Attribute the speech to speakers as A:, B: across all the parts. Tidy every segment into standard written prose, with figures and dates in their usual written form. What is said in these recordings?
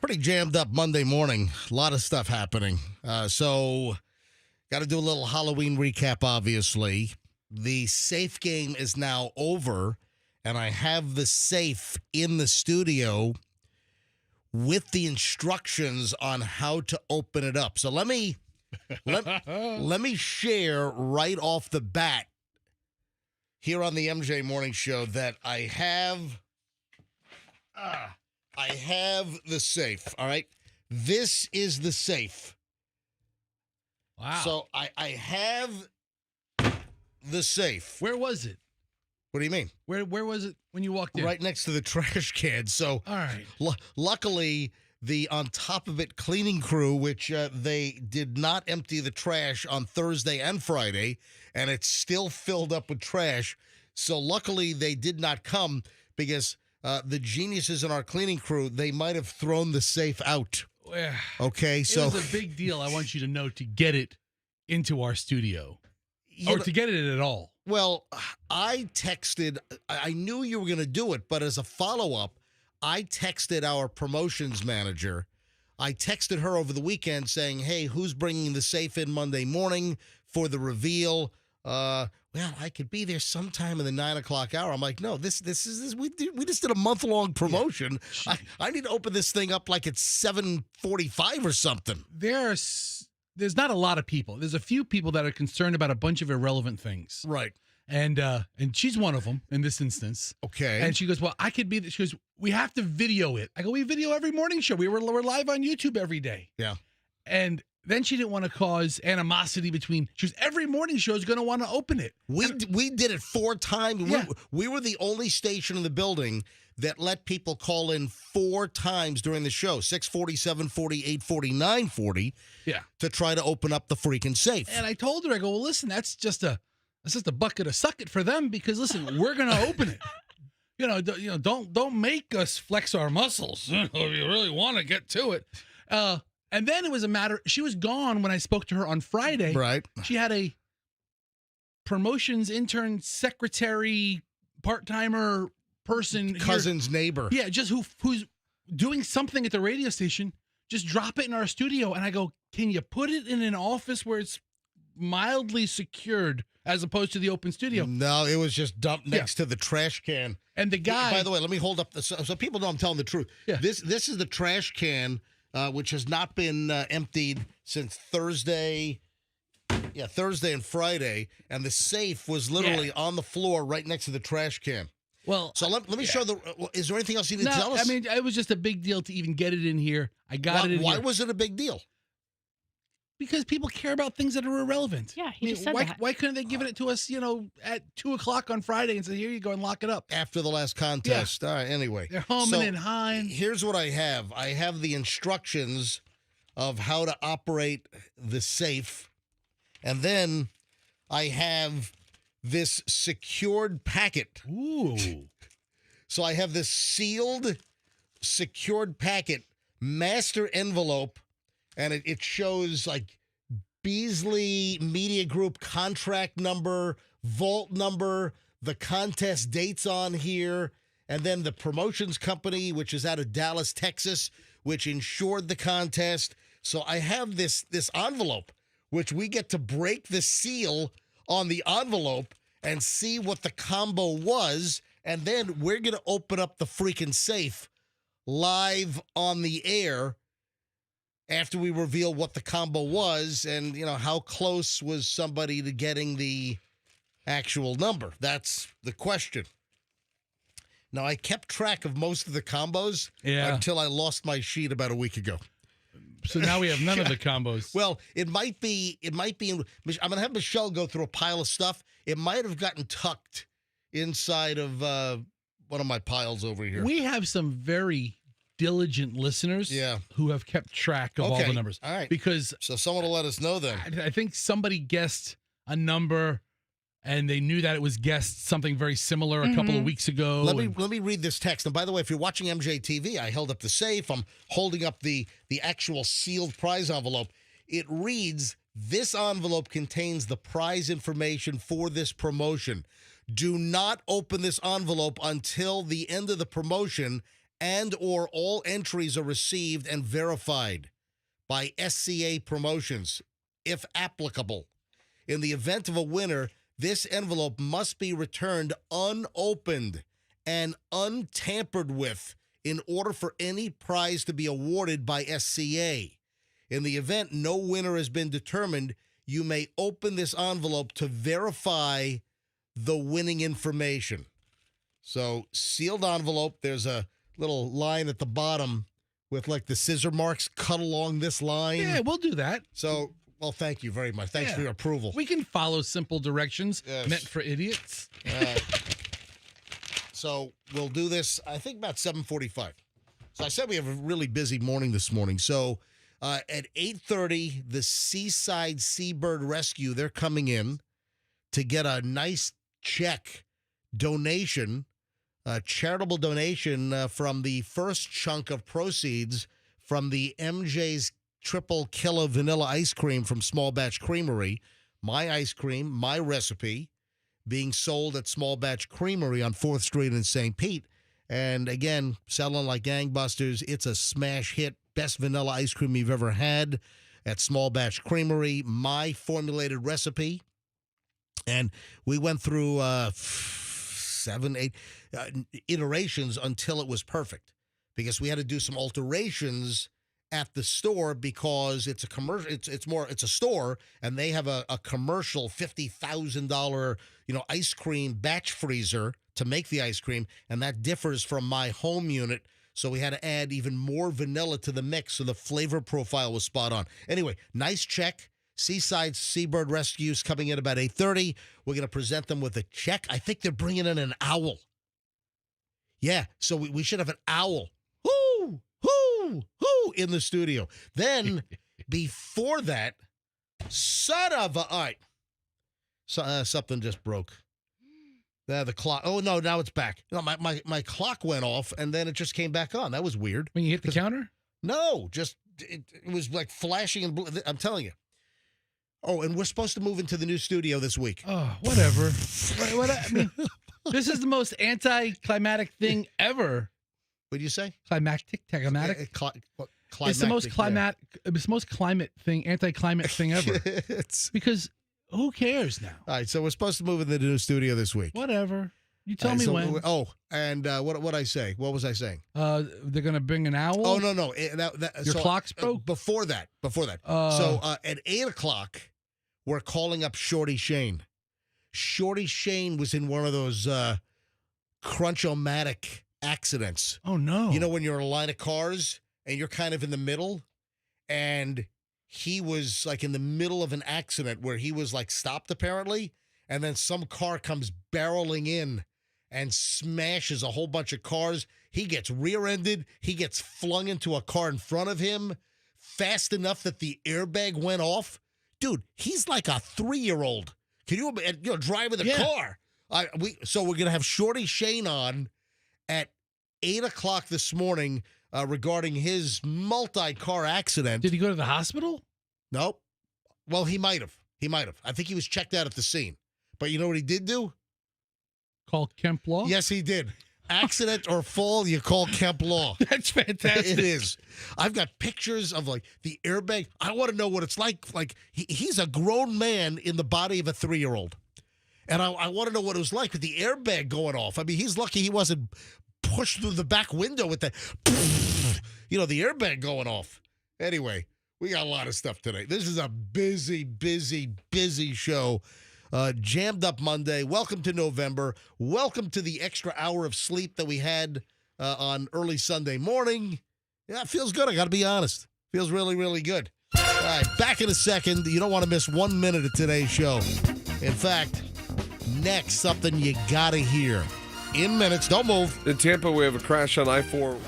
A: Pretty jammed up Monday morning. A lot of stuff happening. So, got to do a little Halloween recap, obviously. The safe game is now over, and I have the safe in the studio with the instructions on how to open it up. So let me share right off the bat here on the MJ Morning Show that I have the safe, all right? This is the safe.
B: Wow.
A: So I have the safe.
B: Where was it?
A: What do you mean?
B: Where was it when you walked in?
A: Right next to the trash can. So
B: all right.
A: Luckily, the on top of it cleaning crew, which they did not empty the trash on Thursday and Friday, and it's still filled up with trash. So luckily, they did not come because the geniuses in our cleaning crew, they might have thrown the safe out. Okay, so
B: it was a big deal, I want you to know, to get it into our studio. Or to get it at all.
A: Well, I texted, I knew you were going to do it, but as a follow-up, I texted our promotions manager. I texted her over the weekend saying, hey, who's bringing the safe in Monday morning for the reveal? Well, I could be there sometime in the 9 o'clock hour. I'm like, no, we just did a month-long promotion. Yeah. I need to open this thing up like it's 7:45 or something.
B: There's not a lot of people. There's a few people that are concerned about a bunch of irrelevant things.
A: Right.
B: And she's one of them in this instance.
A: Okay.
B: And she goes, well, I could be. She goes, we have to video it. I go, we video every morning show. We're live on YouTube every day.
A: Yeah.
B: And then she didn't want to cause animosity between. She goes, every morning show is going to want to open it.
A: We did it 4 times.
B: Yeah.
A: We were the only station in the building that let people call in 4 times during the show, 6:40, 7:40, 8:40, 9:40,
B: yeah, to
A: try to open up the freaking safe.
B: And I told her, I go, well, listen, that's just a bucket of suck it for them because listen, we're gonna open it. Don't make us flex our muscles if you really want to get to it. And then it was a matter. She was gone when I spoke to her on Friday.
A: Right.
B: She had a promotions intern, secretary, part-timer person,
A: cousin's neighbor.
B: Yeah, just who's doing something at the radio station. Just drop it in our studio, and I go, can you put it in an office where it's mildly secured as opposed to the open studio?
A: No, it was just dumped next to the trash can.
B: And the guy.
A: By the way, let me hold up so people know I'm telling the truth.
B: Yeah.
A: This is the trash can, which has not been emptied since Thursday. Yeah, Thursday and Friday, and the safe was literally on the floor right next to the trash can.
B: Well,
A: so let me show is there anything else you need to tell us?
B: I mean, it was just a big deal to even get it in here. I got it in here.
A: Why was it a big deal?
B: Because people care about things that are irrelevant.
C: Yeah, he just said that.
B: Why couldn't they give it to us, at 2 o'clock on Friday and say, here you go and lock it up?
A: After the last contest. Yeah. All right, anyway.
B: They're humming and hawing.
A: Here's what I have. I have the instructions of how to operate the safe. And then I have this secured packet.
B: Ooh.
A: So I have this sealed, secured packet, master envelope, and it shows like Beasley Media Group contract number, vault number, the contest dates on here, and then the promotions company, which is out of Dallas, Texas, which insured the contest. So I have this envelope which we get to break the seal on the envelope and see what the combo was, and then we're going to open up the freaking safe live on the air after we reveal what the combo was and, how close was somebody to getting the actual number. That's the question. Now, I kept track of most of the combos until I lost my sheet about a week ago.
B: So now we have none of the combos.
A: Well, it might be. I'm going to have Michelle go through a pile of stuff. It might have gotten tucked inside of one of my piles over here.
B: We have some very diligent listeners who have kept track of all the numbers.
A: All right. So someone will let us know then.
B: I think somebody guessed a number and they knew that it was guessed something very similar a couple of weeks ago.
A: Let me read this text. And by the way, if you're watching MJTV, I held up the safe. I'm holding up the actual sealed prize envelope. It reads, "This envelope contains the prize information for this promotion. Do not open this envelope until the end of the promotion and or all entries are received and verified by SCA Promotions, if applicable. In the event of a winner, this envelope must be returned unopened and untampered with in order for any prize to be awarded by SCA. In the event no winner has been determined, you may open this envelope to verify the winning information." So, sealed envelope, there's a little line at the bottom with like the scissor marks cut along this line.
B: Yeah, we'll do that.
A: So, well, thank you very much. Thanks for your approval.
B: We can follow simple directions meant for idiots.
A: So we'll do this, I think, about 7:45. So I said we have a really busy morning this morning. So at 8:30, the Seaside Seabird Rescue, they're coming in to get a nice check donation, a charitable donation from the first chunk of proceeds from the MJ's Triple Killer Vanilla Ice Cream from Small Batch Creamery. My ice cream, my recipe, being sold at Small Batch Creamery on 4th Street in St. Pete. And again, selling like gangbusters. It's a smash hit. Best vanilla ice cream you've ever had at Small Batch Creamery. My formulated recipe. And we went through 7, 8 iterations until it was perfect, because we had to do some alterations at the store because it's a commercial. It's a store, and they have a commercial $50,000 ice cream batch freezer to make the ice cream, and that differs from my home unit. So we had to add even more vanilla to the mix, so the flavor profile was spot on. Anyway, nice check. Seaside Seabird Rescue's coming in about 8:30. We're going to present them with a check. I think they're bringing in an owl. Yeah, so we should have an owl. Whoo, whoo, whoo, in the studio. Then, before that, son of a... All right. So, something just broke. The clock. Oh, no, now it's back. My clock went off, and then it just came back on. That was weird.
B: When you hit the counter?
A: No, just it was like flashing and blue. I'm telling you. Oh, and we're supposed to move into the new studio this week.
B: Oh, whatever. I mean, this is the most anticlimactic thing ever.
A: What did you say?
B: Climactic?
A: Climactic,
B: it's the most climate thing, anti-climate thing ever. Because who cares now?
A: All right, so we're supposed to move into the new studio this week.
B: Whatever. You tell me when.
A: And what I say? What was I saying?
B: They're going to bring an owl?
A: Oh, no.
B: Your clock's broke?
A: Before that. So at 8 o'clock, we're calling up Shorty Shane. Shorty Shane was in one of those crunch-o-matic accidents.
B: Oh, no.
A: You know when you're in a line of cars and you're kind of in the middle, and he was like in the middle of an accident where he was like stopped apparently, and then some car comes barreling in and smashes a whole bunch of cars. He gets rear-ended. He gets flung into a car in front of him fast enough that the airbag went off. Dude, he's like a 3-year-old. Can you imagine, driving the car? So we're going to have Shorty Shane on at 8 o'clock this morning regarding his multi-car accident.
B: Did he go to the hospital?
A: Nope. Well, he might have. I think he was checked out at the scene. But you know what he did do?
B: Call Kemp Law?
A: Yes, he did. accident or fall, you call Kemp Law.
B: That's fantastic.
A: It is. I've got pictures of like the airbag. I want to know what it's like. Like he's a grown man in the body of a 3-year-old. And I want to know what it was like with the airbag going off. I mean, he's lucky he wasn't pushed through the back window with the, the airbag going off. Anyway, we got a lot of stuff today. This is a busy, busy, busy show. Jammed up Monday. Welcome to November. Welcome to the extra hour of sleep that we had on early Sunday morning. Yeah, it feels good. I got to be honest. Feels really, really good. All right, back in a second. You don't want to miss 1 minute of today's show. In fact, next, something you got to hear. In minutes. Don't move.
C: In Tampa, we have a crash on I-4.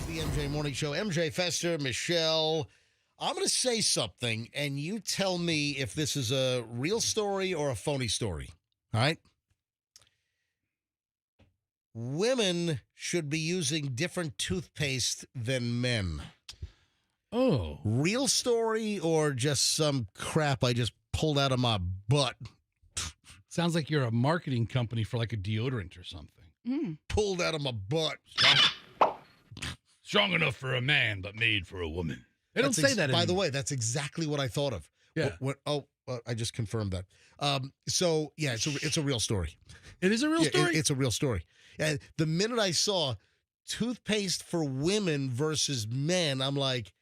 A: The MJ Morning Show. MJ Fester, Michelle. I'm going to say something, and you tell me if this is a real story or a phony story. All right? Women should be using different toothpaste than men.
B: Oh.
A: Real story or just some crap I just pulled out of my butt?
B: Sounds like you're a marketing company for like a deodorant or something.
A: Pulled out of my butt.
B: Strong enough for a man, but made for a woman. They don't say that
A: By
B: anymore.
A: the way, that's exactly what I thought of.
B: Yeah.
A: I just confirmed that. So, yeah, it's a real story.
B: It is a real story?
A: It's a real story. And the minute I saw toothpaste for women versus men, I'm like,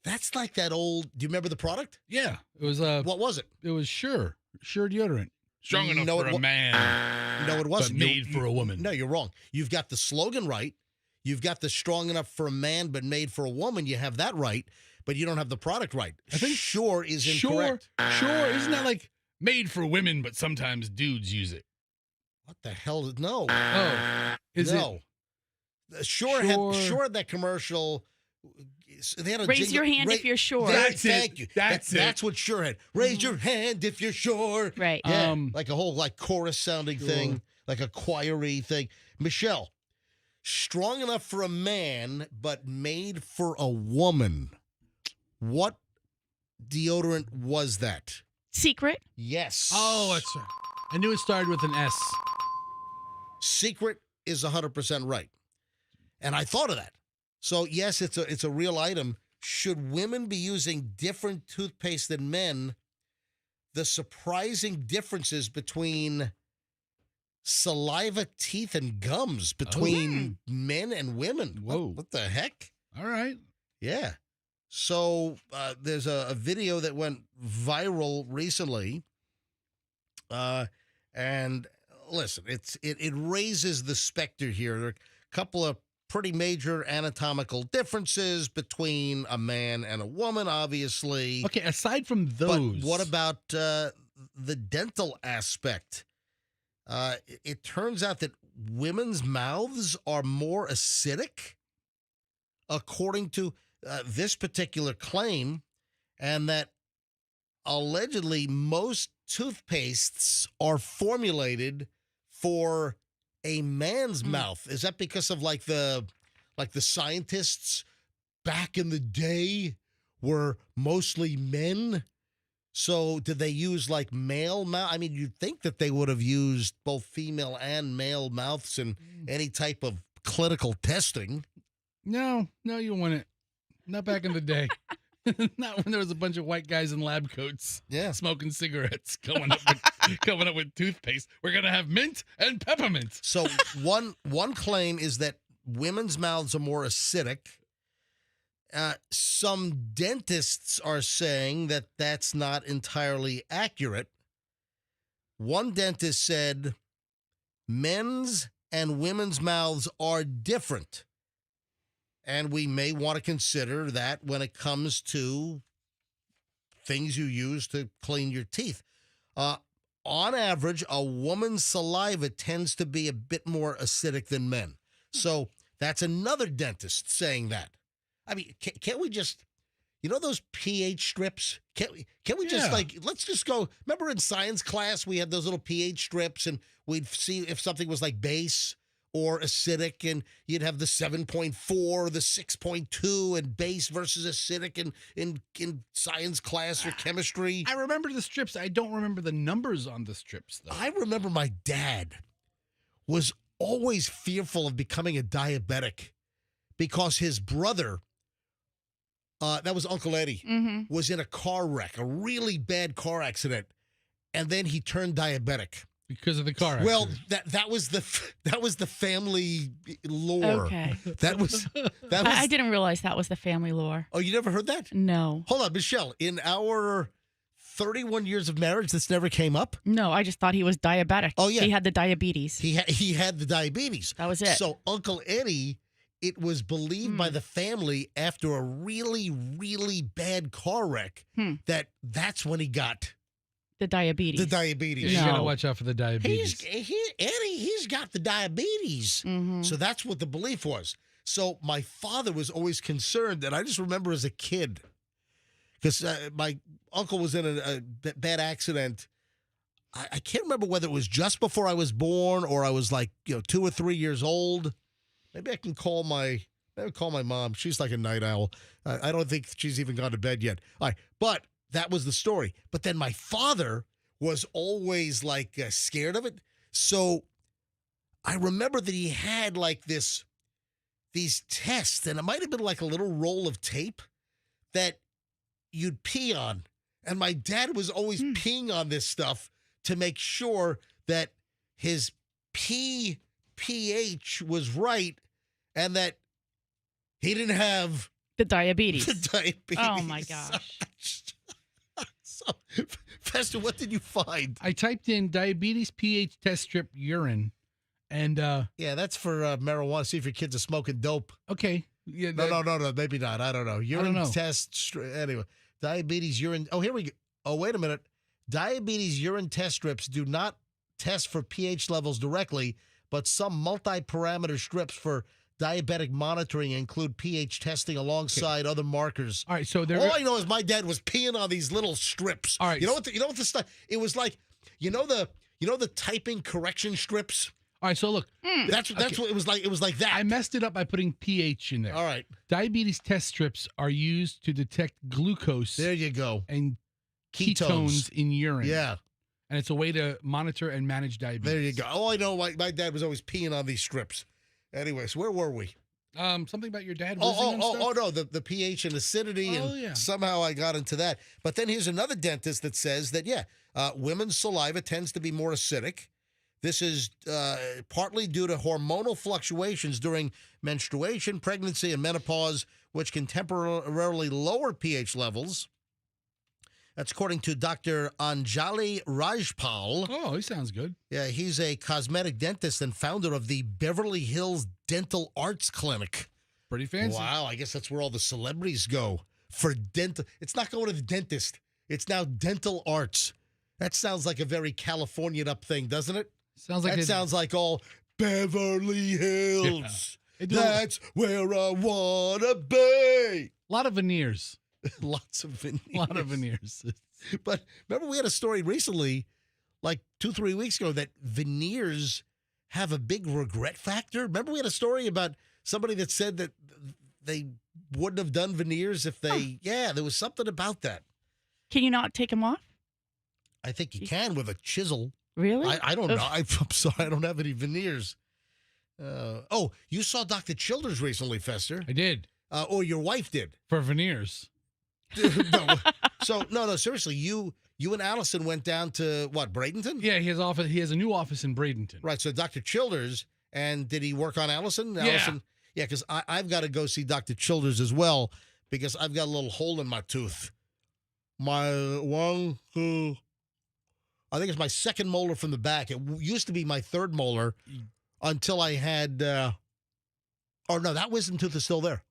A: that's like that old. Do you remember the product?
B: Yeah. It was
A: What was it?
B: It was Sure deodorant. Strong enough
A: No,
B: for a man.
A: No, it wasn't.
B: But made for a woman.
A: No, you're wrong. You've got the slogan right. You've got the strong enough for a man but made for a woman. You have that right, but you don't have the product right.
B: I think
A: Sure is incorrect.
B: Sure. Isn't that like made for women, but sometimes dudes use it?
A: What the hell? No.
B: Oh. Is
A: no.
B: it?
A: Sure had that commercial. They had a
D: Raise
A: jingle-
D: your hand if you're sure.
B: That's
A: Thank
B: it.
A: you.
B: That's it.
A: That's what Sure had. Raise your hand if you're sure.
D: Right.
A: Yeah, like a whole chorus sounding
B: Sure.
A: thing, like a choiry thing. Michelle, strong enough for a man, but made for a woman. What deodorant was that?
D: Secret.
A: Yes.
B: Oh, that's right. I knew it started with an S.
A: Secret is 100% right. And I thought of that. So, yes, it's a real item. Should women be using different toothpaste than men? The surprising differences between saliva, teeth, and gums between men and women.
B: Whoa.
A: What the heck?
B: All right.
A: Yeah. So there's a video that went viral recently. And listen, it raises the specter here. There are a couple of pretty major anatomical differences between a man and a woman, obviously.
B: Okay, aside from those.
A: But what about the dental aspect? It turns out that women's mouths are more acidic, according to this particular claim, and that allegedly most toothpastes are formulated for a man's mouth. Is that because of like the scientists back in the day were mostly men? So did they use like male mouth? I mean, you'd think that they would have used both female and male mouths in any type of clinical testing.
B: No, you wouldn't. Not back in the day. Not when there was a bunch of white guys in lab coats, smoking cigarettes, coming up with toothpaste. We're gonna have mint and peppermint.
A: So one claim is that women's mouths are more acidic. Some dentists are saying that that's not entirely accurate. One dentist said men's and women's mouths are different. And we may want to consider that when it comes to things you use to clean your teeth. On average, a woman's saliva tends to be a bit more acidic than men. So that's another dentist saying that. I mean, can't we just, those pH strips? Can't we just let's just go. Remember in science class, we had those little pH strips and we'd see if something was like base or acidic, and you'd have the 7.4, the 6.2, and base versus acidic in science class or chemistry.
B: I remember the strips. I don't remember the numbers on the strips, though.
A: I remember my dad was always fearful of becoming a diabetic because his brother, that was Uncle Eddie, was in a car wreck, a really bad car accident, and then he turned diabetic.
B: Because of the car accident.
A: Well, that was the family lore.
D: Okay.
A: That was
D: I didn't realize that was the family lore.
A: Oh, you never heard that?
D: No.
A: Hold on, Michelle. In our 31 years of marriage, this never came up?
D: No, I just thought he was diabetic.
A: Oh, yeah.
D: He had the diabetes.
A: He had the diabetes.
D: That was it.
A: So Uncle Eddie, it was believed by the family after a really, really bad car wreck that's when he got
D: the diabetes.
A: the diabetes.
B: You
D: No.
B: gotta watch out for the diabetes.
A: He's got the diabetes. So that's what the belief was. So my father was always concerned, and I just remember as a kid, because my uncle was in a bad accident. I can't remember whether it was just before I was born or I was like 2 or 3 years old. Maybe I can call my mom. She's like a night owl. I don't think she's even gone to bed yet. All right, but that was the story. But then my father was always like scared of it. So I remember that he had like these tests, and it might have been like a little roll of tape that you'd pee on. And my dad was always peeing on this stuff to make sure that his pH was right and that he didn't have
D: the diabetes.
A: the diabetes.
D: Oh, my gosh.
A: So, Fester, what did you find?
B: I typed in diabetes pH test strip urine, and
A: Yeah, that's for marijuana. See if your kids are smoking dope.
B: okay, yeah,
A: No, maybe not. I don't know. Urine
B: know.
A: test. Anyway, diabetes urine. Oh, here we go. Oh, wait a minute. Diabetes urine test strips do not test for pH levels directly, but some multi-parameter strips for diabetic monitoring include pH testing alongside other markers.
B: All right, so there.
A: All I know is my dad was peeing on these little strips.
B: All right.
A: You know what the stuff? It was like, the typing correction strips.
B: All right, so look,
A: That's what it was like. It was like that.
B: I messed it up by putting pH in there.
A: All right.
B: Diabetes test strips are used to detect glucose
A: There you go.
B: and ketones in urine.
A: Yeah.
B: And it's a way to monitor and manage diabetes.
A: There you go. Oh, I know. My dad was always peeing on these strips. Anyways, where were we?
B: Something about your dad whizzing and stuff?
A: Oh, no, the pH and acidity, and somehow I got into that. But then here's another dentist that says that, women's saliva tends to be more acidic, This is partly due to hormonal fluctuations during menstruation, pregnancy, and menopause, which can temporarily lower pH levels. That's according to Dr. Anjali Rajpal.
B: Oh, he sounds good.
A: Yeah, he's a cosmetic dentist and founder of the Beverly Hills Dental Arts Clinic.
B: Pretty fancy.
A: Wow, I guess that's where all the celebrities go for dental. It's not going to the dentist. It's now dental arts. That sounds like a very Californian up thing, doesn't it?
B: Sounds like
A: That sounds like all Beverly Hills. That's where I want to be.
B: a lot of veneers.
A: Lots of veneers.
B: A lot of veneers.
A: But remember, we had a story recently, like 2-3 weeks ago, that veneers have a big regret factor. Remember, we had a story about somebody that said that they wouldn't have done veneers if they, yeah, there was something about that.
D: Can you not take them off?
A: I think you can with a chisel.
D: Really?
A: I don't know. I'm sorry, I don't have any veneers. Oh, you saw Dr. Childers recently, Fester.
B: I did.
A: Or your wife did.
B: For veneers.
A: No. So, no, seriously, you and Allison went down to, what, Bradenton?
B: Yeah, he has a new office in Bradenton.
A: Right, so Dr. Childers, and did he work on Allison?
B: Yeah.
A: Allison, yeah, because I've got to go see Dr. Childers as well, because I've got a little hole in my tooth. My one, two, I think it's my second molar from the back. It used to be my third molar until I had, oh, no, that wisdom tooth is still there.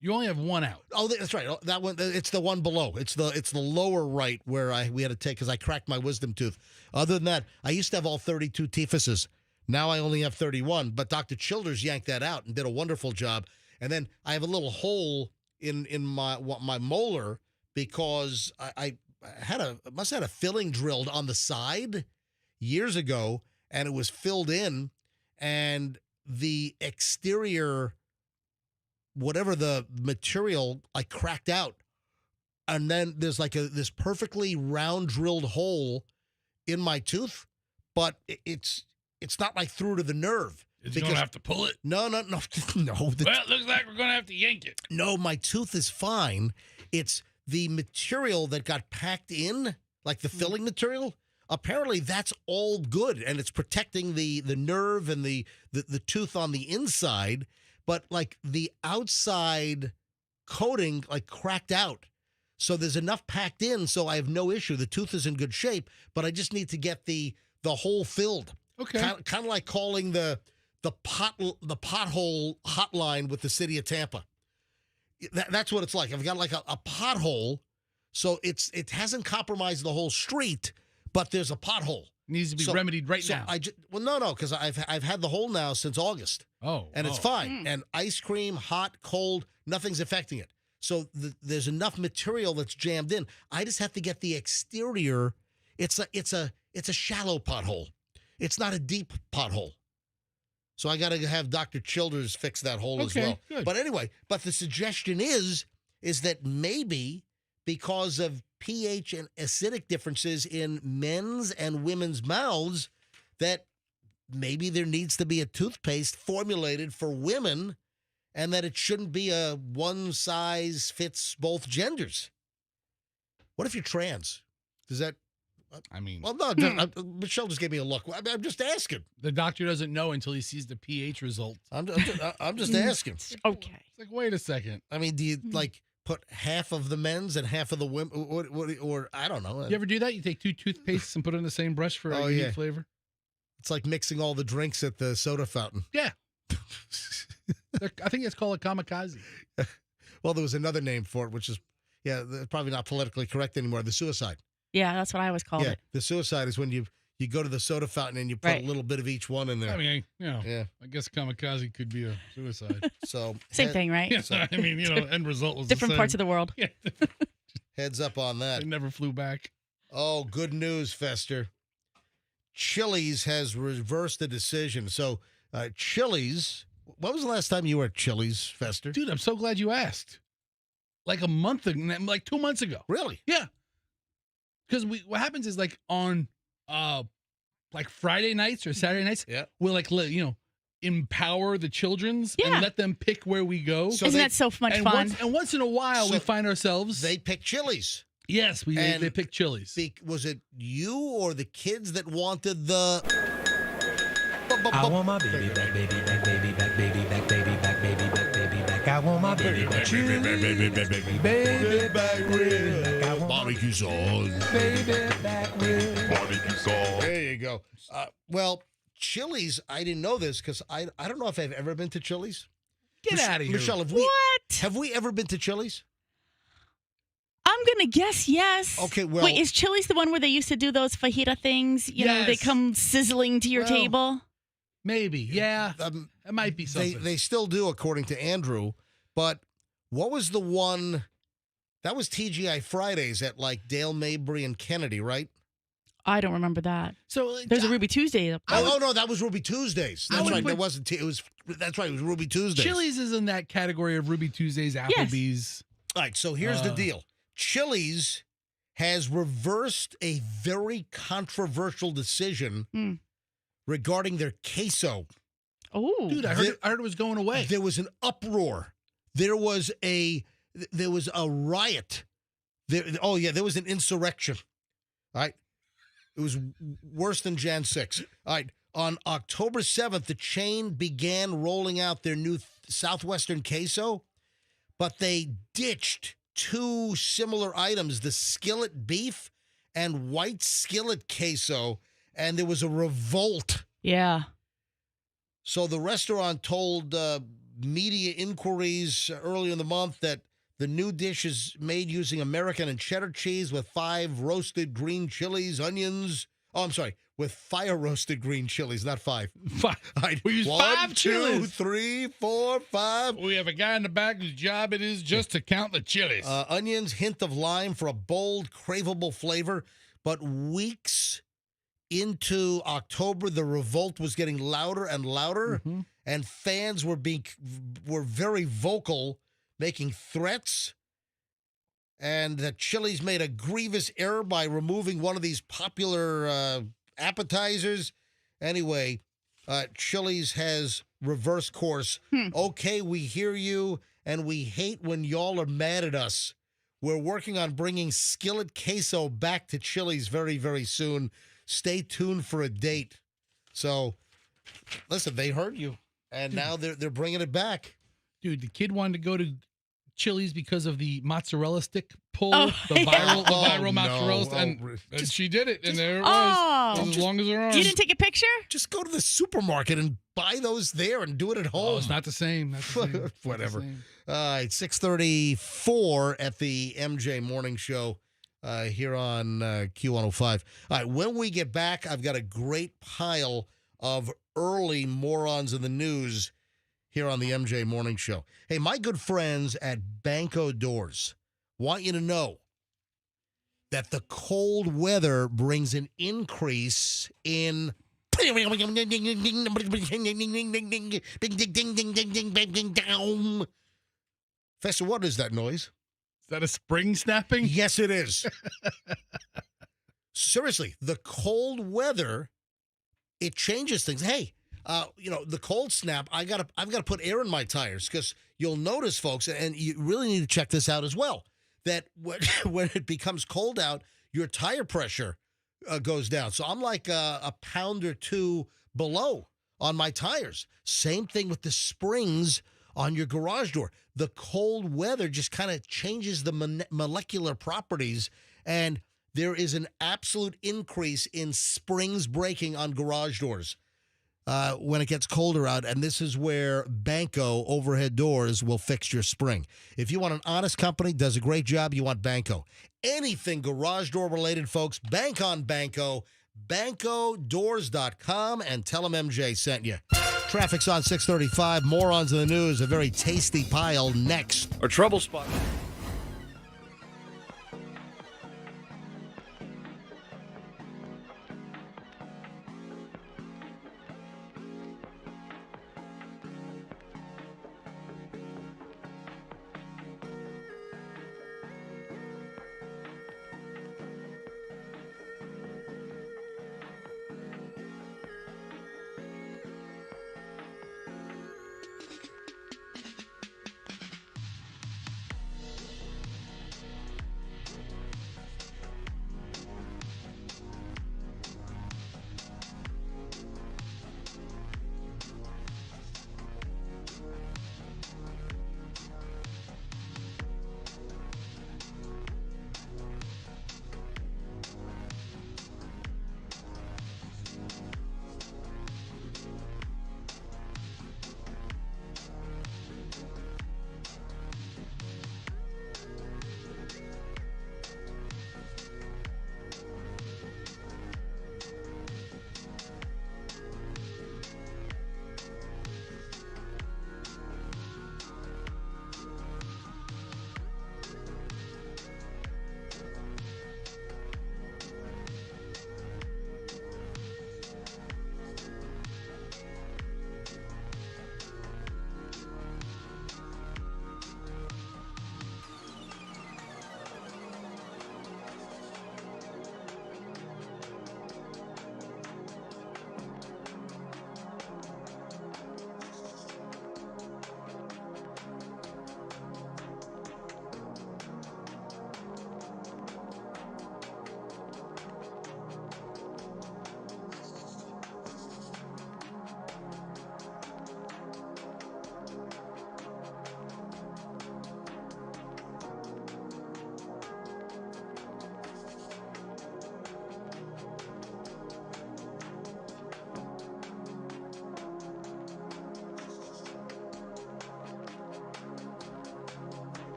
B: You only have one out.
A: Oh, that's right. Oh, that one, it's the one below. It's the lower right where we had to take because I cracked my wisdom tooth. Other than that, I used to have all 32 teethuses. Now I only have 31. But Dr. Childers yanked that out and did a wonderful job. And then I have a little hole in my molar because I must have had a filling drilled on the side years ago, and it was filled in, and the exterior, whatever the material, I cracked out. And then there's like this perfectly round drilled hole in my tooth, but it's not like through to the nerve.
B: You don't have to pull it?
A: No. No.
B: Well, it looks like we're going to have to yank it.
A: No, my tooth is fine. It's the material that got packed in, like the filling material. Apparently that's all good, and it's protecting the nerve and the tooth on the inside. But like the outside coating, like cracked out. So there's enough packed in, so I have no issue. The tooth is in good shape, but I just need to get the hole filled.
B: Okay.
A: Kind of like calling the pothole hotline with the city of Tampa. That's what it's like. I've got like a pothole, so it hasn't compromised the whole street, but there's a pothole.
B: Needs to be remedied right now.
A: No, because I've had the hole now since August.
B: Oh.
A: And it's fine. And ice cream, hot, cold, nothing's affecting it. So there's enough material that's jammed in. I just have to get the exterior. It's a shallow pothole. It's not a deep pothole. So I got to have Dr. Childers fix that hole as well.
B: Good.
A: But anyway, the suggestion is that maybe because of pH and acidic differences in men's and women's mouths, that maybe there needs to be a toothpaste formulated for women, and that it shouldn't be a one size fits both genders. What if you're trans? Does that?
B: I mean,
A: Well, no, Michelle just gave me a look. I'm just asking.
B: the doctor doesn't know until he sees the pH result.
A: I'm just asking.
D: Okay.
B: It's like, wait a second.
A: I mean, do you like put half of the men's and half of the women, or I don't know?
B: You ever do that? You take two toothpastes and put it in the same brush for a unique flavor?
A: It's like mixing all the drinks at the soda fountain.
B: Yeah. I think it's called a kamikaze.
A: Well, there was another name for it, which is, probably not politically correct anymore. The suicide.
D: Yeah, that's what I always called it.
A: The suicide is when you go to the soda fountain and you put a little bit of each one in there.
B: I mean, I guess kamikaze could be a suicide.
A: So
D: Same thing, right?
B: Yeah, I mean, end result was
D: Different parts of the world.
B: Yeah.
A: Heads up on that.
B: They never flew back.
A: Oh, good news, Fester. Chili's has reversed the decision. So, Chili's, when was the last time you were at Chili's, Fester?
B: Dude, I'm so glad you asked. Like a month ago, like 2 months ago.
A: Really?
B: Yeah. Because what happens is like on like Friday nights or Saturday nights, we'll like empower the children's and let them pick where we go.
D: So Isn't that so much fun?
B: Once in a while, we find ourselves.
A: They pick Chili's.
B: Yes, they pick Chili's.
A: Was it you or the kids that wanted the
E: I want my baby back, baby back, baby back, baby back, baby back, baby back, baby back. I want my baby back, baby back rib. I want
A: Barbecue sauce.
E: baby back rib.
C: Barbecue sauce.
A: There you go. Well, Chili's, I didn't know this because I don't know if I've ever been to Chili's.
B: Get out of here.
A: Michelle,
D: What?
A: have we ever been to Chili's?
D: I'm going to guess yes.
A: Okay, well.
D: Wait, is Chili's the one where they used to do those fajita things? You know, they
B: Yes.
D: come sizzling to your
B: Well,
D: table?
B: Maybe. Yeah. It might be something.
A: They still do, according to Andrew. But what was the one? That was TGI Fridays at like Dale Mabry and Kennedy, right?
D: I don't remember that.
B: So
D: There's a Ruby Tuesday up there.
A: Oh, no, that was Ruby Tuesdays.
B: I
A: That's
B: would
A: right.
B: put-
A: It wasn't. It was. That's right. It was Ruby Tuesdays.
B: Chili's is in that category of Ruby Tuesdays, Applebee's.
A: All right. So here's the deal. Chili's has reversed a very controversial decision regarding their queso.
D: Oh.
B: Dude, I heard it was going away.
A: There was an uproar. There was a riot. There was an insurrection. All right. It was worse than Jan 6. All right. On October 7th, the chain began rolling out their new Southwestern queso, but they ditched two similar items, the skillet beef and white skillet queso, and there was a revolt.
D: Yeah.
A: So the restaurant told media inquiries earlier in the month that the new dish is made using American and cheddar cheese with 5 roasted green chilies, onions. Oh, I'm sorry, with fire roasted green chilies, not 5.
B: We use
A: 1,
B: 5
A: 2,
B: chilies.
A: 3, 4, 5.
B: We have a guy in the back whose job it is just to count the chilies.
A: Onions, hint of lime for a bold, craveable flavor. But weeks into October, the revolt was getting louder and louder, and fans were very vocal, making threats, and that Chili's made a grievous error by removing one of these popular appetizers. Anyway, Chili's has reversed course. Okay, we hear you, and we hate when y'all are mad at us. We're working on bringing skillet queso back to Chili's very, very soon. Stay tuned for a date. So, listen, they heard you, and now they're bringing it back.
B: Dude, the kid wanted to go to Chili's because of the mozzarella stick pull,
D: Oh,
B: the viral,
A: Oh,
B: the viral mozzarella,
A: no.
B: and she did it, and there it
D: Oh.
B: was, as long as her arm.
D: You didn't take a picture?
A: Just go to the supermarket and buy those there and do it at home.
B: Oh, it's not the same. Not the same. It's not the
A: Whatever.
B: same.
A: All right, 6:34 at the MJ Morning Show here on Q105. All right, when we get back, I've got a great pile of early morons in the news here on the MJ Morning Show. Hey, my good friends at Banco Doors want you to know that the cold weather brings an increase in Fester, what is that noise?
B: Is that a spring snapping?
A: Yes, it is. Seriously, the cold weather, it changes things. Hey, the cold snap, I've got to put air in my tires because you'll notice, folks, and you really need to check this out as well, that when it becomes cold out, your tire pressure goes down. So I'm like a pound or two below on my tires. Same thing with the springs on your garage door. The cold weather just kind of changes the molecular properties, and there is an absolute increase in springs breaking on garage doors when it gets colder out, and this is where Banco Overhead Doors will fix your spring. If you want an honest company, does a great job, you want Banco. Anything garage door related, folks, bank on Banco, bancodoors.com, and tell them MJ sent you. Traffic's on 635. Morons in the news. A very tasty pile next.
C: Our trouble spot.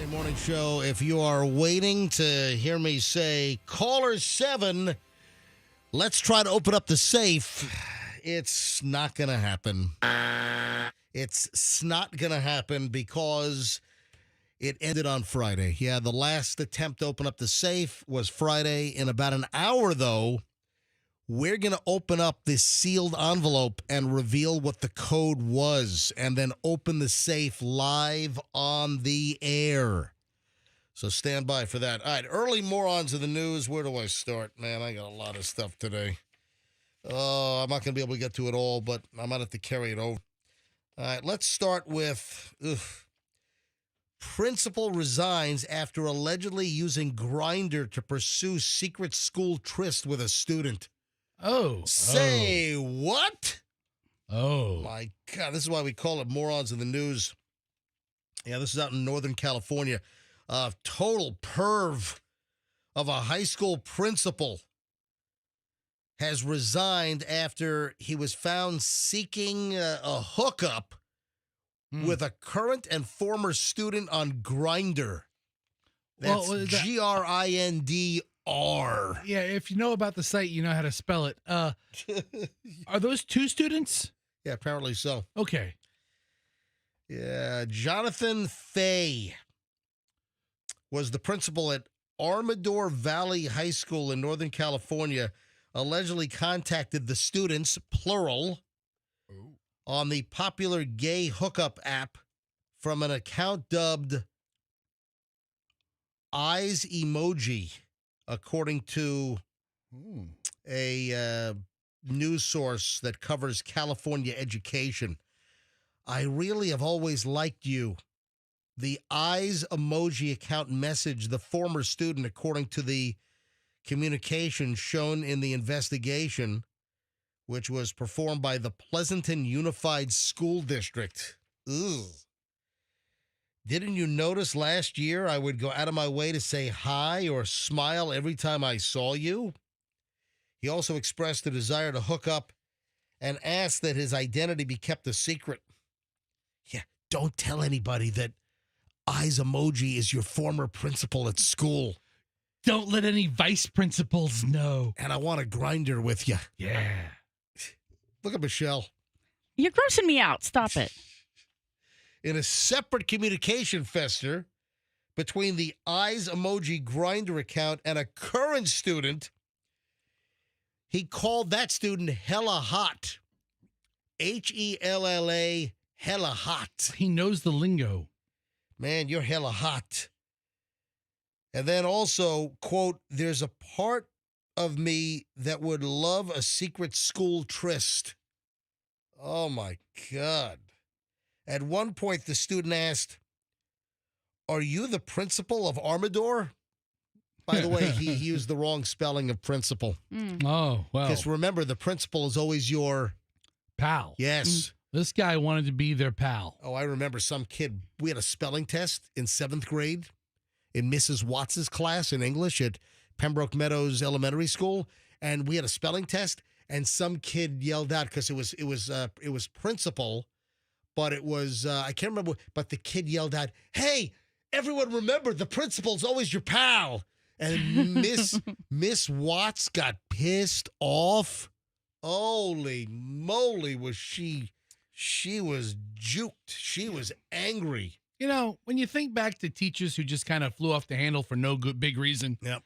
A: Morning show. If you are waiting to hear me say caller 7, let's try to open up the safe. It's not going to happen. It's not going to happen because it ended on Friday. Yeah, the last attempt to open up the safe was Friday. In about an hour, though, we're going to open up this sealed envelope and reveal what the code was and then open the safe live on the air. So stand by for that. All right, early morons of the news. Where do I start? Man, I got a lot of stuff today. Oh, I'm not going to be able to get to it all, but I might have to carry it over. All right, let's start with principal resigns after allegedly using Grindr to pursue secret school tryst with a student. Say what? My God, this is why we call it morons in the news. Yeah, this is out in Northern California. Total perv of a high school principal has resigned after he was found seeking a hookup with a current and former student on Grindr. That's Grindr.
B: Yeah, if you know about the site, you know how to spell it. Are those two students?
A: Yeah, apparently so.
B: Okay.
A: Yeah, Jonathan Fay was the principal at Armador Valley High School in Northern California, allegedly contacted the students, plural, on the popular gay hookup app from an account dubbed Eyes Emoji, according to a news source that covers California education. I really have always liked you. The Eyes Emoji account messaged the former student, according to the communication shown in the investigation, which was performed by the Pleasanton Unified School District. Ugh. Didn't you notice last year I would go out of my way to say hi or smile every time I saw you? He also expressed a desire to hook up and asked that his identity be kept a secret. Yeah, don't tell anybody that Eyes Emoji is your former principal at school.
B: Don't let any vice principals know.
A: And I want to Grindr with you.
B: Yeah.
A: Look at Michelle.
D: You're grossing me out. Stop it.
A: In a separate communication fester between the Eyes Emoji Grindr account and a current student, he called that student hella hot. Hella, hella hot.
B: He knows the lingo.
A: Man, you're hella hot. And then also, quote, there's a part of me that would love a secret school tryst. Oh, my God. At one point, the student asked, are you the principal of Armador? By the way, he used the wrong spelling of principal.
B: Oh, well.
A: Because remember, the principal is always your
B: Pal.
A: yes.
B: This guy wanted to be their pal.
A: Oh, I remember some kid. We had a spelling test in 7th grade in Mrs. Watts's class in English at Pembroke Meadows Elementary School, and we had a spelling test. And some kid yelled out because it was principal, but it was I can't remember. But the kid yelled out, "Hey, everyone! Remember, the principal's always your pal." And Miss Watts got pissed off. Holy moly, was she? She was juked. She was angry.
B: You know, when you think back to teachers who just kind of flew off the handle for no good big reason,
A: Yep.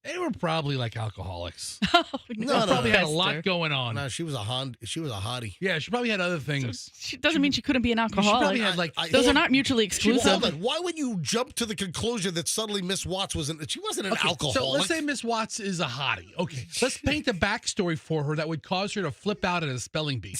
B: they were probably like alcoholics.
D: Oh,
A: No,
B: They probably had a
D: Esther.
B: lot going on.
A: No, she was a hottie.
B: Yeah, she probably had other things.
D: She doesn't mean she couldn't be an
B: She probably
D: alcoholic.
B: had like
A: I-
D: Those are not mutually exclusive.
A: Hold on. Why would you jump to the conclusion that suddenly Miss Watts wasn't? She wasn't an alcoholic.
B: So let's say Miss Watts is a hottie. Okay, let's paint a backstory for her that would cause her to flip out at a spelling bee.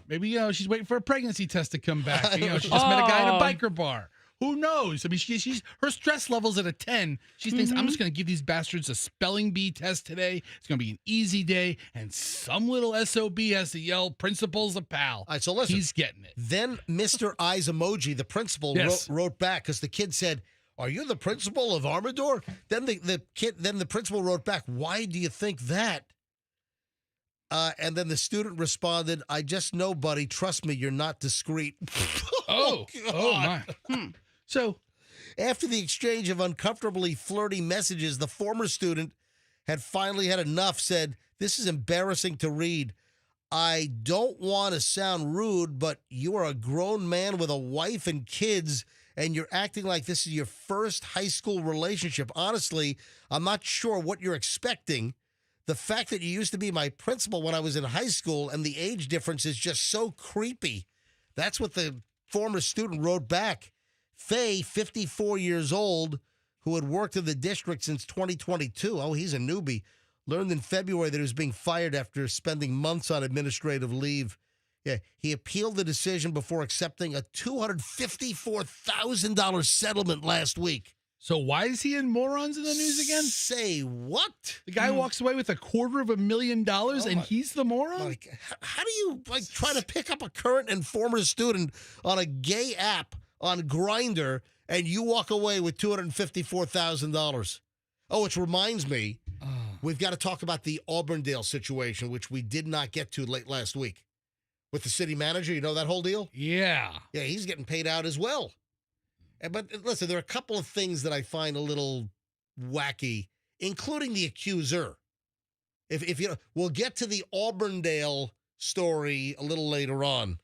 B: Maybe she's waiting for a pregnancy test to come back. She just met a guy in a biker bar. Who knows? I mean, she's her stress level's at a 10. She thinks, I'm just going to give these bastards a spelling bee test today. It's going to be an easy day. And some little SOB has to yell, principal's a pal.
A: All right, so listen.
B: He's getting it.
A: Then Mr. Eyes Emoji, the principal,
B: Yes.
A: wrote back because the kid said, "Are you the principal of Armador?" Then the principal wrote back, "Why do you think that?" And then the student responded, "I just know, buddy. Trust me, you're not discreet."
B: Oh
A: God.
B: my. So
A: After the exchange of uncomfortably flirty messages, the former student had finally had enough, said, "This is embarrassing to read. I don't want to sound rude, but you are a grown man with a wife and kids, and you're acting like this is your first high school relationship. Honestly, I'm not sure what you're expecting. The fact that you used to be my principal when I was in high school and the age difference is just so creepy." That's what the former student wrote back. Faye, 54 years old, who had worked in the district since 2022. Oh, he's a newbie. Learned in February that he was being fired after spending months on administrative leave. Yeah, he appealed the decision before accepting a $254,000 settlement last week.
B: So why is he in Morons in the News again?
A: Say what?
B: The guy walks away with $250,000 and
A: my-
B: he's the moron?
A: Like, how do you try to pick up a current and former student on a gay app on Grindr and you walk away with $254,000? Oh, which reminds me, we've got to talk about the Auburndale situation, which we did not get to late last week with the city manager. You know that whole deal?
B: Yeah.
A: Yeah, he's getting paid out as well. But listen, there are a couple of things that I find a little wacky, including the accuser. If you know, we'll get to the Auburndale story a little later on.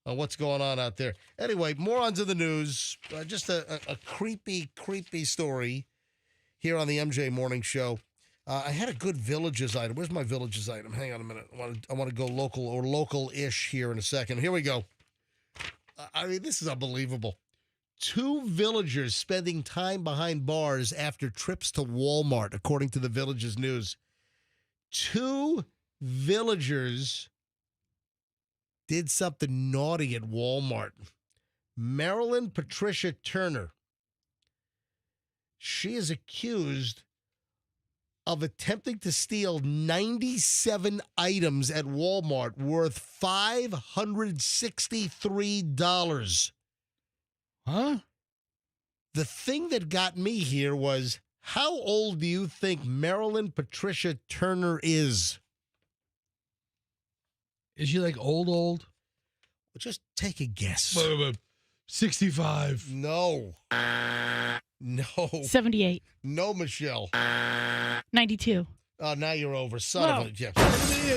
A: What's going on out there? Anyway, Morons in the News. Just a creepy, creepy story here on the MJ Morning Show. I had a good Villages item. Where's my Villages item? Hang on a minute. I want to go local or local-ish here in a second. Here we go. I mean, this is unbelievable. 2 villagers spending time behind bars after trips to Walmart, according to the Villages News. 2 villagers did something naughty at Walmart. Marilyn Patricia Turner. She is accused of attempting to steal 97 items at Walmart worth $563.
B: Huh?
A: The thing that got me here was, how old do you think Marilyn Patricia Turner is?
B: Is she like old?
A: Just take a guess.
B: 65.
A: No. No.
D: 78.
A: No, Michelle.
D: 92.
A: Oh, now you're over. Son of a... Yeah.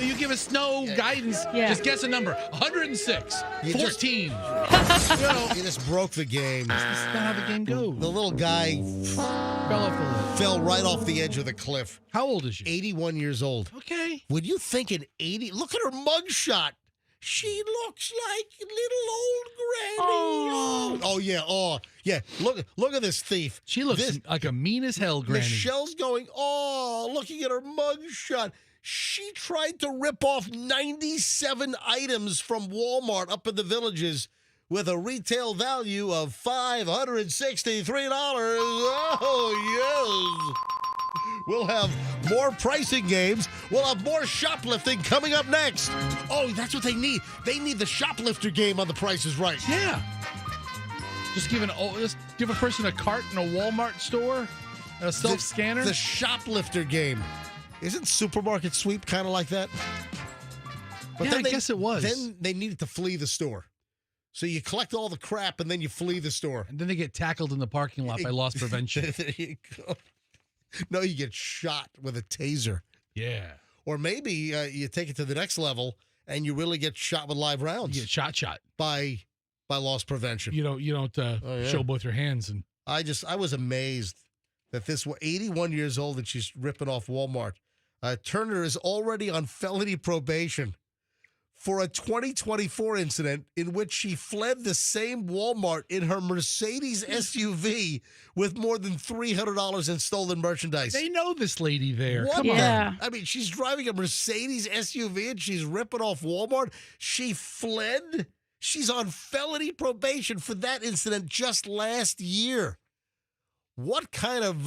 B: You give us no guidance.
D: Yeah.
B: Just guess a number. 106.
A: You
B: 14.
A: You just broke the game.
B: That's not how the game goes.
A: The little guy
B: Fell off the lid.
A: fell right off the edge of the cliff.
B: How old is she?
A: 81 years old.
B: Okay.
A: Would you think an 80... Look at her mugshot. She looks like little old granny. Oh yeah. Oh, yeah. Look at this thief.
B: She looks like a mean as hell granny.
A: Michelle's going, oh, looking at her mugshot. She tried to rip off 97 items from Walmart up in the Villages with a retail value of $563. Oh, yes. We'll have more pricing games. We'll have more shoplifting coming up next. Oh, that's what they need. They need the shoplifter game on The Price is Right.
B: Yeah. Just give a person a cart in a Walmart store, a self-scanner.
A: The shoplifter game. Isn't Supermarket Sweep kind of like that? But
B: Yeah, I guess it was.
A: Then they needed to flee the store. So you collect all the crap and then you flee the store.
B: And then they get tackled in the parking lot by loss prevention.
A: There you go. No, you get shot with a taser.
B: Yeah.
A: Or maybe you take it to the next level and you really get shot with live rounds.
B: You get shot.
A: By loss prevention.
B: You don't show both your hands. And
A: I was amazed that this 81 years old and she's ripping off Walmart. Turner is already on felony probation for a 2024 incident in which she fled the same Walmart in her Mercedes SUV with more than $300 in stolen merchandise.
B: they know this lady there.
A: What
B: Come
A: the-
B: on.
D: Yeah.
A: I mean, she's driving a Mercedes SUV and she's ripping off Walmart. She fled. She's on felony probation for that incident just last year. What kind of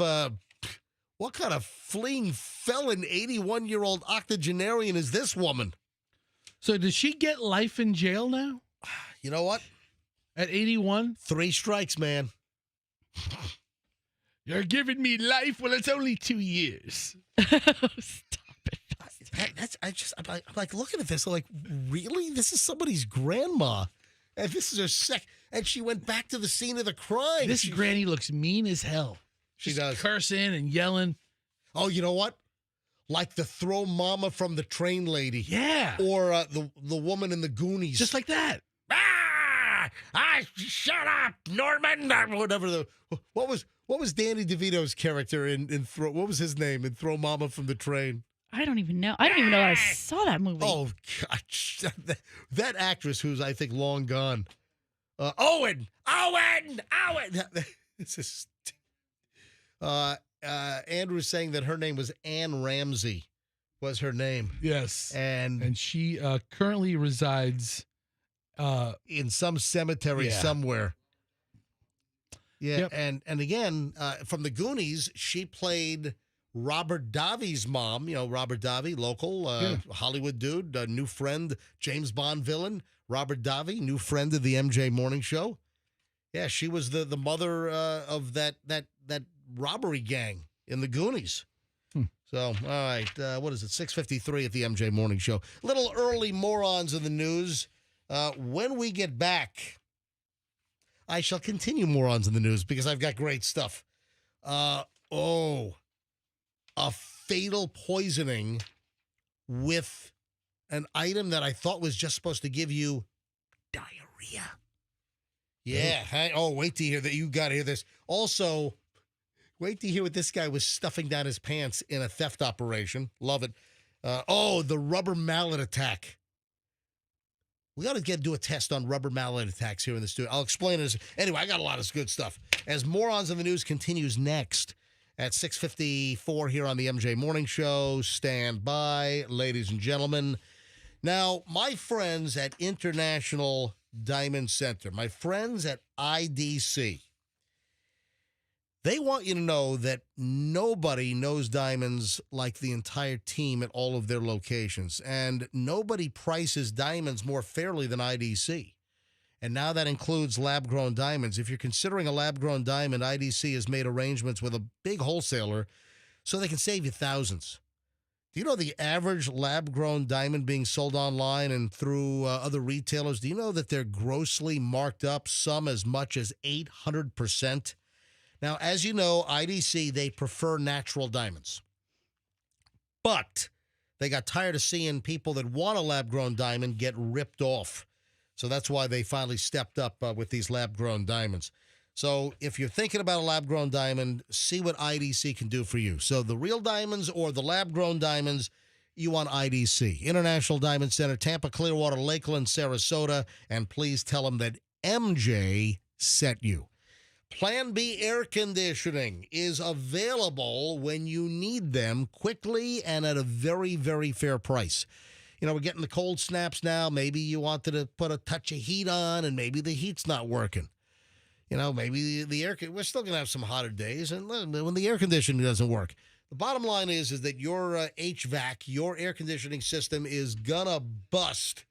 A: fleeing felon 81-year-old octogenarian is this woman?
B: So does she get life in jail now
A: You know what?
B: at 81?
A: 3 strikes, man.
B: You're giving me life? Well, it's only 2 years.
D: Stop it.
A: I'm like looking at this. I'm like, really? This is somebody's grandma, and this is her and she went back to the scene of the crime.
B: This granny looks mean as hell.
A: She
B: Just
A: does.
B: cursing and yelling.
A: Oh, you know what? Like the throw mama from the train lady.
B: Yeah.
A: Or the woman in the Goonies.
B: Just like that.
A: Shut up, Norman. Or whatever what was Danny DeVito's character in Throw? What was his name in Throw Mama from the Train?
D: I don't even know. I don't even know I saw that movie.
A: Oh gosh, that actress who's I think long gone. Owen. This is. Andrew's saying that her name was Ann Ramsey, was her name,
B: Yes.
A: and
B: And she currently resides
A: in some cemetery
B: Yeah.
A: somewhere. Yeah,
B: Yep.
A: and again, from the Goonies, she played Robert Davi's mom. You know, Robert Davi, local Hollywood dude, new friend, James Bond villain. Robert Davi, new friend of the MJ Morning Show. Yeah, she was the mother of that robbery gang in the Goonies. So, all right, what is it? 6:53 at the MJ Morning Show. Little early morons in the news. When we get back, I shall continue morons in the news because I've got great stuff. A fatal poisoning with an item that I thought was just supposed to give you diarrhea. Yeah. Wait to hear that. You got to hear this. Also, wait to hear what this guy was stuffing down his pants in a theft operation. Love it. The rubber mallet attack. We got to do a test on rubber mallet attacks here in the studio. I'll explain it. Anyway, I got a lot of good stuff. As Morons in the News continues next at 6:54 here on the MJ Morning Show. Stand by, ladies and gentlemen. Now, my friends at International Diamond Center, my friends at IDC, they want you to know that nobody knows diamonds like the entire team at all of their locations, and nobody prices diamonds more fairly than IDC. And now that includes lab-grown diamonds. If you're considering a lab-grown diamond, IDC has made arrangements with a big wholesaler so they can save you thousands. Do you know the average lab-grown diamond being sold online and through other retailers, do you know that they're grossly marked up, some as much as 800%? Now, as you know, IDC, they prefer natural diamonds. But they got tired of seeing people that want a lab-grown diamond get ripped off. So that's why they finally stepped up with these lab-grown diamonds. So if you're thinking about a lab-grown diamond, see what IDC can do for you. So the real diamonds or the lab-grown diamonds, you want IDC. International Diamond Center, Tampa, Clearwater, Lakeland, Sarasota. And please tell them that MJ sent you. Plan B air conditioning is available when you need them quickly and at a very, very fair price. we're getting the cold snaps now. Maybe you wanted to put a touch of heat on, and maybe the heat's not working. Maybe the air. We're still going to have some hotter days, and when the air conditioning doesn't work. The bottom line is that your HVAC, your air conditioning system, is gonna bust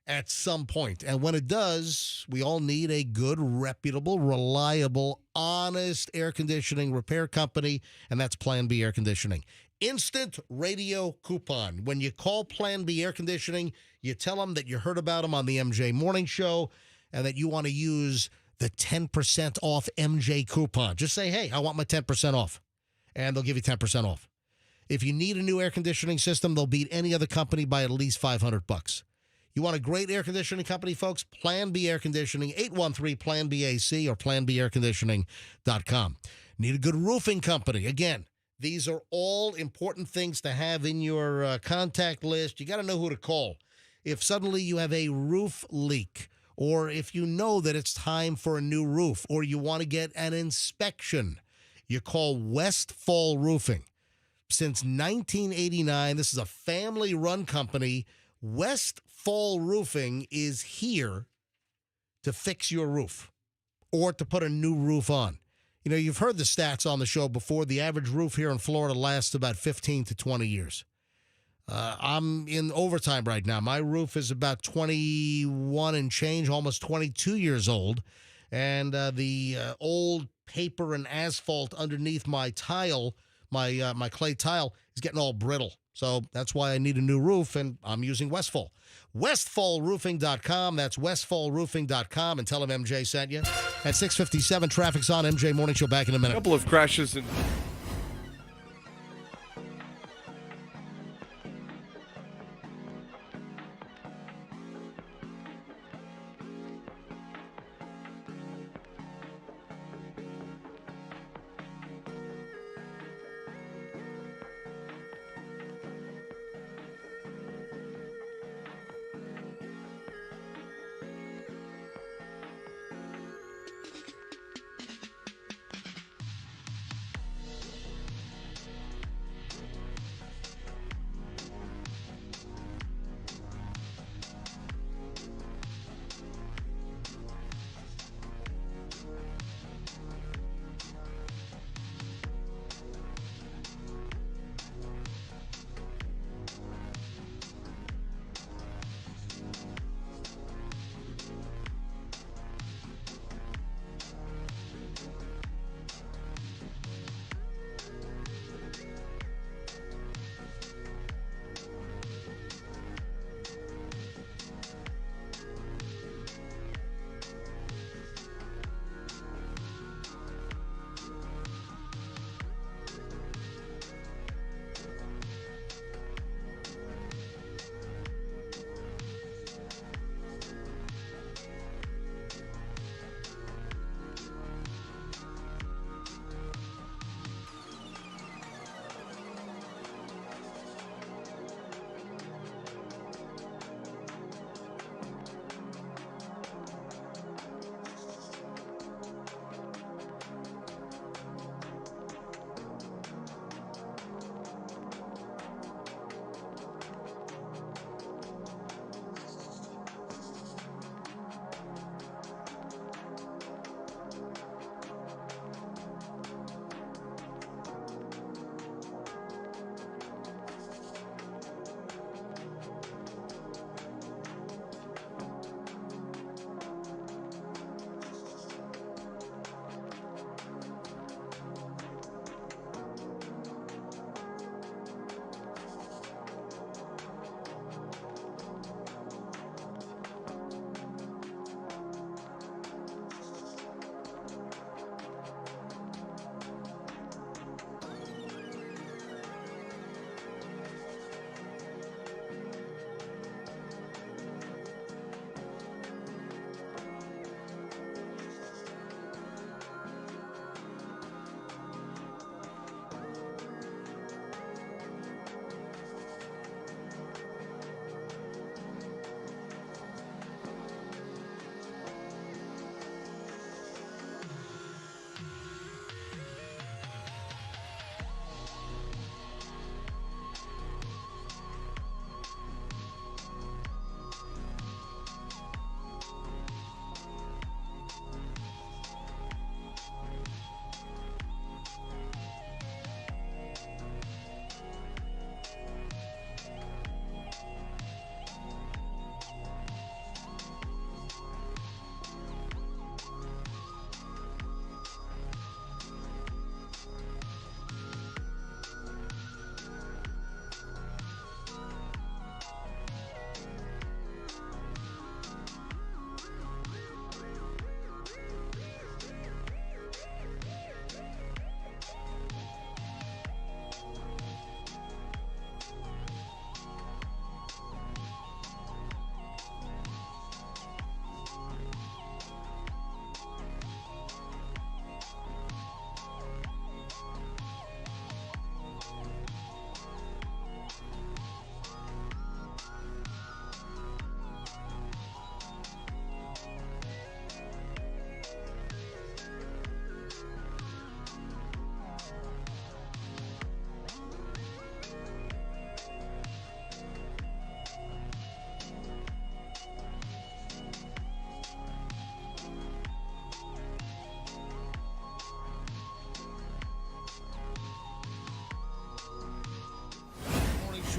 A: at some point. And when it does, we all need a good, reputable, reliable, honest air conditioning repair company, and that's Plan B Air Conditioning. Instant radio coupon. When you call Plan B Air Conditioning, you tell them that you heard about them on the MJ Morning Show and that you want to use the 10% off MJ coupon. Just say, hey, I want my 10% off, and they'll give you 10% off. If you need a new air conditioning system, they'll beat any other company by at least $500. You want a great air conditioning company, folks? Plan B Air Conditioning, 813-PLAN-BAC or planbairconditioning.com. Need a good roofing company? Again, these are all important things to have in your contact list. You got to know who to call. If suddenly you have a roof leak, or if you know that it's time for a new roof, or you want to get an inspection, you call Westfall Roofing. Since 1989, this is a family-run company. Westfall Roofing is here to fix your roof or to put a new roof on. You've heard the stats on the show before. The average roof here in Florida lasts about 15 to 20 years. I'm in overtime right now. My roof is about 21 and change, almost 22 years old. And the old paper and asphalt underneath my tile, my clay tile, is getting all brittle. So that's why I need a new roof, and I'm using Westfall. WestfallRoofing.com. That's WestfallRoofing.com, and tell them MJ sent you. At 6:57, traffic's on. MJ Morning Show back in a minute.
C: A couple of crashes in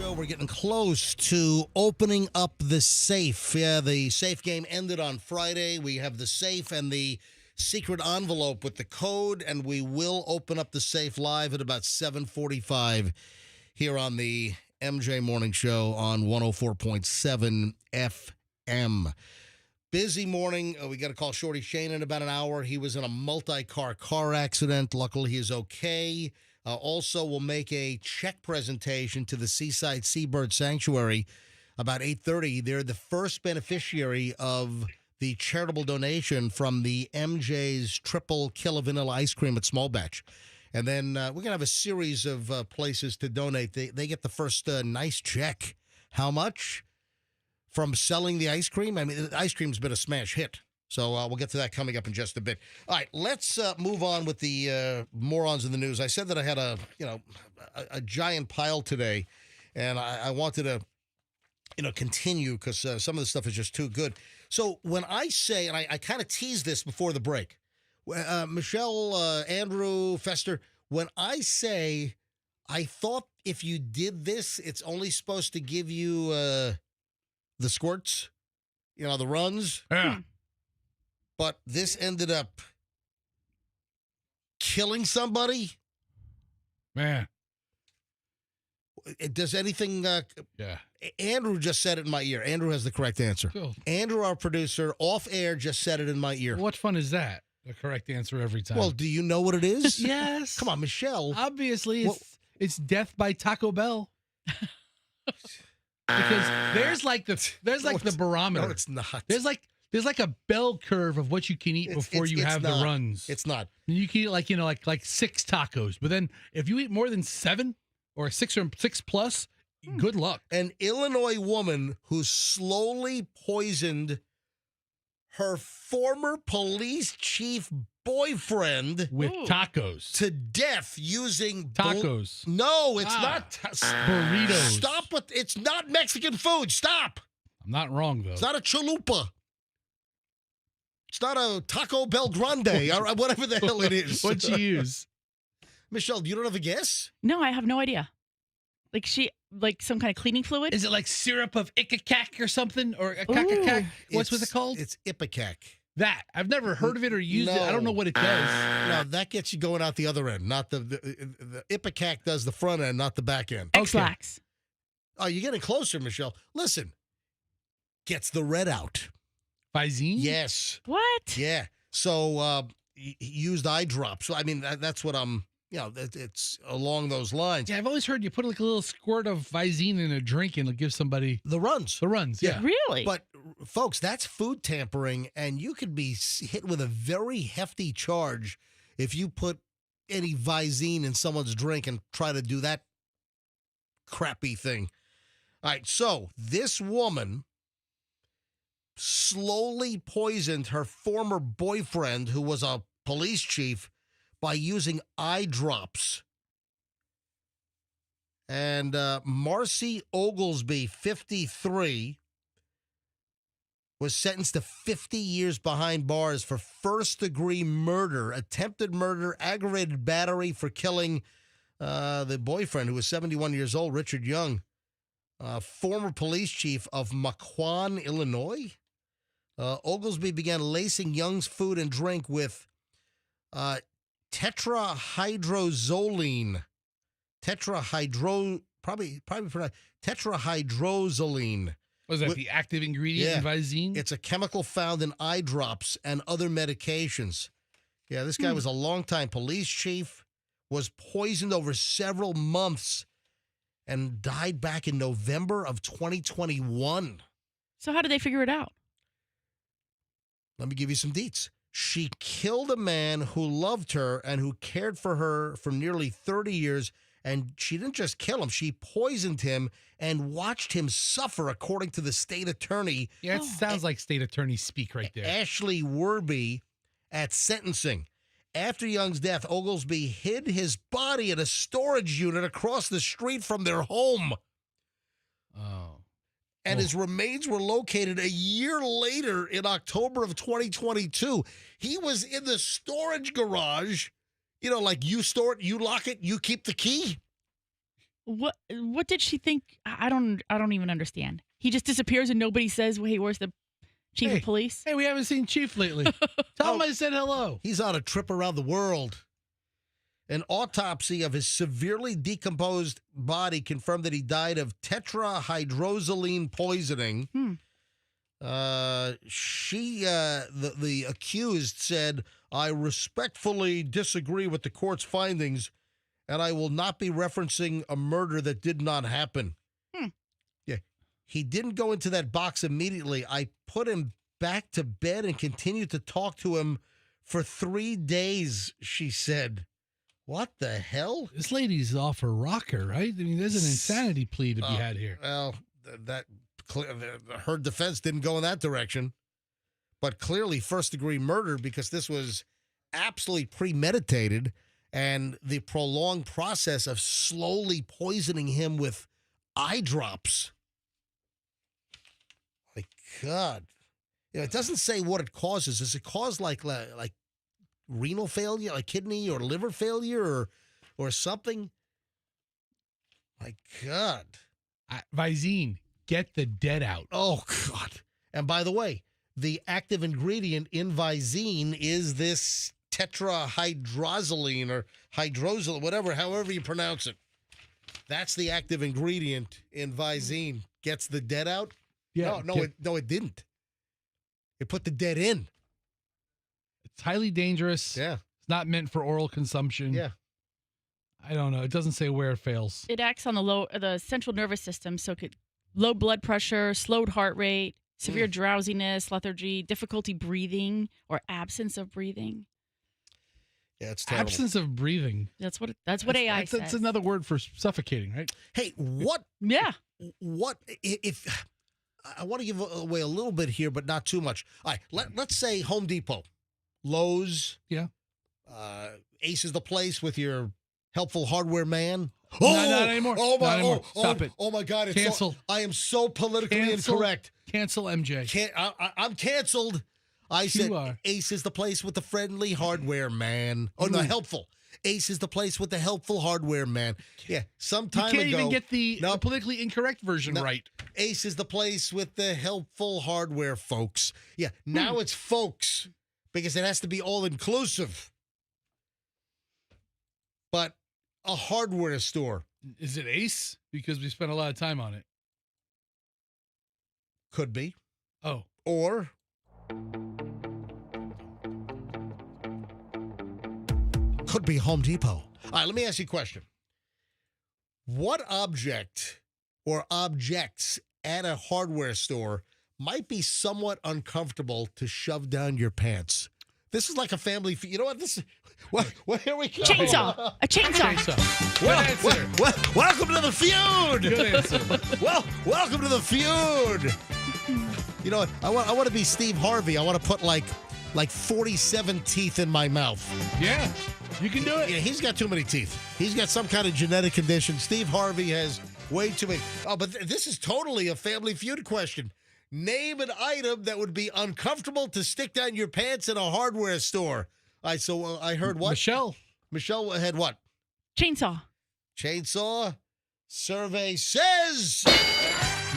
A: show. We're getting close to opening up the safe. Yeah, the safe game ended on Friday. We have the safe and the secret envelope with the code, and we will open up the safe live at about 7:45 here on the MJ Morning Show on 104.7 FM. Busy morning. We got to call Shorty Shane in about an hour. He was in a car accident. Luckily, he is okay. Also, we'll make a check presentation to the Seaside Seabird Sanctuary about 8:30. They're the first beneficiary of the charitable donation from the MJ's Triple Killer Vanilla Ice Cream at Small Batch. And then we're going to have a series of places to donate. They get the first nice check. How much? From selling the ice cream? I mean, the ice cream's been a smash hit. So we'll get to that coming up in just a bit. All right, let's move on with the morons in the news. I said that I had a giant pile today, and I wanted to continue because some of the stuff is just too good. So when I say, and I kind of teased this before the break, Michelle, Andrew, Fester, when I say I thought if you did this, it's only supposed to give you the squirts, the runs.
B: Yeah.
A: But this ended up killing somebody.
B: Man.
A: Does anything...
B: Yeah.
A: Andrew just said it in my ear. Andrew has the correct answer.
B: Cool.
A: Andrew, our producer, off air, just said it in my ear.
B: What fun is that? The correct answer every time.
A: Well, do you know what it is?
B: Yes.
A: Come on, Michelle.
B: Obviously, it's death by Taco Bell. Because there's like the barometer.
A: No, it's not.
B: There's like a bell curve of what you can eat before you have the runs.
A: It's not.
B: You can eat like 6 tacos, but then if you eat more than 7 or 6 plus, good luck.
A: An Illinois woman who slowly poisoned her former police chief boyfriend
B: With tacos.
A: to death using
B: Tacos.
A: No, it's not
B: Burritos.
A: Stop with it's not Mexican food. Stop.
B: I'm not wrong, though.
A: It's not a chalupa. It's not a Taco Bell Grande or whatever the hell it is.
B: What'd you use?
A: Michelle, you don't have a guess?
D: No, I have no idea. Like some kind of cleaning fluid?
B: Is it like syrup of Ipecac or something? Or a cacacac? What's it called?
A: It's Ipecac.
B: That. I've never heard of it or used it. I don't know what it does.
A: No, that gets you going out the other end. Not the Ipecac does the front end, not the back end.
D: X-Lax.
A: Oh, you're getting closer, Michelle. Listen. Gets the red out.
B: Visine?
A: Yes.
D: What?
A: Yeah. So he used eye drops. So I mean, that's what I'm. It's along those lines.
B: Yeah, I've always heard you put like a little squirt of Visine in a drink and it'll give somebody
A: The runs.
B: the runs. Yeah.
D: Really?
A: But folks, that's food tampering, and you could be hit with a very hefty charge if you put any Visine in someone's drink and try to do that crappy thing. All right, so this woman slowly poisoned her former boyfriend, who was a police chief, by using eye drops. And Marcy Oglesby, 53, was sentenced to 50 years behind bars for first-degree murder, attempted murder, aggravated battery for killing the boyfriend, who was 71 years old, Richard Young, former police chief of Makwan, Illinois. Oglesby began lacing Young's food and drink with tetrahydrozoline. Tetrahydrozoline.
B: Was that the active ingredient in Visine?
A: It's a chemical found in eye drops and other medications. Yeah, this guy was a longtime police chief, was poisoned over several months, and died back in November of 2021.
D: So how did they figure it out?
A: Let me give you some deets. She killed a man who loved her and who cared for her for nearly 30 years, and she didn't just kill him, she poisoned him and watched him suffer, according to the state attorney.
B: Yeah, it sounds like state attorney speak right there.
A: Ashley Werby at sentencing. After Young's death, Oglesby hid his body in a storage unit across the street from their home.
B: Oh.
A: And his remains were located a year later in October of 2022. He was in the storage garage. Like you store it, you lock it, you keep the key.
D: What did she think? I don't even understand. He just disappears and nobody says, "Well, hey, where's the chief of police?"
B: Hey, we haven't seen Chief lately. Tell him I said hello.
A: He's on a trip around the world. An autopsy of his severely decomposed body confirmed that he died of tetrahydrozoline poisoning. The accused said, "I respectfully disagree with the court's findings, and I will not be referencing a murder that did not happen." Yeah, he didn't go into that box immediately. I put him back to bed and continued to talk to him for 3 days, she said. What the hell?
B: This lady's off her rocker, right? I mean, there's an insanity plea to be had here.
A: Well, her defense didn't go in that direction, but clearly first-degree murder because this was absolutely premeditated, and the prolonged process of slowly poisoning him with eye drops. My God. It doesn't say what it causes. Does it cause like renal failure, like kidney or liver failure or something? My God.
B: Visine, get the dead out.
A: Oh, God. And by the way, the active ingredient in Visine is this tetrahydrozoline or hydrozoline, however you pronounce it. That's the active ingredient in Visine. Gets the dead out?
B: Yeah.
A: No, it didn't. It put the dead in.
B: It's highly dangerous.
A: Yeah.
B: It's not meant for oral consumption.
A: Yeah.
B: I don't know. It doesn't say where it fails.
D: It acts on the central nervous system, so it could low blood pressure, slowed heart rate, severe drowsiness, lethargy, difficulty breathing, or absence of breathing.
A: Yeah, it's terrible.
B: Absence of breathing.
D: That's what AI says.
B: That's another word for suffocating, right?
A: Hey, what if I want to give away a little bit here, but not too much. All right, let's say Home Depot, Lowe's, Ace is the place with your helpful hardware man.
B: Not anymore.
A: Oh my!
B: Not anymore. Stop it.
A: Oh my God!
B: Cancel.
A: I am so politically incorrect.
B: Cancel MJ.
A: I'm canceled. I said Ace is the place with the friendly hardware man. Oh no, helpful. Ace is the place with the helpful hardware man. Yeah, some time ago.
B: You can't even get the politically incorrect version right.
A: Ace is the place with the helpful hardware folks. Yeah, now it's folks because it has to be all inclusive. But a hardware store.
B: Is it Ace? Because we spent a lot of time on it.
A: Could be.
B: Oh.
A: Or could be Home Depot. All right, let me ask you a question. What object or objects at a hardware store might be somewhat uncomfortable to shove down your pants? This is like a family. You know what? This is. Well, here we go.
D: Chainsaw. A chainsaw.
A: Welcome to the feud.
B: Good answer.
A: Welcome to the feud. You know what? I want to be Steve Harvey. I want to put like 47 teeth in my mouth.
B: Yeah, you can do it.
A: Yeah, he's got too many teeth. He's got some kind of genetic condition. Steve Harvey has way too many. Oh, but this is totally a Family Feud question. Name an item that would be uncomfortable to stick down your pants in a hardware store. All right, so I heard what? Michelle had what?
D: Chainsaw.
A: Chainsaw. Survey says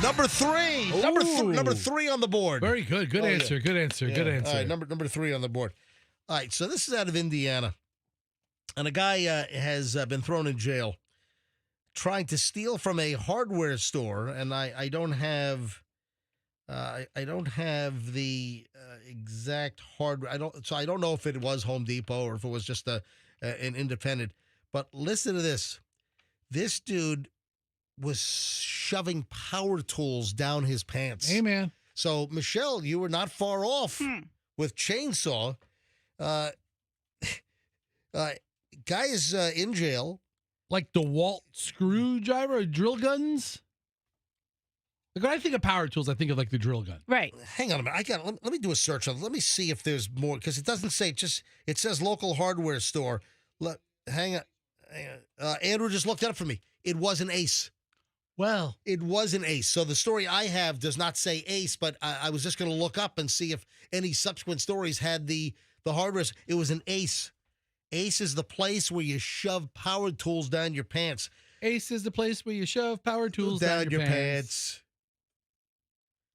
A: number 3. Number 3 on the board.
B: Very good. Good answer.
A: Yeah.
B: Good answer.
A: Yeah.
B: Good answer.
A: All right, number 3 on the board. All right, so this is out of Indiana. And a guy has been thrown in jail trying to steal from a hardware store, and I don't have the exact hardware. I don't know if it was Home Depot or if it was just an independent. But listen to this. This dude was shoving power tools down his pants.
B: Hey, man.
A: So, Michelle, you were not far off with chainsaw. Guy is in jail.
B: Like DeWalt screwdriver or drill guns? Like when I think of power tools, I think of like the drill gun.
D: Right.
A: Hang on a minute. Let me do a search on it. Let me see if there's more, because it doesn't say, it says local hardware store. Hang on. Andrew just looked it up for me. It was an Ace.
B: Well,
A: it was an Ace. So the story I have does not say Ace, but I was just going to look up and see if any subsequent stories had the hardware. It was an Ace. Ace is the place where you shove power tools down your pants.
B: Ace is the place where you shove power tools
A: down your pants.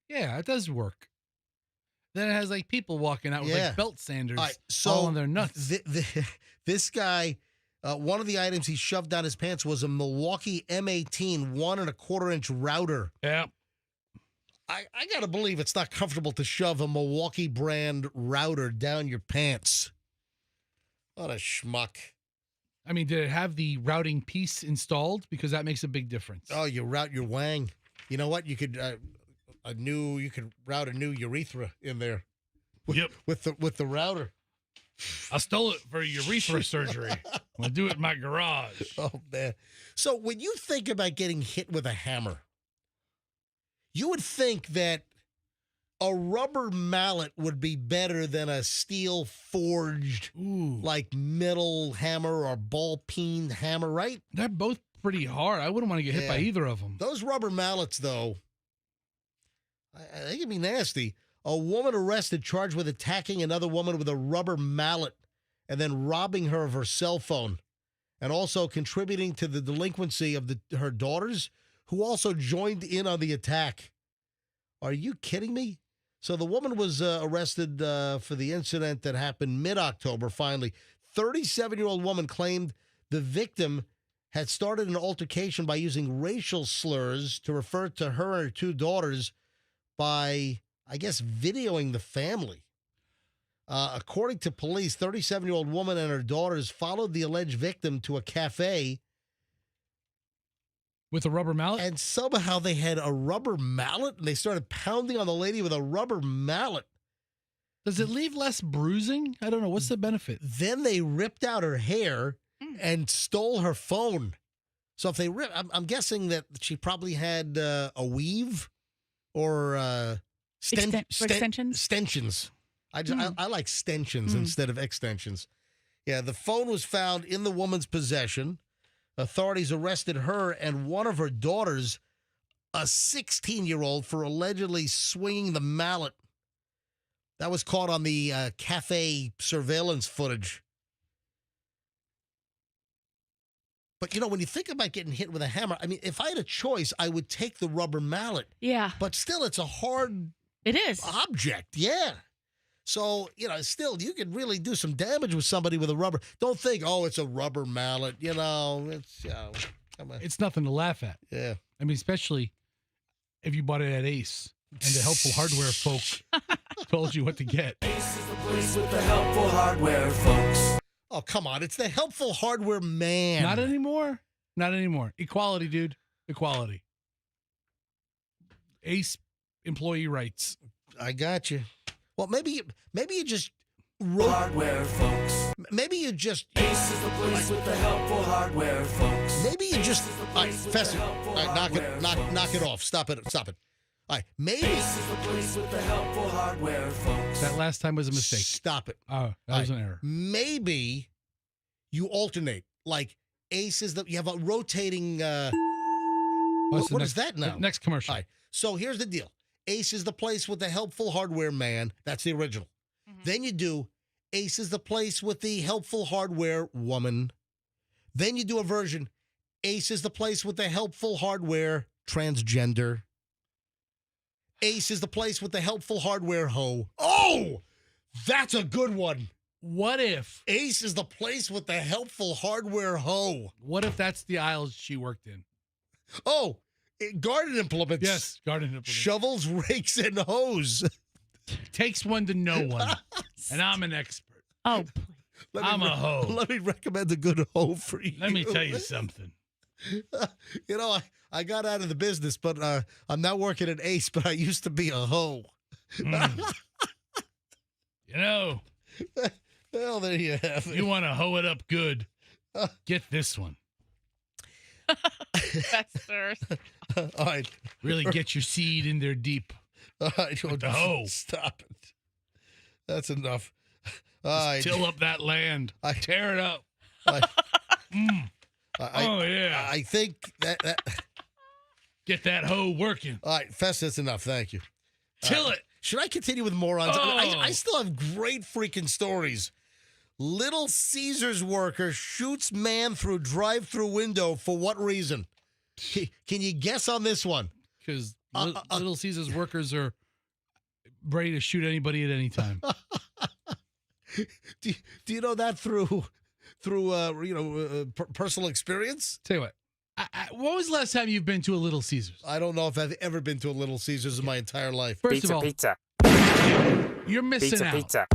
B: Yeah, it does work. Then it has like people walking out with
A: Yeah.
B: like belt sanders
A: All right, so
B: all on their nuts.
A: This guy, one of the items he shoved down his pants was a Milwaukee M18 1.25-inch router.
B: Yeah.
A: I got to believe it's not comfortable to shove a Milwaukee brand router down your pants. What a schmuck.
B: I mean, did it have the routing piece installed? Because that makes a big difference.
A: Oh, you route your wang. You know what? You could you could route a new urethra in there.
B: Yep.
A: With the router.
B: I stole it for urethra surgery. I'm going to do it in my garage.
A: Oh, man. So when you think about getting hit with a hammer, you would think that a rubber mallet would be better than a steel forged,
B: Ooh.
A: like metal hammer or ball peen hammer, right?
B: They're both pretty hard. I wouldn't want to get hit by
A: Yeah.
B: either of them.
A: Those rubber mallets, though, they can be nasty. A woman arrested charged with attacking another woman with a rubber mallet and then robbing her of her cell phone, and also contributing to the delinquency of her daughters, who also joined in on the attack. Are you kidding me? So the woman was arrested for the incident that happened mid-October, finally. 37-year-old woman claimed the victim had started an altercation by using racial slurs to refer to her and her two daughters by, I guess, videoing the family. According to police, 37-year-old woman and her daughters followed the alleged victim to a cafe,
B: With a rubber mallet?
A: and somehow they had a rubber mallet, and they started pounding on the lady with a rubber mallet.
B: Does it leave less bruising? I don't know. What's the benefit?
A: Then they ripped out her hair and stole her phone. So if they rip, I'm guessing that she probably had a weave or
D: Extensions?
A: Extensions. I like stensions instead of extensions. Yeah, the phone was found in the woman's possession. Authorities arrested her and one of her daughters, a 16-year-old, for allegedly swinging the mallet. That was caught on the cafe surveillance footage. But, you know, when you think about getting hit with a hammer, I mean, if I had a choice, I would take the rubber mallet.
D: Yeah,
A: But still, it's a hard
D: it is.
A: object. Yeah. So, you know, still, you could really do some damage with somebody with a rubber. Don't think, oh, it's a rubber mallet. You know, it's, come on.
B: It's nothing to laugh at.
A: Yeah.
B: I mean, especially if you bought it at Ace and the helpful hardware folk told you what to get.
E: Ace is the place with the helpful hardware, folks.
A: Oh, come on. It's the helpful hardware man.
B: Not anymore. Not anymore. Equality, dude. Equality. Ace employee rights.
A: I got you. Well, maybe you just wrote.
E: Hardware, folks.
A: Maybe you just.
E: Ace is the place with the helpful hardware, folks.
A: Maybe you just. All right, Fester. All right, knock it off. Stop it. All right, maybe.
E: Ace is the place with the helpful hardware, folks.
B: That last time was a mistake.
A: Stop it.
B: Oh, that was an error.
A: Maybe you alternate. Like Ace is you have a rotating. What is that now?
B: Next commercial.
A: All right. So here's the deal. Ace is the place with the helpful hardware man. That's the original. Then you do Ace is the place with the helpful hardware woman. Then you do a version. Ace is the place with the helpful hardware transgender. Ace is the place with the helpful hardware hoe. Oh, that's a good one.
B: What if?
A: Ace is the place with the helpful hardware hoe.
B: What if that's the aisles she worked in?
A: Oh, garden implements.
B: Yes, garden implements.
A: Shovels, rakes, and hoes.
B: Takes one to know one, and I'm an expert.
D: Oh, please.
B: I'm a hoe.
A: Let me recommend a good hoe for you.
B: Let me tell you something.
A: You know, I got out of the business, but I'm not working at Ace, but I used to be a hoe.
B: You know,
A: Well, there you have it.
B: you want to hoe it up good, get this one.
D: Fester.
A: All right.
B: Really get your seed in there deep.
A: All right.
B: With the hoe.
A: Stop it. That's enough. All right.
B: Till up that land. Tear it up.
A: I,
B: Oh, yeah.
A: I think that
B: Get that hoe working.
A: all right, Fest, that's enough. Thank you.
B: Till it.
A: Should I continue with morons?
B: Oh.
A: I still have great freaking stories. Little Caesars worker shoots man through drive-through window for what reason? Can you guess on this one?
B: Because Little Caesars workers are ready to shoot anybody at any time.
A: Do you know that through personal experience?
B: Tell you what, what was the last time you've been to a Little Caesars?
A: I don't know if I've ever been to a Little Caesars in my entire life.
B: First of all, you're missing out.
C: Pizza.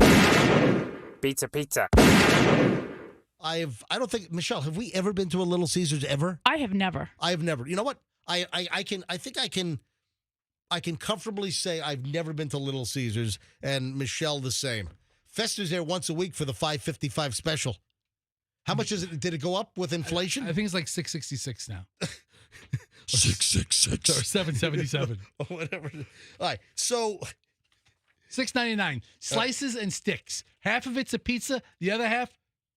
A: I don't think, Michelle, have we ever been to a Little Caesars ever?
D: I have never.
A: I have never. You know what? I can comfortably say I've never been to Little Caesars, and Michelle the same. Fester's there once a week for the $5.55 special. How much is it? Did it go up with inflation?
B: I think it's like $6.66 now.
A: 666
B: or $7.77.
A: or whatever. All right. So
B: $6.99. Slices and sticks. Half of it's a pizza. The other half,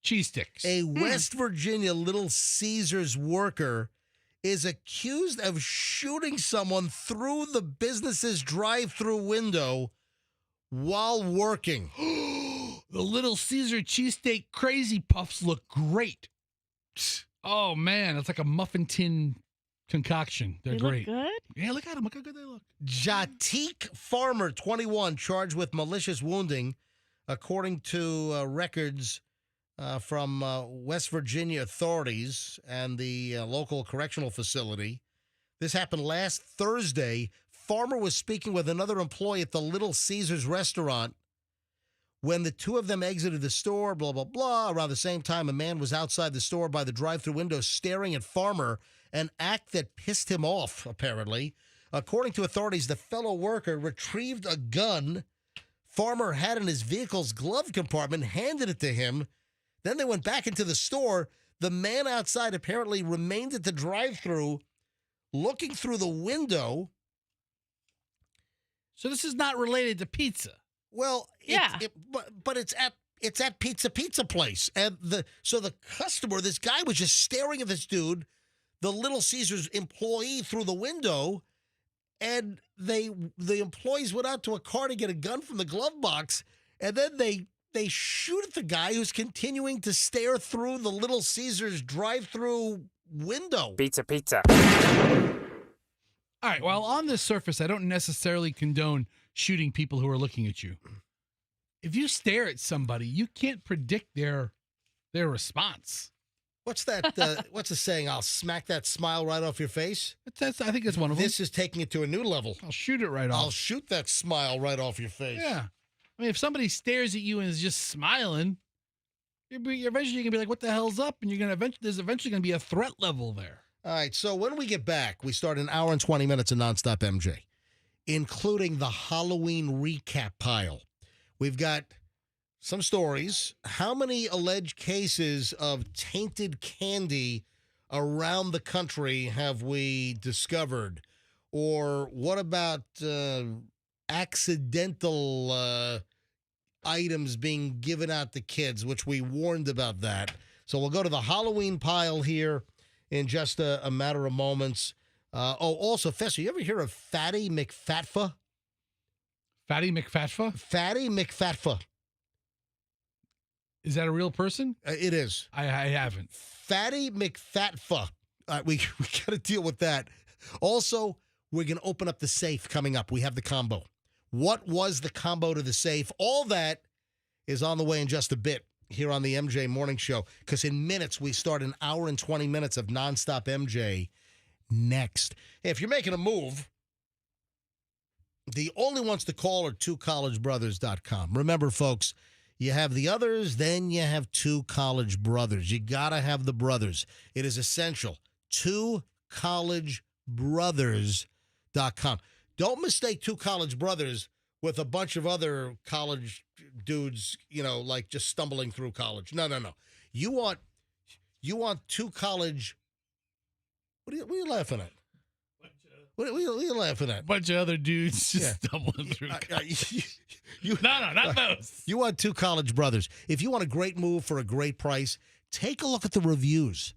B: cheese sticks.
A: a West Virginia Little Caesars worker is accused of shooting someone through the business's drive-through window while working.
B: The Little Caesar cheesesteak crazy puffs look great. Oh, man. It's like a muffin tin concoction. They're
D: They
B: great.
D: look good.
B: Yeah, look at them. Look how good they look.
A: Jatik Farmer, 21, charged with malicious wounding, according to records from West Virginia authorities and the local correctional facility. This happened last Thursday. Farmer was speaking with another employee at the Little Caesars restaurant when the two of them exited the store, blah, blah, blah. Around the same time, a man was outside the store by the drive-thru window staring at Farmer, an act that pissed him off, apparently. According to authorities, the fellow worker retrieved a gun Farmer had in his vehicle's glove compartment, handed it to him. Then they went back into the store. The man outside apparently remained at the drive-thru looking through the window.
B: So this is not related to pizza.
A: Well,
D: Yeah.
A: but it's at pizza place, and the customer, this guy was just staring at this dude, the Little Caesars employee, through the window, and the employees went out to a car to get a gun from the glove box, and then they shoot at the guy who's continuing to stare through the Little Caesars drive-through window.
C: Pizza.
B: All right, well, on the surface, I don't necessarily condone shooting people who are looking at you. If you stare at somebody, you can't predict their response.
A: What's that? What's the saying? I'll smack that smile right off your face.
B: I think that's one of them.
A: This is taking it to a new level.
B: I'll shoot it right off.
A: I'll shoot that smile right off your face.
B: Yeah. I mean, if somebody stares at you and is just smiling, you're eventually going to be like, what the hell's up? And there's eventually going to be a threat level there.
A: All right, so when we get back, we start an hour and 20 minutes of Nonstop MJ, including the Halloween recap pile. We've got some stories. How many alleged cases of tainted candy around the country have we discovered? Or what about accidental items being given out to kids, which we warned about that. So we'll go to the Halloween pile here in just a matter of moments. Also, Fester, you ever hear of Fatty McFatfa?
B: Fatty McFatfa?
A: Fatty McFatfa.
B: Is that a real person?
A: It is.
B: I haven't.
A: Fatty McFatfa. We got to deal with that. Also, we're going to open up the safe coming up. We have the combo. What was the combo to the safe? All that is on the way in just a bit here on the MJ Morning Show, because in minutes we start an hour and 20 minutes of nonstop MJ next. Hey, if you're making a move, the only ones to call are twocollegebrothers.com. Remember, folks, you have the others, then you have Two College Brothers. You got to have the brothers. It is essential. Twocollegebrothers.com. Don't mistake Two College Brothers with a bunch of other college dudes, like just stumbling through college. No. You want Two College. What are you laughing at? What are you laughing at?
B: Bunch of other dudes just stumbling through. No, not those.
A: You want Two College Brothers. If you want a great move for a great price, take a look at the reviews.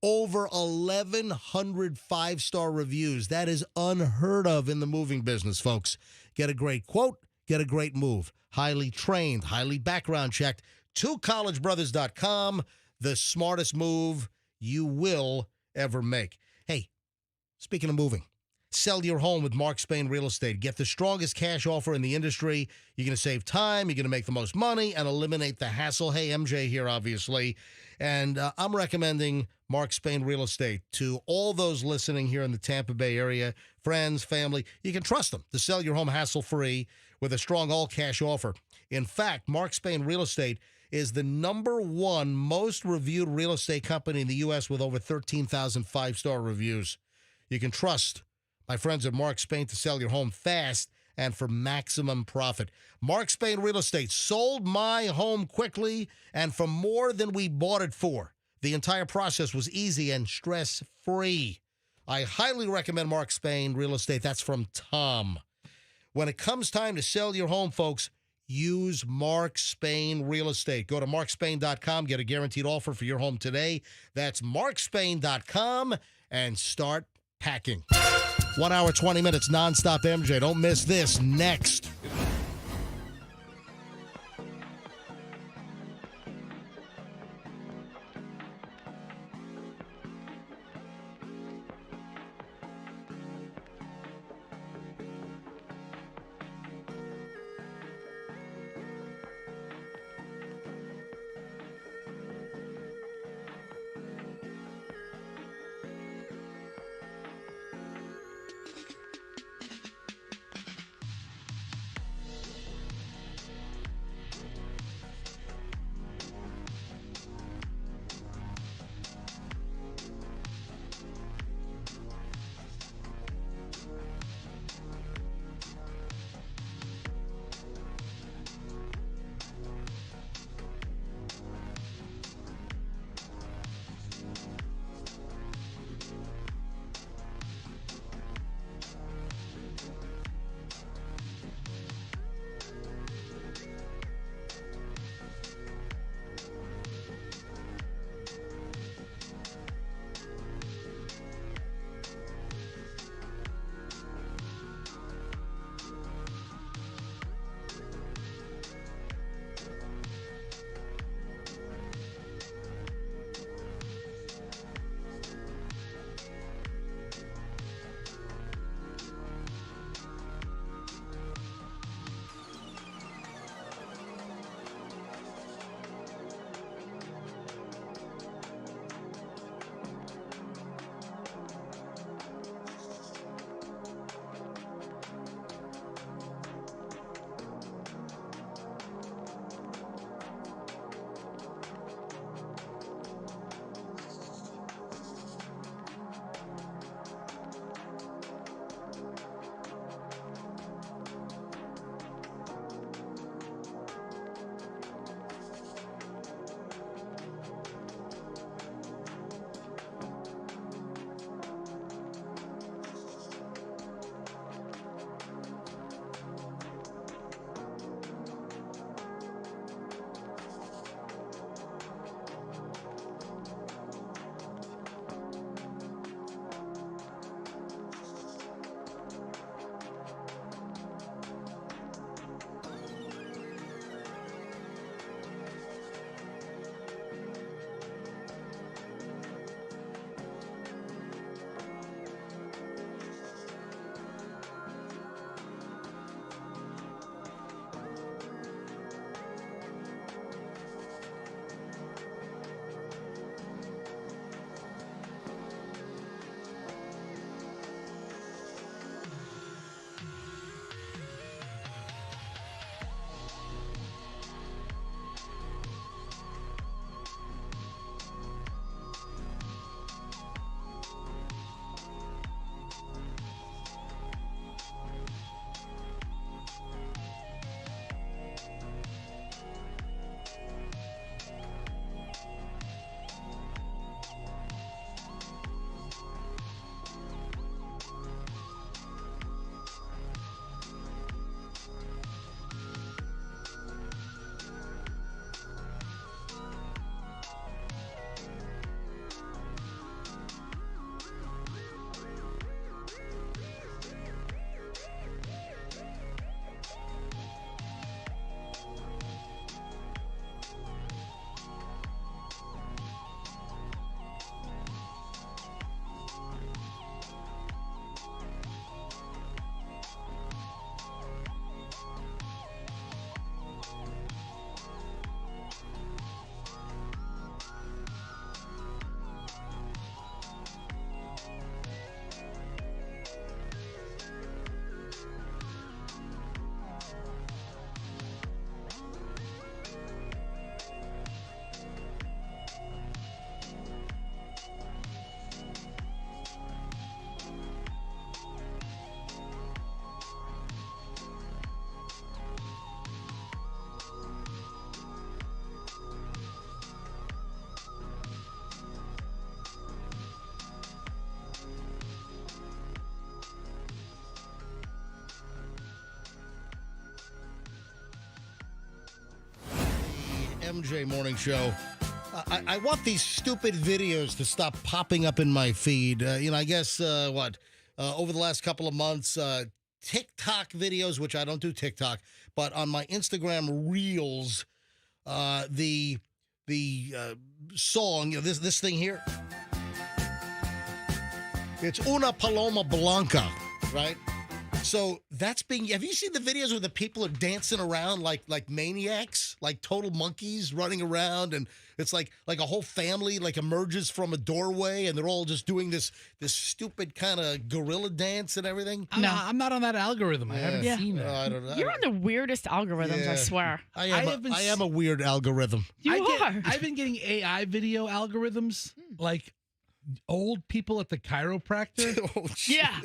A: Over 1,100 five-star reviews. That is unheard of in the moving business, folks. Get a great quote, get a great move. Highly trained, highly background checked. twocollegebrothers.com, the smartest move you will ever make. Hey, speaking of moving, sell your home with Mark Spain Real Estate. Get the strongest cash offer in the industry. You're going to save time, you're going to make the most money, and eliminate the hassle. Hey, MJ here, obviously. And I'm recommending Mark Spain Real Estate to all those listening here in the Tampa Bay area, friends, family. You can trust them to sell your home hassle-free with a strong all-cash offer. In fact, Mark Spain Real Estate is the #1 most reviewed real estate company in the U.S. with over 13,000 five-star reviews. You can trust my friends at Mark Spain to sell your home fast and for maximum profit. Mark Spain Real Estate sold my home quickly and for more than we bought it for. The entire process was easy and stress-free. I highly recommend Mark Spain Real Estate. That's from Tom. When it comes time to sell your home, folks, use Mark Spain Real Estate. Go to markspain.com, get a guaranteed offer for your home today. That's markspain.com, and start packing. 1 hour, 20 minutes, nonstop MJ. Don't miss this. Next. MJ Morning Show. I want these stupid videos to stop popping up in my feed. I guess, over the last couple of months, TikTok videos, which I don't do TikTok, but on my Instagram Reels, the song, this thing here, it's Una Paloma Blanca, right? So have you seen the videos where the people are dancing around like maniacs, like total monkeys running around, and it's like a whole family emerges from a doorway and they're all just doing this stupid kind of gorilla dance and everything?
B: I'm not on that algorithm. I haven't seen that.
A: I don't know.
D: You're on the weirdest algorithms, I swear.
A: I am a weird algorithm.
B: I've been getting AI video algorithms, like old people at the chiropractor.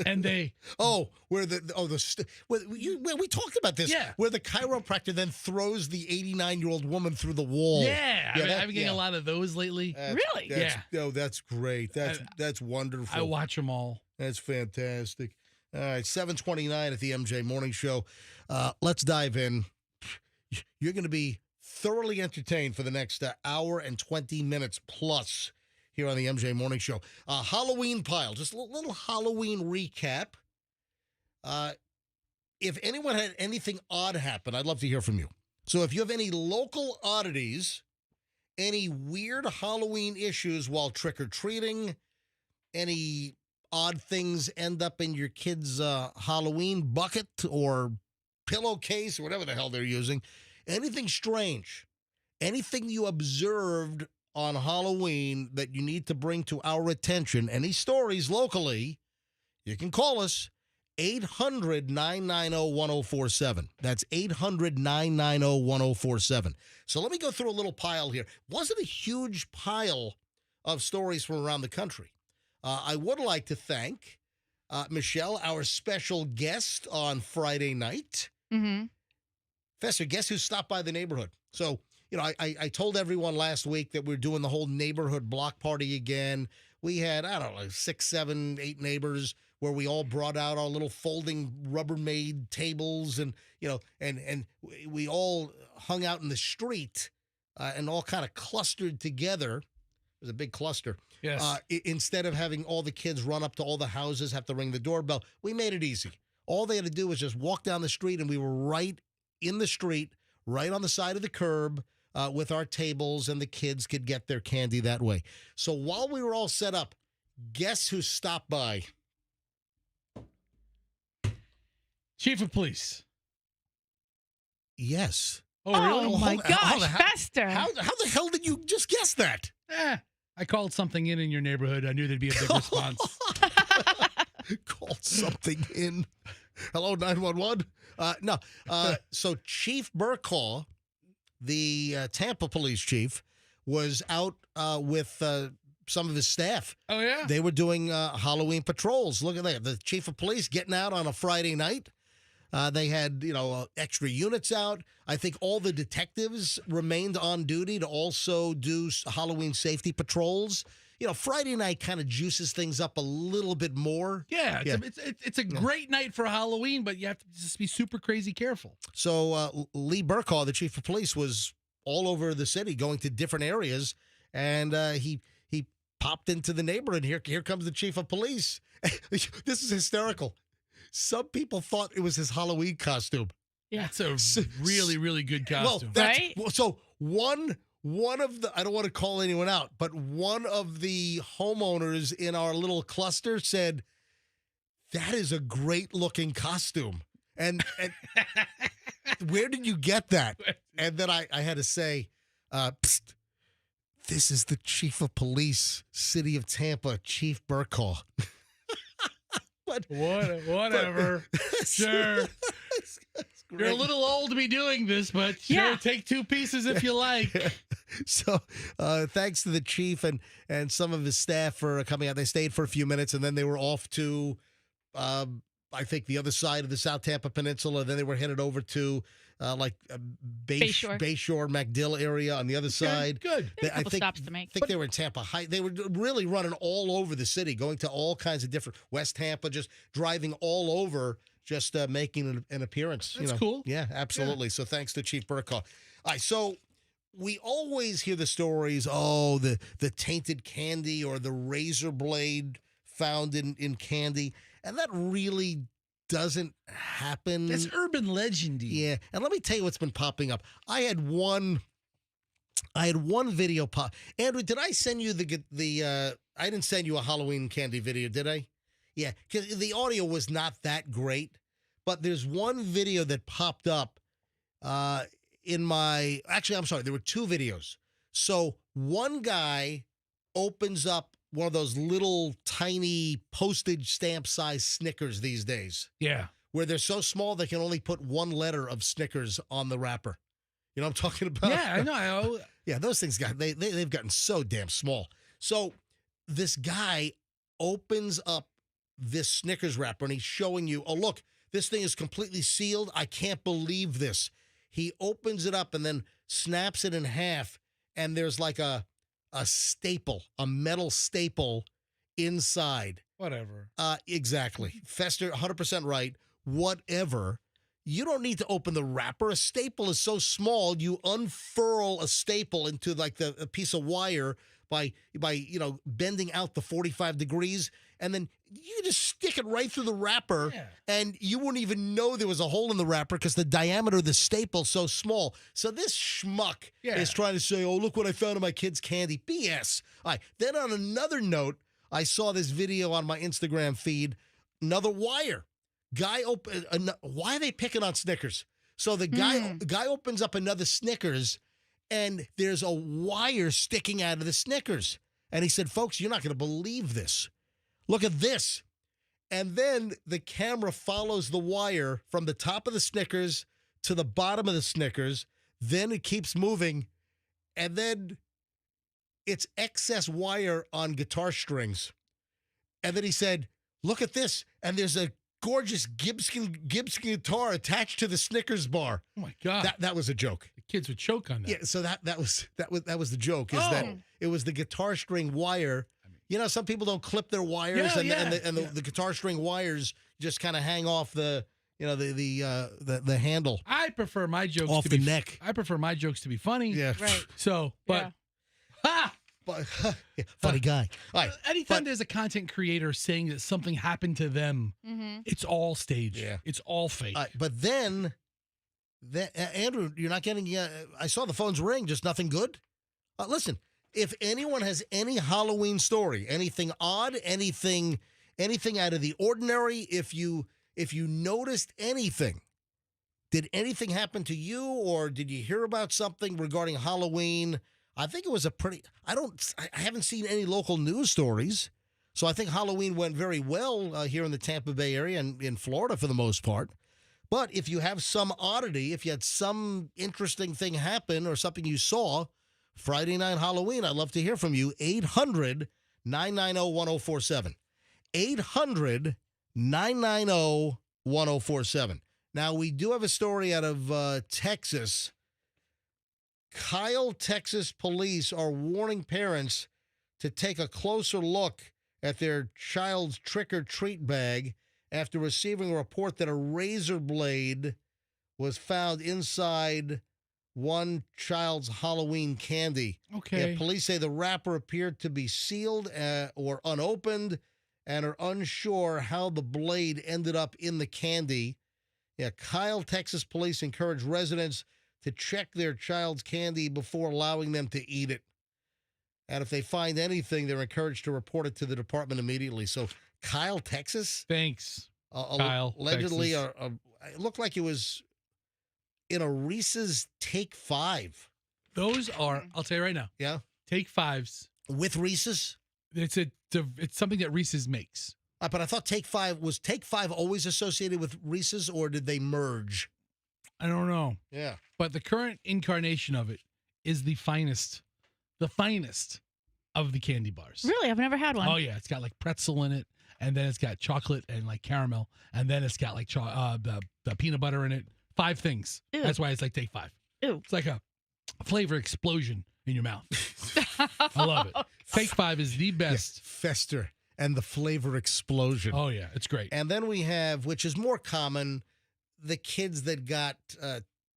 B: And they
A: where we talked about this.
B: Yeah,
A: where the chiropractor then throws the 89-year-old woman through the wall.
B: I've been getting a lot of those lately.
D: Really?
A: That's great. That's wonderful.
B: I watch them all.
A: That's fantastic. All right, 7:29 at the MJ Morning Show. Let's dive in. You're going to be thoroughly entertained for the next hour and 20 minutes plus here on the MJ Morning Show. Halloween pile, just a little Halloween recap. If anyone had anything odd happen, I'd love to hear from you. So if you have any local oddities, any weird Halloween issues while trick-or-treating, any odd things end up in your kid's Halloween bucket or pillowcase or whatever the hell they're using, anything strange, anything you observed on Halloween that you need to bring to our attention, any stories locally, you can call us 800-990-1047. That's 800-990-1047. So let me go through a little pile here. Wasn't a huge pile of stories from around the country. I would like to thank Michelle, our special guest on Friday night.
D: Mm-hmm.
A: Fester, guess who stopped by the neighborhood? So, I told everyone last week that we're doing the whole neighborhood block party again. We had, 6, 7, 8 neighbors where we all brought out our little folding Rubbermaid tables and we all hung out in the street and all kind of clustered together. It was a big cluster.
B: Yes.
A: Instead of having all the kids run up to all the houses, have to ring the doorbell, we made it easy. All they had to do was just walk down the street and we were right in the street, right on the side of the curb, with our tables, and the kids could get their candy that way. So while we were all set up, guess who stopped by?
B: Chief of Police.
A: Yes.
B: Oh, really?
D: Oh, my gosh, Fester.
A: How the hell did you just guess that?
B: I called something in your neighborhood. I knew there'd be a big response.
A: Called something in. Hello, 911? No. So Chief Burkaw, the Tampa police chief, was out with some of his staff.
B: Oh, yeah?
A: They were doing Halloween patrols. Look at that. The chief of police getting out on a Friday night. They had, extra units out. I think all the detectives remained on duty to also do Halloween safety patrols. Friday night kind of juices things up a little bit more.
B: Yeah, it's a great night for Halloween, but you have to just be super crazy careful.
A: So Lee Burkaw, the chief of police, was all over the city going to different areas, and he popped into the neighborhood. Here comes the chief of police. This is hysterical. Some people thought it was his Halloween costume.
D: Yeah.
B: That's a really, really good costume.
D: Right?
A: So one of the, I don't want to call anyone out, but one of the homeowners in our little cluster said, "That is a great looking costume." And where did you get that? And then I had to say, Psst, this is the chief of police, City of Tampa, Chief Burkaw.
B: Whatever. Sure. You're a little old to be doing this, but sure, take 2 pieces if you like.
A: So thanks to the chief and some of his staff for coming out. They stayed for a few minutes, and then they were off to, I think, the other side of the South Tampa Peninsula. Then they were headed over to Bayshore, MacDill area on the other side.
B: Good.
A: I think
D: stops to make.
A: I think they were in Tampa Heights. They were really running all over the city, going to all kinds of different West Tampa, just driving all over, just making an appearance.
B: That's cool.
A: Yeah, absolutely. Yeah. So thanks to Chief Burkaw. All right, so we always hear the stories, oh, the tainted candy or the razor blade found in candy, and that really doesn't happen.
B: That's urban legendy.
A: Yeah, and let me tell you what's been popping up. I had one video pop. Andrew, did I send you I didn't send you a Halloween candy video, did I? Yeah, because the audio was not that great, but there's one video that popped up actually, I'm sorry, there were two videos. So one guy opens up one of those little tiny postage stamp size Snickers these days,
B: Yeah.
A: where they're so small they can only put one letter of Snickers on the wrapper. You know what I'm talking about?
B: Yeah, I know.
A: Yeah, those things they've gotten so damn small. So this guy opens up this Snickers wrapper and he's showing you, oh, look, this thing is completely sealed. I can't believe this. He opens it up and then snaps it in half, and there's like a staple, a metal staple inside.
B: Whatever.
A: Exactly. Fester, 100% right. Whatever. You don't need to open the wrapper. A staple is so small, you unfurl a staple into like a piece of wire by bending out the 45 degrees, and then you just stick it right through the wrapper, and you wouldn't even know there was a hole in the wrapper because the diameter of the staple's so small. So this schmuck is trying to say, oh, look what I found in my kid's candy. BS. All right. Then on another note, I saw this video on my Instagram feed, another wire. Why are they picking on Snickers? So the guy opens up another Snickers, and there's a wire sticking out of the Snickers. And he said, folks, you're not going to believe this. Look at this. And then the camera follows the wire from the top of the Snickers to the bottom of the Snickers. Then it keeps moving. And then it's excess wire on guitar strings. And then he said, look at this. And there's a gorgeous Gibson guitar attached to the Snickers bar.
B: Oh my God.
A: That was a joke.
B: The kids would choke on that.
A: Yeah, so that was the joke, is that it was the guitar string wire. You know, some people don't clip their wires, the guitar string wires just kind of hang off the handle.
B: I prefer my jokes
A: off
B: to
A: the
B: be
A: neck.
B: I prefer my jokes to be funny.
A: Yeah,
D: Right.
B: So, but
A: But, funny guy. All right,
B: anytime there's a content creator saying that something happened to them, it's all staged.
A: Yeah.
B: It's all fake.
A: But then, Andrew, you're not getting. I saw the phones ring. Just nothing good. Listen, if anyone has any Halloween story, anything odd, anything out of the ordinary, if you noticed anything, did anything happen to you, or did you hear about something regarding Halloween? I think it was I haven't seen any local news stories. So I think Halloween went very well here in the Tampa Bay area and in Florida for the most part. But if you have some oddity, if you had some interesting thing happen or something you saw Friday night Halloween, I'd love to hear from you. 800-990-1047. 800-990-1047. Now, we do have a story out of Texas. Kyle, Texas police are warning parents to take a closer look at their child's trick-or-treat bag after receiving a report that a razor blade was found inside one child's Halloween candy.
B: Okay.
A: Yeah, police say the wrapper appeared to be sealed or unopened and are unsure how the blade ended up in the candy. Yeah, Kyle, Texas police encourage residents to check their child's candy before allowing them to eat it. And if they find anything, they're encouraged to report it to the department immediately. So, Kyle, Texas?
B: Thanks, Kyle,
A: allegedly,
B: Texas.
A: It looked like it was in a Reese's Take 5.
B: Those are, I'll tell you right now.
A: Yeah?
B: Take Fives.
A: With Reese's?
B: It's something that Reese's makes.
A: But I thought Take 5, was Take 5 always associated with Reese's, or did they merge?
B: I don't know.
A: Yeah.
B: But the current incarnation of it is the finest of the candy bars.
D: Really? I've never had one.
B: Oh, yeah. It's got like pretzel in it, and then it's got chocolate and like caramel, and then it's got like the peanut butter in it. 5 things.
D: Ew.
B: That's why it's like Take 5.
D: Ew.
B: It's like a flavor explosion in your mouth. I love it. Take 5 is the best.
A: Yeah, Fester and the flavor explosion.
B: Oh, yeah. It's great.
A: And then we have, which is more common, the kids that got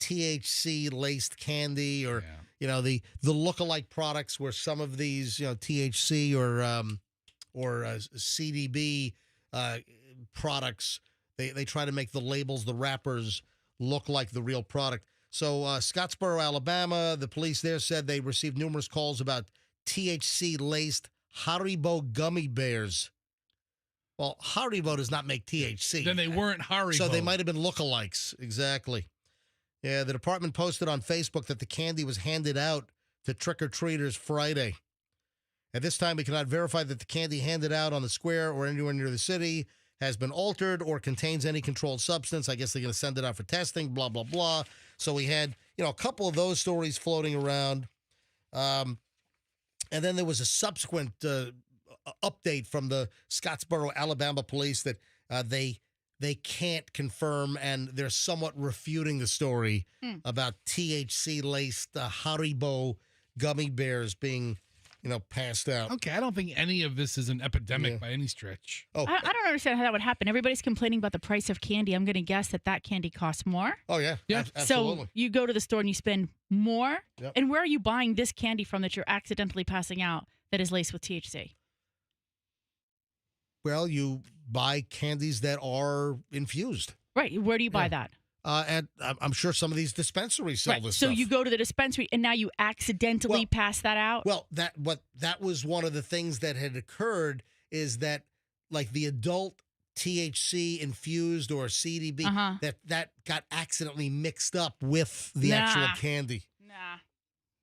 A: THC laced candy, or the lookalike products where some of these, THC or CDB products, they try to make the labels, the wrappers, look like the real product. So Scottsboro, Alabama, the police there said they received numerous calls about THC-laced Haribo gummy bears. Well, Haribo does not make THC.
B: Then they weren't Haribo.
A: So they might have been lookalikes. Exactly. Yeah, the department posted on Facebook that the candy was handed out to trick-or-treaters Friday. At this time, we cannot verify that the candy handed out on the square or anywhere near the city has been altered or contains any controlled substance. I guess they're going to send it out for testing, blah, blah, blah. So we had, a couple of those stories floating around. And then there was a subsequent update from the Scottsboro, Alabama police that they can't confirm, and they're somewhat refuting the story about THC-laced Haribo gummy bears being, passed out.
B: Okay, I don't think any of this is an epidemic by any stretch.
A: Oh,
D: I don't understand how that would happen. Everybody's complaining about the price of candy. I'm going to guess that candy costs more.
A: oh yeah,
B: Yeah.
A: absolutely.
D: So you go to the store and you spend more.
A: Yep.
D: And where are you buying this candy from that you're accidentally passing out that is laced with THC?
A: Well, you buy candies that are infused.
D: Right. Where do you buy
A: Yeah.
D: that?
A: And I'm sure some of these dispensaries sell
D: Right.
A: this
D: So
A: stuff.
D: you go to the dispensary and now you accidentally
A: Well-
D: pass that out?
A: Well, that was one of the things that had occurred is that, like, the adult THC infused or CDB
D: Uh-huh.
A: that got accidentally mixed up with the
D: Nah.
A: actual candy.
D: Nah.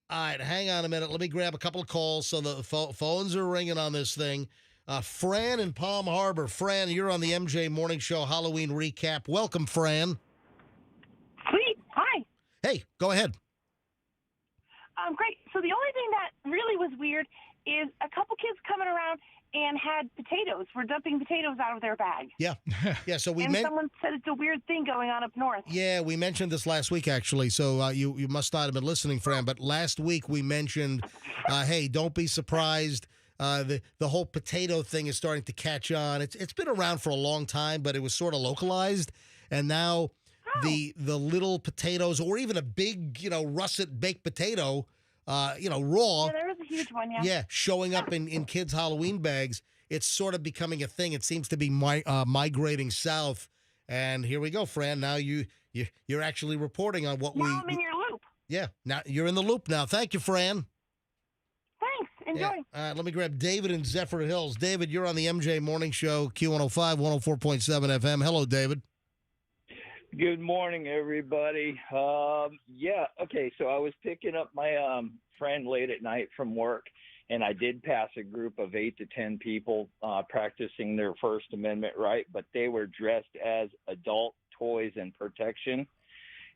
A: All right, hang on a minute. Let me grab a couple of calls. So the phones are ringing on this thing. Fran in Palm Harbor. Fran, you're on the MJ Morning Show Halloween recap. Welcome, Fran.
F: Sweet. Hi.
A: Hey, go ahead.
F: Great. So the only thing that really was weird is a couple kids coming around and had potatoes. Were dumping potatoes out of their bag.
A: Yeah. So we
F: And
A: meant.
F: someone said it's a weird thing going on up north.
A: Yeah, we mentioned this last week, actually. So you must not have been listening, Fran. But last week we mentioned, hey, don't be surprised. The whole potato thing is starting to catch on. It's been around for a long time, but it was sort of localized, and now the little potatoes, or even a big russet baked potato, raw.
F: Yeah, there was a huge one, yeah.
A: Yeah, showing up in kids' Halloween bags. It's sort of becoming a thing. It seems to be migrating south. And here we go, Fran. Now you're actually reporting on what
F: Now I'm in your loop.
A: Yeah, now you're in the loop now. Thank you, Fran.
F: Thanks. Enjoy.
A: Yeah. All right, let me grab David in Zephyr Hills. David, you're on the MJ Morning Show, Q105, 104.7 FM. Hello, David.
G: Good morning, everybody. Okay, so I was picking up my friend late at night from work, and I did pass a group of 8 to 10 people practicing their First Amendment right, but they were dressed as adult toys and protection,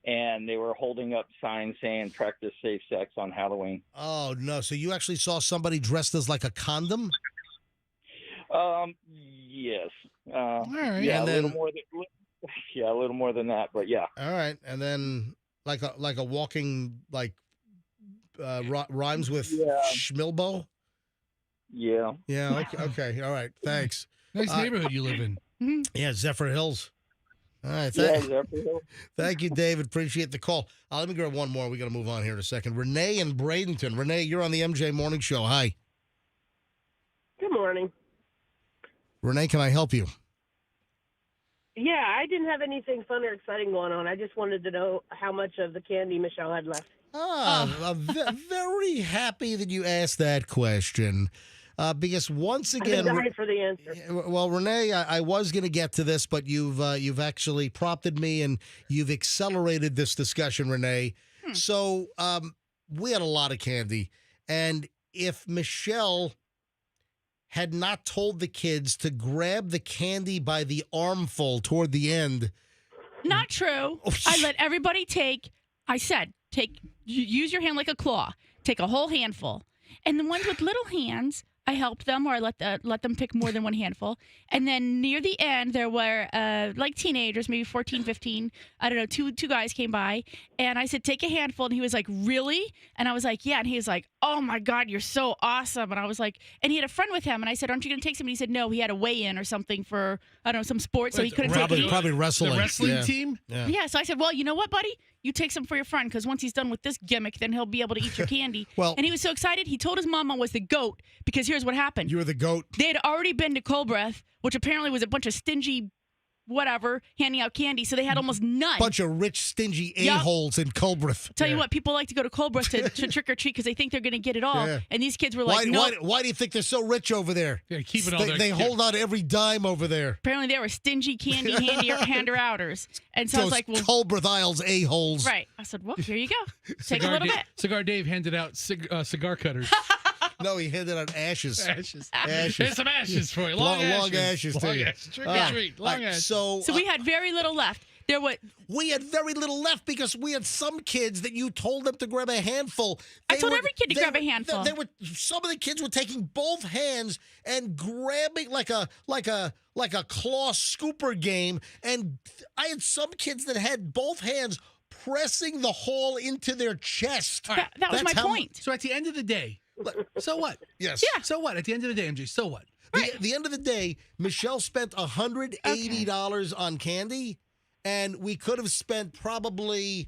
G: and they were holding up signs saying practice safe sex on Halloween.
A: Oh, no. So you actually saw somebody dressed as like a condom?
G: Yes.
B: All right.
G: Yeah,
A: And
G: a
A: then-
G: little more than a little more than that, but yeah.
A: All right. And then like a walking, like, rhymes with
G: Yeah.
A: schmilbo?
G: Yeah.
A: Yeah, okay. All right. Thanks.
B: Nice neighborhood you live in.
A: Yeah, Zephyr Hills. All right.
G: Yeah, Zephyr Hill.
A: Thank you, David. Appreciate the call. Let me grab one more. We got to move on here in a second. Renee in Bradenton. Renee, you're on the MJ Morning Show. Hi.
H: Good morning.
A: Renee, can I help you?
H: Yeah, I didn't have anything fun or exciting going on. I just wanted to know how much of the candy Michelle had left.
A: I'm very happy that you asked that question. Because once again,
H: I'm dying for the answer.
A: well, Renee, I was going to get to this, but you've actually prompted me and you've accelerated this discussion, Renee. So we had a lot of candy, and if Michelle had not told the kids to grab the candy by the armful toward the end,
D: Not true. I let everybody I said, use your hand like a claw. Take a whole handful. And the ones with little hands, I helped them, or I let them pick more than one handful. And then near the end, there were like teenagers, maybe 14, 15. I don't know, two guys came by. And I said, take a handful. And he was like, really? And I was like, yeah. And he was like, oh my God, you're so awesome. And I was like, and he had a friend with him. And I said, aren't you going to take some? And he said, no, he had a weigh-in or something for, I don't know, some sport. So he couldn't take it.
A: Probably wrestling.
B: The wrestling
A: yeah.
B: team?
A: Yeah.
D: Yeah. So I said, well, you know what, buddy? You take some for your friend because once he's done with this gimmick, then he'll be able to eat your candy.
A: Well-
D: and he was so excited. He told his mama was the goat because here's what happened.
A: You were the goat.
D: They had already been to Colbreth, which apparently was a bunch of stingy whatever, handing out candy. So they had almost none.
A: Bunch of rich, stingy
D: Yep.
A: a-holes in Colbreth.
D: Tell you what, people like to go to Colbreth to trick or treat because they think they're going to get it all.
A: Yeah.
D: And these kids were like,
A: Why,
D: no.
A: why do you think they're so rich over there?
B: Yeah, keeping all their
A: They hold on to every dime over there.
D: Apparently they were stingy candy hander-outers. And so I was
A: Those
D: like, well,
A: Colbreth Isles a-holes.
D: right. I said, well, here you go. Take a little
B: Dave,
D: bit.
B: Cigar Dave handed out cigar cutters.
A: No, he handed out ashes.
B: Ashes.
A: Ashes.
B: Here's some ashes for you.
A: Long ashes to
B: Long
A: you.
B: ashes. Trick
A: All
B: or
A: right.
B: treat.
A: All
B: Long
A: right,
B: ashes.
A: So
D: So we had very little left. There were.
A: we had very little left because we had some kids that you told them to grab a handful.
D: I told every kid to grab a handful.
A: They were some of the kids were taking both hands and grabbing like a claw scooper game, and I had some kids that had both hands pressing the haul into their chest.
B: All right.
D: That was
A: That's
D: my
A: how-
D: point.
B: So at the end of the day, so what?
A: Yes.
D: Yeah.
B: So what? At the end of the day, MJ, so what?
A: The end of the day, Michelle spent $180 on candy, and we could have spent probably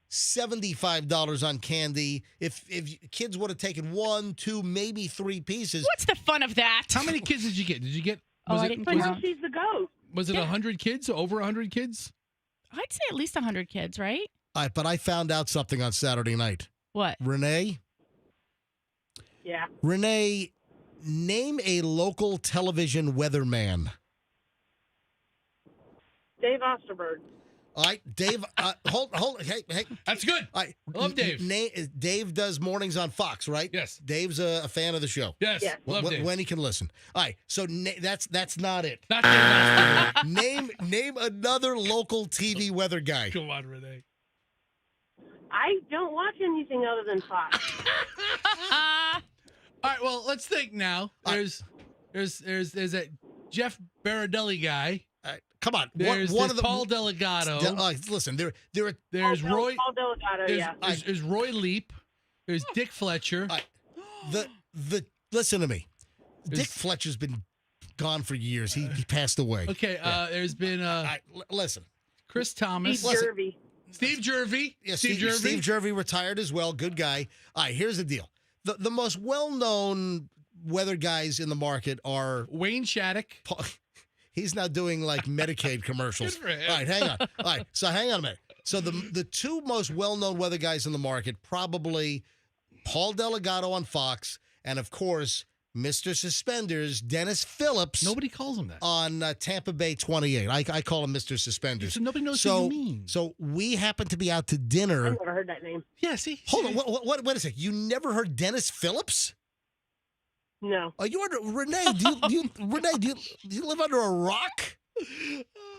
A: $75 on candy if kids would have taken 1, 2, maybe 3 pieces.
D: What's the fun of that?
B: How many kids did you get? Did you get?
D: Oh,
B: Was
D: I
B: it,
D: didn't
H: But
B: was
H: now
B: it,
H: she's the goat.
B: was it 100 kids? Over 100 kids?
D: I'd say at least 100 kids, right?
A: All right, but I found out something on Saturday night.
D: What?
A: Renee,
H: Yeah.
A: name a local television weatherman.
H: Dave Osterberg.
A: All right, Dave, hold, hey.
B: That's good.
A: All right,
B: I love Dave.
A: Dave does mornings on Fox, right?
B: Yes.
A: Dave's a fan of the show.
B: Yes.
H: Yeah.
B: Love Dave.
A: When he can listen. All right, so that's not it.
B: Not Dave. That's
A: Name another local TV weather guy.
B: Come on, Renee.
H: I don't watch anything other than Fox.
B: All right. Well, let's think now. There's that Jeff Baradelli guy.
A: Come on,
B: There's
A: one of the
B: Paul Delegato.
A: listen, there are
B: There's Roy.
H: Paul Delegato,
B: There's,
H: yeah.
B: there's Roy Leap. There's Dick Fletcher.
A: the listen to me. Dick
B: There's-
A: Fletcher's been gone for years. He passed away.
B: Okay. There's been
A: All right, listen.
B: Chris Thomas.
H: Steve Jervy.
B: Steve Jervy.
A: Yeah,
B: Steve Jervy.
A: Steve Jervy retired as well. Good guy. All right, here's the deal. The most well-known weather guys in the market are
B: Wayne Shattuck.
A: Paul, he's now doing like Medicaid commercials.
B: Good for him.
A: All right, hang on. All right, so hang on a minute. So the two most well-known weather guys in the market, probably Paul Delegato on Fox, and of course, Mr. Suspenders, Dennis Phillips.
B: Nobody calls him that.
A: On Tampa Bay 28. I call him Mr. Suspenders.
B: So nobody knows
A: so,
B: what you mean.
A: So we happen to be out to
H: I
A: dinner.
H: never heard that name.
B: Yeah, see.
A: Hold on, wait a sec. You never heard Dennis Phillips?
H: No.
A: Are you under Renee? Do you live under a rock?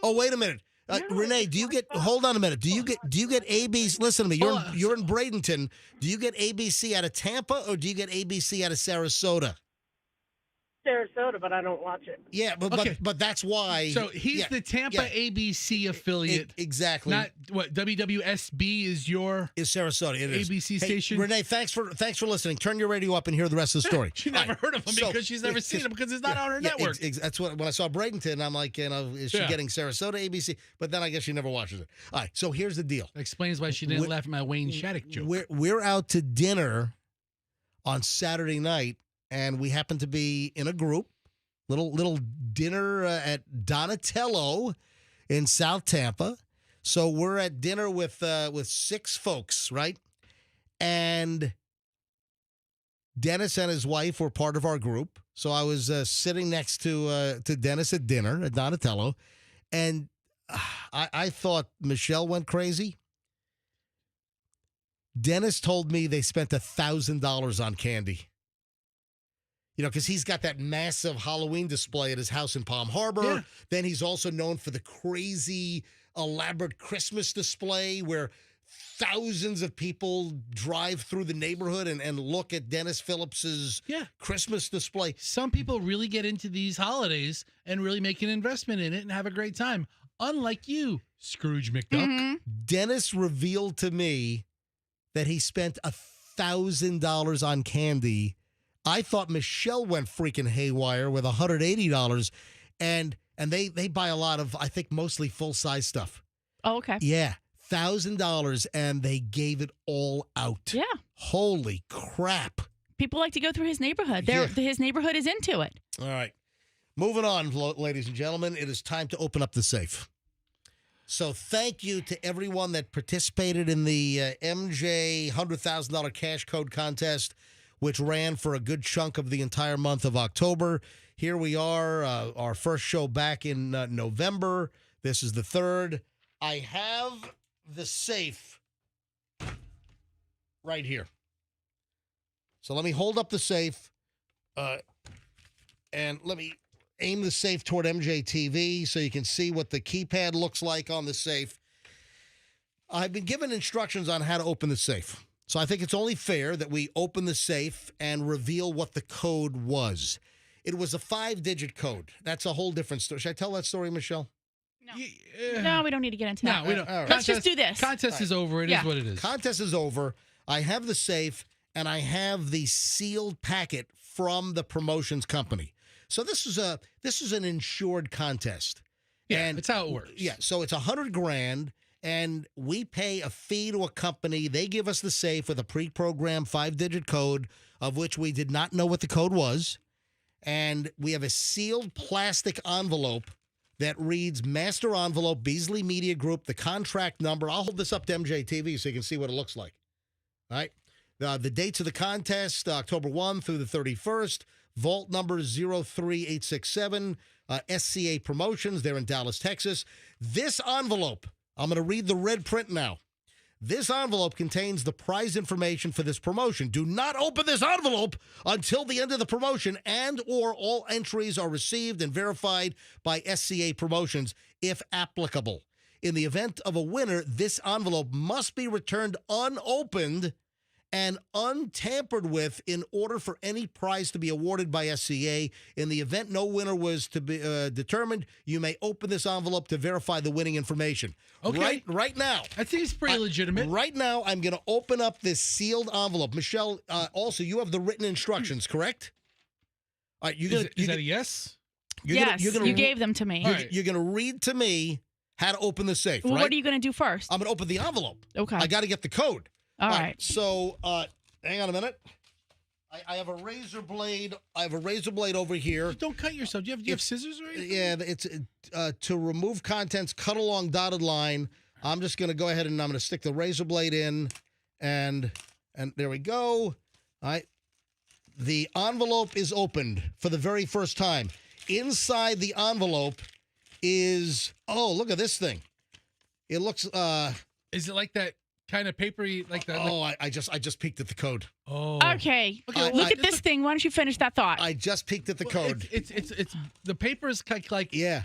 A: Oh, wait a minute.
H: No,
A: Renee, do you get? Hold on a minute. Do you get ABC? Listen to me. You're in Bradenton. Do you get ABC out of Tampa or do you get ABC out of Sarasota?
H: Sarasota, but I don't watch it.
A: Yeah,
B: Okay.
A: but that's why.
B: So he's
A: yeah,
B: the Tampa
A: yeah.
B: ABC affiliate.
A: Exactly.
B: Not what WWSB is your
A: Is Sarasota. It is.
B: ABC
A: Hey,
B: station.
A: Renee, thanks for listening. Turn your radio up and hear the rest of the story.
B: She
A: All
B: never
A: right.
B: heard of him
A: So-
B: because she's never seen him because it's not on her
A: Yeah,
B: network.
A: that's what when I saw Bradenton, I'm like, is she
B: Yeah.
A: getting Sarasota ABC? But then I guess she never watches it. All right, so here's the deal.
B: Explains why she didn't laugh at my Wayne Shattuck joke.
A: We're out to dinner on Saturday night, and we happen to be in a group, little dinner at Donatello in South Tampa. So we're at dinner with 6 folks, right? And Dennis and his wife were part of our group. So I was sitting next to Dennis at dinner at Donatello, and I thought Michelle went crazy. Dennis told me they spent $1,000 on candy. You know, because he's got that massive Halloween display at his house in Palm Harbor.
B: Yeah.
A: Then he's also known for the crazy, elaborate Christmas display where thousands of people drive through the neighborhood and look at Dennis Phillips's Christmas display.
B: Some people really get into these holidays and really make an investment in it and have a great time. Unlike you, Scrooge McDuck.
D: Mhm.
A: Dennis revealed to me that he spent $1,000 on candy. I thought Michelle went freaking haywire with $180, and they buy a lot of, I think, mostly full-size stuff.
D: Oh, okay.
A: Yeah, $1,000, and they gave it all out.
D: Yeah.
A: Holy crap.
D: People like to go through his neighborhood.
A: Yeah.
D: His neighborhood is into it.
A: All right. Moving on, ladies and gentlemen, it is time to open up the safe. So thank you to everyone that participated in the MJ $100,000 cash code contest, which ran for a good chunk of the entire month of October. Here we are, our first show back in November. This is the 3rd. I have the safe right here. So let me hold up the safe, and let me aim the safe toward MJ TV so you can see what the keypad looks like on the safe. I've been given instructions on how to open the safe. So I think it's only fair that we open the safe and reveal what the code was. It was a 5-digit code. That's a whole different story. Should I tell that story, Michelle?
D: No. No, we don't need to get into
B: No,
D: that.
B: we don't.
A: All right.
D: Let's just do this.
B: Contest is over. It is what it is.
A: Contest is over. I have the safe, and I have the sealed packet from the promotions company. So this is an insured contest.
B: Yeah,
A: and
B: it's how it works.
A: Yeah, so it's $100,000, and we pay a fee to a company. They give us the safe with a pre-programmed 5-digit code, of which we did not know what the code was, and we have a sealed plastic envelope that reads Master Envelope, Beasley Media Group, the contract number. I'll hold this up to MJ TV so you can see what it looks like. All right. The dates of the contest, October 1 through the 31st. Vault number 03867. SCA Promotions. They're in Dallas, Texas. This envelope, I'm going to read the red print now. This envelope contains the prize information for this promotion. Do not open this envelope until the end of the promotion and or all entries are received and verified by SCA Promotions, if applicable. In the event of a winner, this envelope must be returned unopened and untampered with in order for any prize to be awarded by SCA. In the event no winner was to be determined, you may open this envelope to verify the winning information.
B: Okay.
A: Right now.
B: I think it's pretty legitimate.
A: Right now, I'm going to open up this sealed envelope. Michelle, also, you have the written instructions, correct? All right,
B: Is that a yes?
D: Yes, you gave them to me.
A: You're going to read to me how to open the safe,
D: Well,
A: right?
D: what are you going to do first?
A: I'm going to open the envelope.
D: Okay.
A: I got to get the code.
D: All right.
A: So, hang on a minute. I have a razor blade. I have a razor blade over here.
B: Don't cut yourself. Do you have scissors or anything?
A: Yeah, it's to remove contents, cut along dotted line. I'm just going to go ahead and I'm going to stick the razor blade in, and there we go. All right. The envelope is opened for the very first time. Inside the envelope is, oh, look at this thing. It looks,
B: Is it like that kind of papery, like that?
A: oh, I just peeked at the code.
B: Oh.
D: Okay.
B: Okay,
D: Look at this thing. Why don't you finish that thought?
A: I just peeked at the code.
B: It's the paper is like
A: Yeah.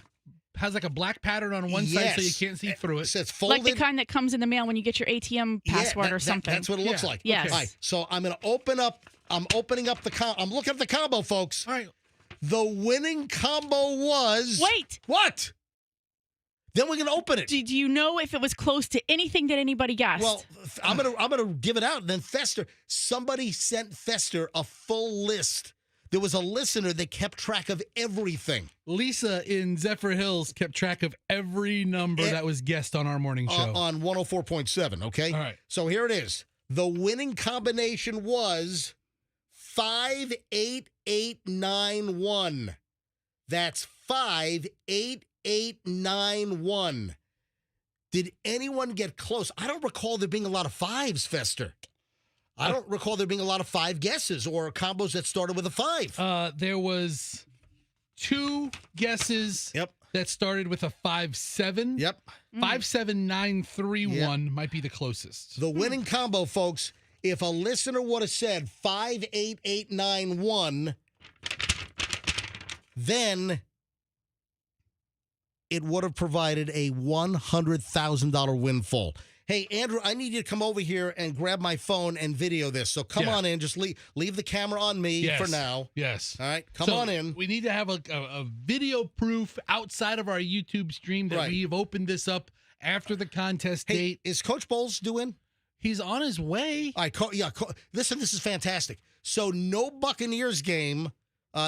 B: has like a black pattern on one side so you
A: Yes.
B: can't see through it.
A: So it's folded.
D: Like the kind that comes in the mail when you get your ATM password or something.
A: That's what it looks
B: Yeah.
A: like.
D: Yes.
A: All right. So I'm going to open up. I'm opening up I'm looking at the combo, folks.
B: All right.
A: The winning combo was.
D: Wait.
A: What? Then we're going to open it.
D: Do you know if it was close to anything that anybody guessed?
A: Well, I'm gonna give it out. And then Fester, somebody sent Fester a full list. There was a listener that kept track of everything.
B: Lisa in Zephyr Hills kept track of every number that was guessed on our morning show.
A: On 104.7, okay?
B: All right.
A: So here it is. The winning combination was 58891. That's 58891. Did anyone get close? I don't recall there being a lot of fives, Fester. I don't recall there being a lot of 5 guesses or combos that started with a 5.
B: There was 2 guesses that started with a 5-7.
A: Yep.
B: 57931 might be the closest.
A: The winning combo, folks, if a listener would have said 58891, then it would have provided a $100,000 windfall. Hey, Andrew, I need you to come over here and grab my phone and video this. So come on in. Just leave the camera on me for now.
B: Yes.
A: All right, come on in.
B: We need to have a video proof outside of our YouTube stream that we've opened this up after the contest date.
A: Is Coach Bowles due in?
B: He's on his way.
A: All right, listen, this is fantastic. So no Buccaneers game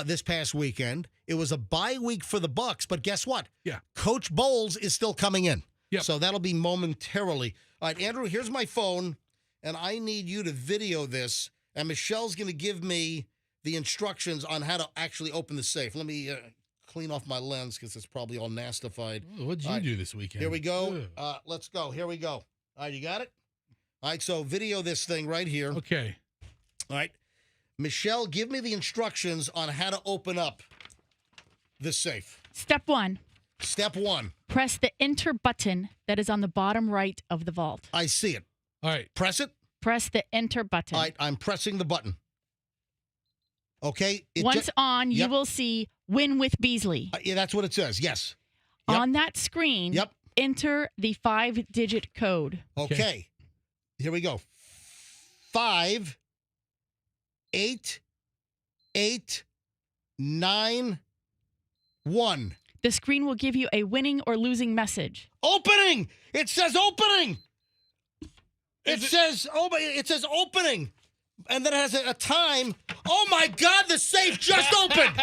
A: this past weekend. It was a bye week for the Bucks, but guess what?
B: Yeah.
A: Coach Bowles is still coming in.
B: Yep.
A: So that'll be momentarily. All right, Andrew, here's my phone, and I need you to video this, and Michelle's going to give me the instructions on how to actually open the safe. Let me clean off my lens because it's probably all nastified.
B: What'd you do this weekend?
A: Here we go. Let's go. Here we go. All right, you got it? All right, so video this thing right here.
B: Okay.
A: All right. Michelle, give me the instructions on how to open up the safe.
D: Step 1.
A: Step 1.
D: Press the enter button that is on the bottom right of the vault.
A: I see it.
B: All right.
A: Press it.
D: Press the enter button.
A: All right, I'm pressing the button. Okay.
D: Once on, you
A: Yep.
D: will see Win with Beasley.
A: Yeah, that's what it says. Yes. Yep.
D: On that screen,
A: Yep.
D: enter the 5-digit code.
A: Okay. Here we go. 5, 8, 8, 9, 1.
D: The screen will give you a winning or losing message.
A: Opening. It says opening. It says opening. And then it has a time. Oh my God, the safe just opened.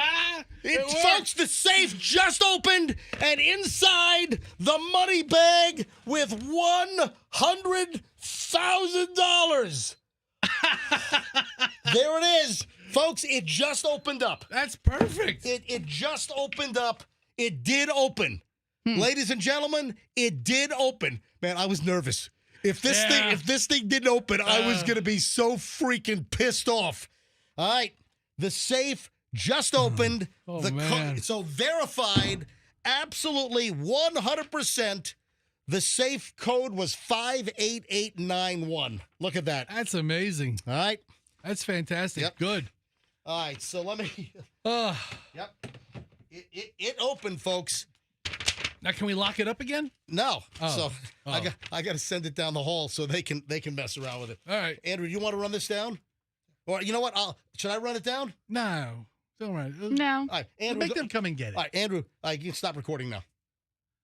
A: Folks, the safe just opened, and inside the money bag with $100,000. There it is. Folks, it just opened up.
B: That's perfect.
A: It just opened up. It did open. Ladies and gentlemen, it did open. Man, I was nervous. If this thing didn't open, I was going to be so freaking pissed off. All right. The safe just opened.
B: Oh, man.
A: So verified, absolutely 100%. The safe code was 58891. Look at that.
B: That's amazing.
A: All right.
B: That's fantastic.
A: Yep.
B: Good.
A: All right. So let me.
B: Uh,
A: Yep. It opened, folks.
B: now, can we lock it up again?
A: No.
B: Oh.
A: So
B: Oh.
A: I got to send it down the hall so they can mess around with it.
B: All right.
A: Andrew, you want to run this down? Or you know what? Should I run it down?
B: No. Don't worry.
D: No.
A: All right, Andrew.
B: Make them come and get it.
A: All right, Andrew. You can stop recording now.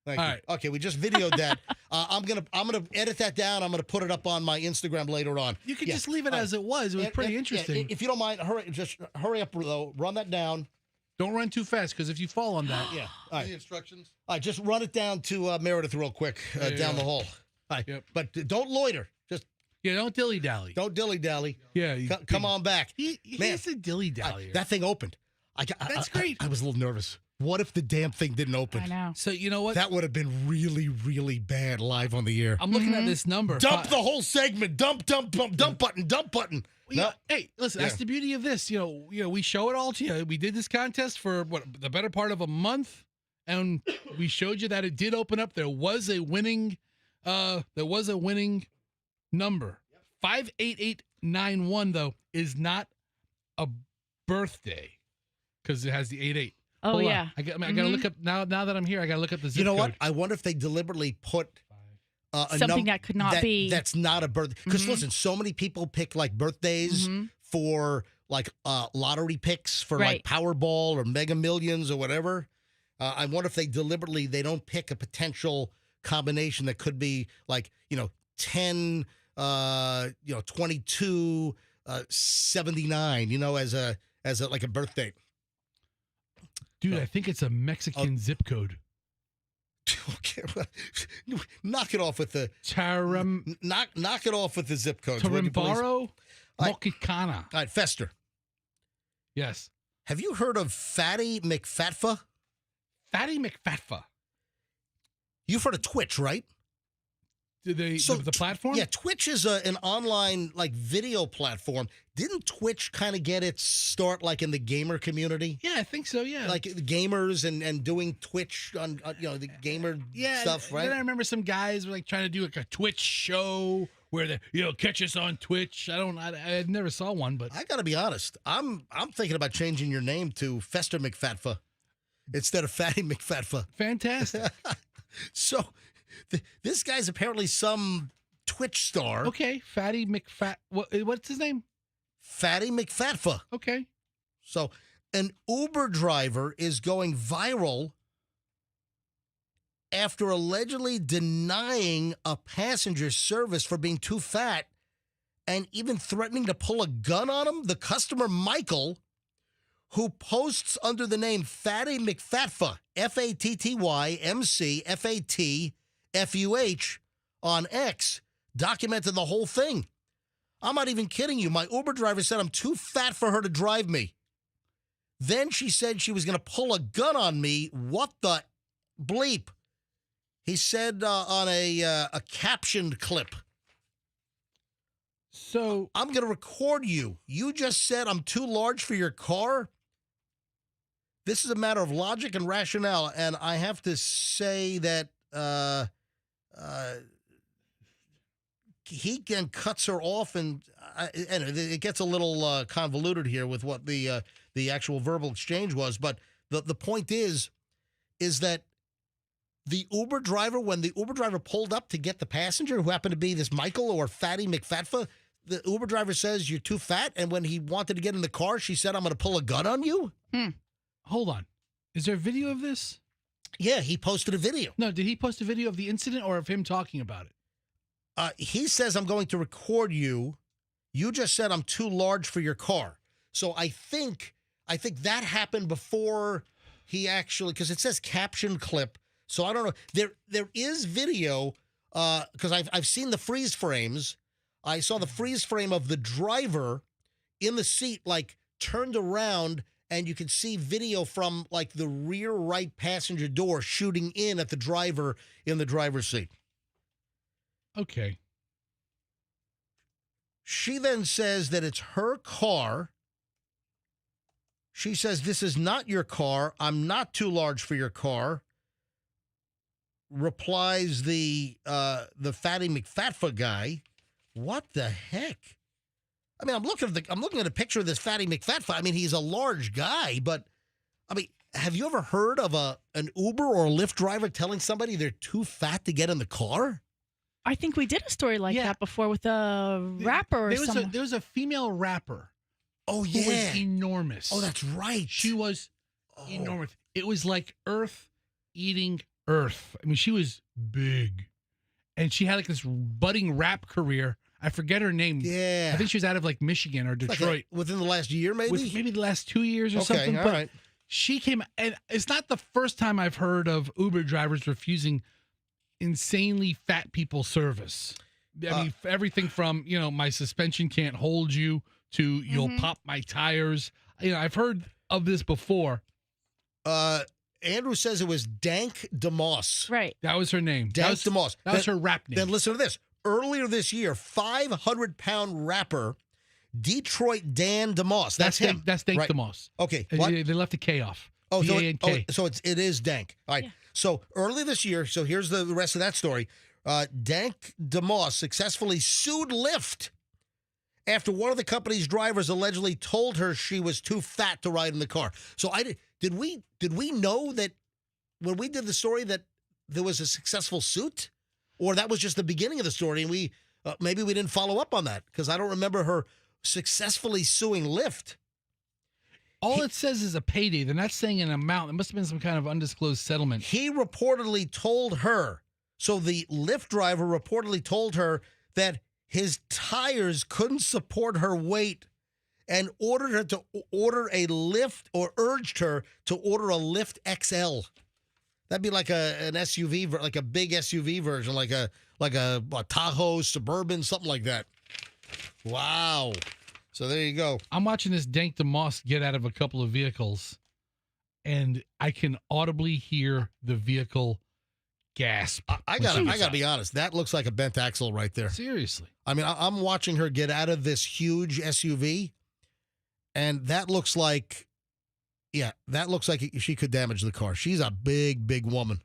A: Thank
B: All
A: you.
B: right.
A: Okay, we just videoed that. I'm gonna edit that down. I'm gonna put it up on my Instagram later on.
B: You could
A: Yeah.
B: just leave it as it was. It was pretty interesting.
A: If you don't mind, hurry up though. Run that down.
B: Don't run too fast, because if you fall on that,
A: Yeah. All right.
C: The instructions.
A: All right, just run it down to Meredith real quick down the hall. All right.
B: Yep.
A: But don't loiter. Just
B: yeah, don't dilly dally.
A: don't dilly dally.
B: Yeah,
A: Come on back. Man,
B: He's a dilly dally.
A: that thing opened.
B: That's great.
A: I was a little nervous. What if the damn thing didn't open?
D: I know.
B: So you know what?
A: That would have been really, really bad live on the air.
B: I'm looking at this number.
A: Dump the whole segment. Dump button.
B: Yeah, hey, listen, that's the beauty of this. You know, we show it all to you. We did this contest for the better part of a month, and we showed you that it did open up. There was a winning number. 58891 though is not a birthday because it has the 88.
D: Oh,
B: Hold on.
D: yeah.
B: I got to look up now that I'm here. I got to look up the zip
A: You know
B: code.
A: what? I wonder if they deliberately put a
D: Something that could not be.
A: That's not a birthday. Because
D: Mhm.
A: listen, so many people pick like birthdays
D: Mhm.
A: for like lottery picks for
D: Right.
A: like Powerball or Mega Millions or whatever. I wonder if they don't pick a potential combination that could be like 10, 22, 79. As a like a birth date.
B: Dude, I think it's a Mexican zip code.
A: Okay, knock it off with the knock it off with the zip codes. would you please?
B: Tarimbaro
A: All right.
B: Mexicana.
A: All right, Fester.
B: Yes.
A: Have you heard of Fatty McFatfa?
B: Fatty McFatfa.
A: You've heard of Twitch, right?
B: Did they
A: So
B: the platform?
A: Yeah, Twitch is an online like video platform. Didn't Twitch kind of get its start like in the gamer community?
B: Yeah, I think so. Yeah.
A: Like the gamers and doing Twitch on the gamer stuff, right?
B: Then I remember some guys were like trying to do like a Twitch show where they catch us on Twitch. I never saw one, but
A: I got to be honest. I'm thinking about changing your name to Fester McFatfa instead of Fatty McFatfa.
B: fantastic.
A: So this guy's apparently some Twitch star.
B: Okay, Fatty McFat. What's his name?
A: Fatty McFatfa.
B: Okay.
A: So an Uber driver is going viral after allegedly denying a passenger service for being too fat and even threatening to pull a gun on him. The customer, Michael, who posts under the name Fatty McFatfa, FATTYMCFATFUH on X, documented the whole thing. I'm not even kidding you. My Uber driver said I'm too fat for her to drive me. Then she said she was going to pull a gun on me. What the bleep? He said on a captioned clip.
B: So
A: I'm going to record you. You just said I'm too large for your car. This is a matter of logic and rationale, and I have to say that he then cuts her off, and it gets a little convoluted here with what the actual verbal exchange was. But the point is that the Uber driver, when the Uber driver pulled up to get the passenger, who happened to be this Michael or Fatty McFatfa, the Uber driver says, you're too fat. And when he wanted to get in the car, she said, I'm going to pull a gun on you.
B: Hold on. Is there a video of this?
A: Yeah, he posted a video.
B: No, did he post a video of the incident or of him talking about it?
A: He says, I'm going to record you. You just said I'm too large for your car. So I think that happened before he actually, because it says caption clip. So I don't know. There is video because I've seen the freeze frames. I saw the freeze frame of the driver in the seat, like turned around, and you can see video from like the rear right passenger door shooting in at the driver in the driver's seat.
B: Okay.
A: She then says that it's her car. She says, this is not your car. I'm not too large for your car. Replies the Fatty McFatfa guy. What the heck? I mean, I'm looking at a picture of this Fatty McFatfa. I mean, he's a large guy, but I mean, have you ever heard of an Uber or a Lyft driver telling somebody they're too fat to get in the car?
D: I think we did a story like that before with a rapper or something.
B: There was a female rapper.
A: Oh,
B: who
A: yeah.
B: was enormous.
A: Oh, that's right.
B: She was enormous. It was like Earth eating Earth. I mean, she was big. And she had like this budding rap career. I forget her name.
A: Yeah.
B: I think she was out of like Michigan or Detroit.
A: Within the last year, maybe?
B: Maybe the last 2 years or something.
A: All
B: but
A: right.
B: she came, and it's not the first time I've heard of Uber drivers refusing insanely fat people service. I mean, everything from, my suspension can't hold you to you'll pop my tires. I've heard of this before.
A: Andrew says it was Dank DeMoss.
D: Right.
B: That was her name.
A: Dank DeMoss.
B: That was her rap name.
A: Then listen to this. Earlier this year, 500-pound rapper Detroit Dan DeMoss. That's him.
B: That's Dank
A: right.
B: DeMoss.
A: Okay.
B: What? They left the K off.
A: Oh,
B: D-A-N-K.
A: so it is Dank. All right. Yeah. So early this year, so here's the rest of that story. Dank DeMoss successfully sued Lyft after one of the company's drivers allegedly told her she was too fat to ride in the car. So did we know that when we did the story that there was a successful suit, or that was just the beginning of the story, and we maybe we didn't follow up on that because I don't remember her successfully suing Lyft.
B: All it says is a payday. They're not saying an amount. It must have been some kind of undisclosed settlement.
A: He reportedly told her, so the Lyft driver reportedly told her that his tires couldn't support her weight and ordered her to order a Lyft, or urged her to order a Lyft XL. That'd be like an SUV, like a big SUV version, like a Tahoe, Suburban, something like that. Wow. So there you go.
B: I'm watching this Dank DeMoss get out of a couple of vehicles, and I can audibly hear the vehicle gasp.
A: I gotta be honest. That looks like a bent axle right there.
B: Seriously.
A: I mean, I'm watching her get out of this huge SUV, and that looks like she could damage the car. She's a big, big woman.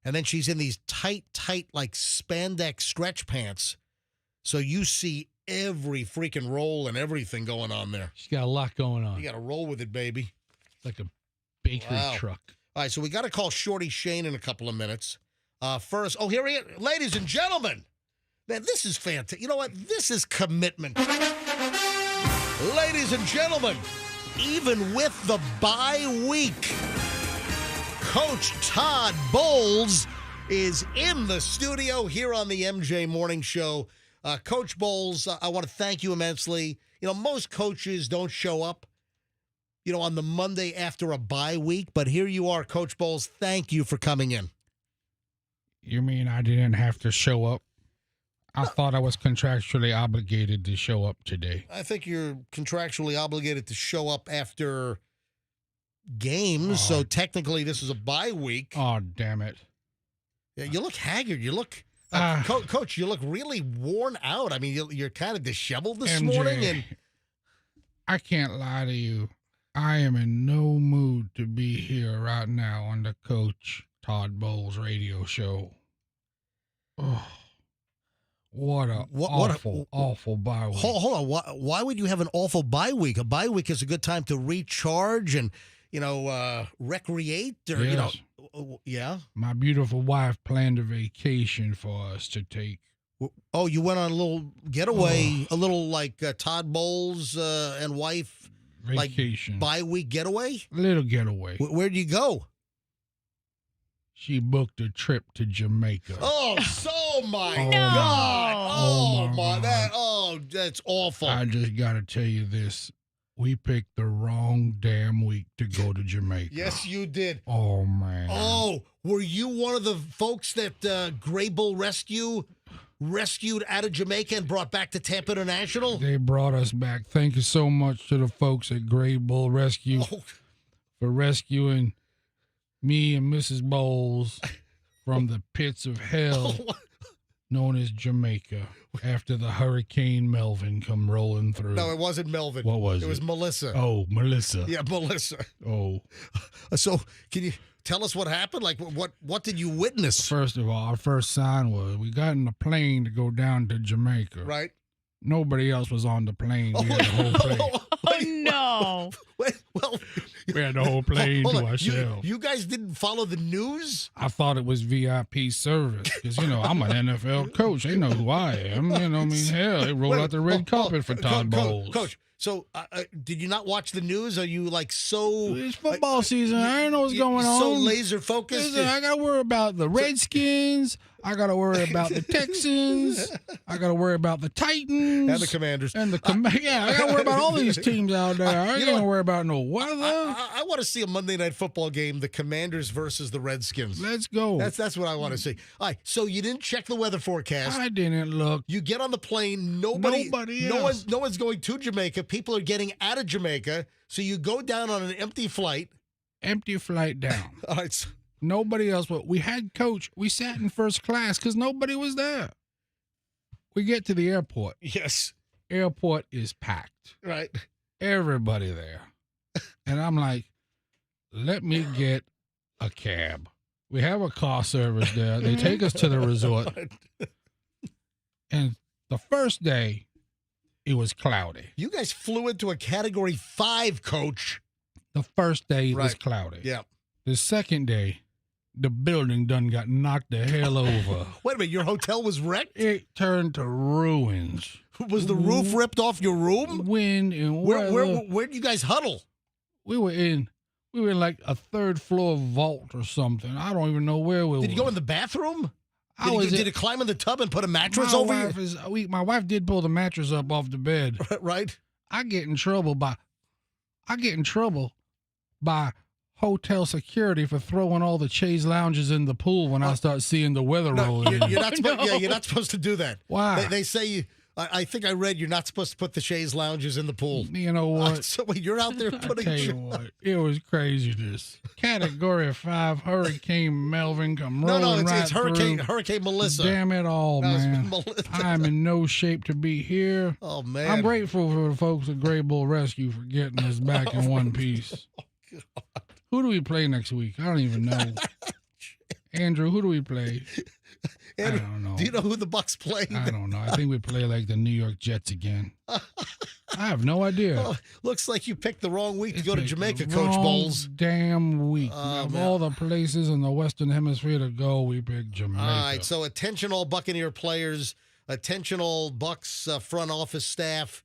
A: And then she's in these tight, like spandex stretch pants. So you see every freaking roll and everything going on there.
B: She's got a lot going on.
A: You got to roll with it, baby.
B: It's like a bakery truck.
A: All right, so we got to call Shorty Shane in a couple of minutes. First, here he is. Ladies and gentlemen, man, this is fantastic. You know what? This is commitment. Ladies and gentlemen, even with the bye week, Coach Todd Bowles is in the studio here on the MJ Morning Show. Coach Bowles, I want to thank you immensely. You know, most coaches don't show up, you know, on the Monday after a bye week, but here you are, Coach Bowles. Thank you for coming in.
B: You mean I didn't have to show up? I thought I was contractually obligated to show up today.
A: I think you're contractually obligated to show up after games, so technically this is a bye week.
B: Oh, damn it.
A: Yeah, you look haggard. You look, Coach, you look really worn out. I mean, you're kind of disheveled this
B: MJ,
A: morning. And
B: I can't lie to you. I am in no mood to be here right now on the Coach Todd Bowles radio show. Oh, what a awful bye week.
A: Hold on. Why would you have an awful bye week? A bye week is a good time to recharge and, you know, recreate or, you know. Yeah.
B: My beautiful wife planned a vacation for us to take.
A: Oh, you went on a little getaway, a little like Todd Bowles and wife
B: Vacation.
A: Like bye week getaway?
B: A little getaway.
A: Where'd you go?
B: She booked a trip to Jamaica.
A: Oh, so my
B: Oh,
A: God. Oh, my
B: God.
A: That's awful.
B: I just got to tell you this. We picked the wrong damn week to go to Jamaica.
A: Yes, you did.
B: Oh, man.
A: Oh, were you one of the folks that Gray Bull rescued out of Jamaica and brought back to Tampa International?
B: They brought us back. Thank you so much to the folks at Gray Bull Rescue for rescuing me and Mrs. Bowles from the pits of hell known as Jamaica after the Hurricane Melvin come rolling through.
A: No, it wasn't Melvin.
B: What was it?
A: It was Melissa.
B: Oh, Melissa.
A: Yeah, Melissa.
B: Oh.
A: So can you tell us what happened? Like, what did you witness?
B: First of all, our first sign was we got in a plane to go down to Jamaica.
A: Right.
B: Nobody else was on the plane. We had the whole plane.
D: Oh, no.
B: We had the whole plane
A: Hold
B: to
A: on.
B: ourselves.
A: You guys didn't follow the news?
B: I thought it was VIP service because, you know, I'm an NFL coach. They know who I am. You know what I mean? Hell, they rolled out the red carpet for Todd Bowles.
A: Coach, so did you not watch the news? Are you like so...
B: It's football season. I don't know what's going on.
A: So laser focused?
B: Listen, I got to worry about the Redskins. I got to worry about the Texans. I got to worry about the Titans.
A: And the Commanders.
B: And yeah, I got to worry about all these teams out there. I ain't going to worry about no weather.
A: I want to see a Monday Night Football game, the Commanders versus the Redskins.
B: Let's go.
A: That's what I want to see. All right, so you didn't check the weather forecast.
B: I didn't look.
A: You get on the plane. No one's going to Jamaica. People are getting out of Jamaica. So you go down on an empty flight.
B: Empty flight down.
A: All right. So,
B: nobody else. But we had coach. We sat in first class because nobody was there. We get to the airport.
A: Yes.
B: Airport is packed.
A: Right.
B: Everybody there. And I'm like, let me get a cab. We have a car service there. They take us to the resort. And the first day, it was cloudy.
A: You guys flew into a Category 5, Coach.
B: The first day it was cloudy.
A: Yeah.
B: The second day, the building done got knocked the hell over.
A: Wait a minute, your hotel was wrecked?
B: It turned to ruins.
A: Was the roof ripped off your room?
B: Wind and weather.
A: Where'd you guys huddle?
B: We were in like a third floor vault or something. I don't even know where we were.
A: Did you go in the bathroom? Did you climb in the tub and put a mattress over you?
B: My wife did pull the mattress up off the bed.
A: Right.
B: I get in trouble by hotel security for throwing all the chaise lounges in the pool when I start seeing the weather rolling in.
A: You're not supposed to do that.
B: Why?
A: They say I think I read you're not supposed to put the chaise lounges in the pool.
B: You know what?
A: So you're out there putting...
B: I tell you what, it was craziness. Category 5 Hurricane Melvin come rolling
A: it's
B: through.
A: Hurricane Melissa.
B: Damn it all, man.
A: Melissa.
B: I'm in no shape to be here.
A: Oh, man.
B: I'm grateful for the folks at Gray Bull Rescue for getting us back in one piece.
A: Oh, God.
B: Who do we play next week? I don't even know. Andrew, who do we play?
A: Andrew,
B: I don't know.
A: Do you know who the Bucks play?
B: I don't know. I think we play like the New York Jets again. I have no idea.
A: Oh, looks like you picked the wrong week to go to Jamaica, Coach Bowles.
B: Damn week. Of all the places in the Western Hemisphere to go, we picked Jamaica.
A: All right, so attention all Buccaneer players, attention all Bucks front office staff.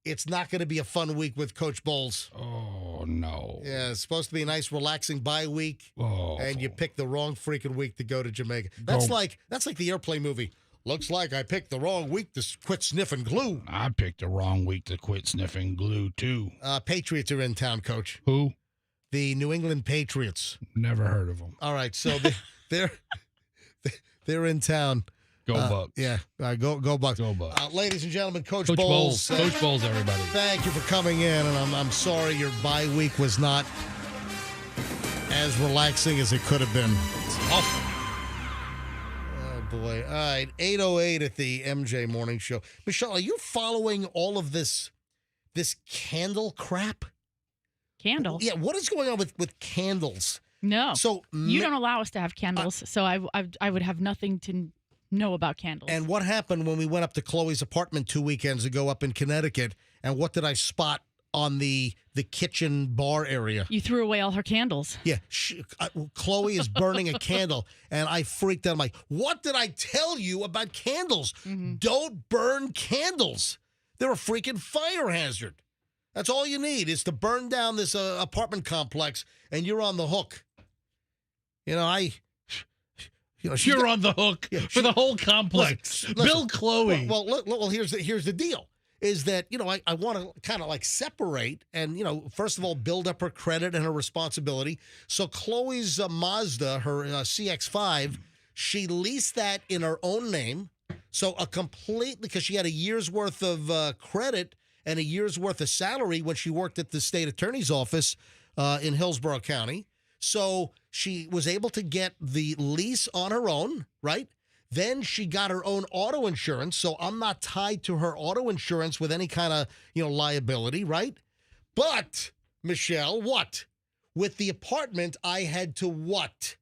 A: It's not going to be a fun week with Coach Bowles.
B: Oh, no.
A: Yeah, it's supposed to be a nice, relaxing bye week, and you picked the wrong freaking week to go to Jamaica. That's like the airplane movie. Looks like I picked the wrong week to quit sniffing glue.
B: I picked the wrong week to quit sniffing glue, too.
A: Patriots are in town, Coach.
B: Who?
A: The New England Patriots.
B: Never heard of them.
A: All right, so they're in town.
B: Go Bucks.
A: Yeah, go Bucks.
B: Go Bucks.
A: Ladies and gentlemen, Coach
B: Coach
A: Bowles.
B: Bowles. Coach Bowles, everybody.
A: Thank you for coming in, and I'm sorry your bye week was not as relaxing as it could have been.
B: It's awful.
A: Oh, boy. All right, 8:08 at the MJ Morning Show. Michelle, are you following all of this candle crap?
D: Candles?
A: Yeah, what is going on with candles?
D: No.
A: So
D: You don't allow us to have candles, so I would have nothing to know about candles.
A: And what happened when we went up to Chloe's apartment 2 weekends ago up in Connecticut? And what did I spot on the kitchen bar area?
D: You threw away all her candles.
A: Yeah, Chloe is burning a candle, and I freaked out. I'm like, what did I tell you about candles?
D: Mm-hmm.
A: Don't burn candles. They're a freaking fire hazard. That's all you need is to burn down this apartment complex, and you're on the hook. You're
B: on the hook for the whole complex.
A: Listen,
B: Bill Chloe.
A: Well, here's the deal. Is that, I want to kind of like separate and, first of all, build up her credit and her responsibility. So Chloe's Mazda, her CX-5, she leased that in her own name. So because she had a year's worth of credit and a year's worth of salary when she worked at the state attorney's office in Hillsborough County. So she was able to get the lease on her own, right? Then she got her own auto insurance, so I'm not tied to her auto insurance with any kind of, liability, right? But, Michelle, what? With the apartment, I had to what?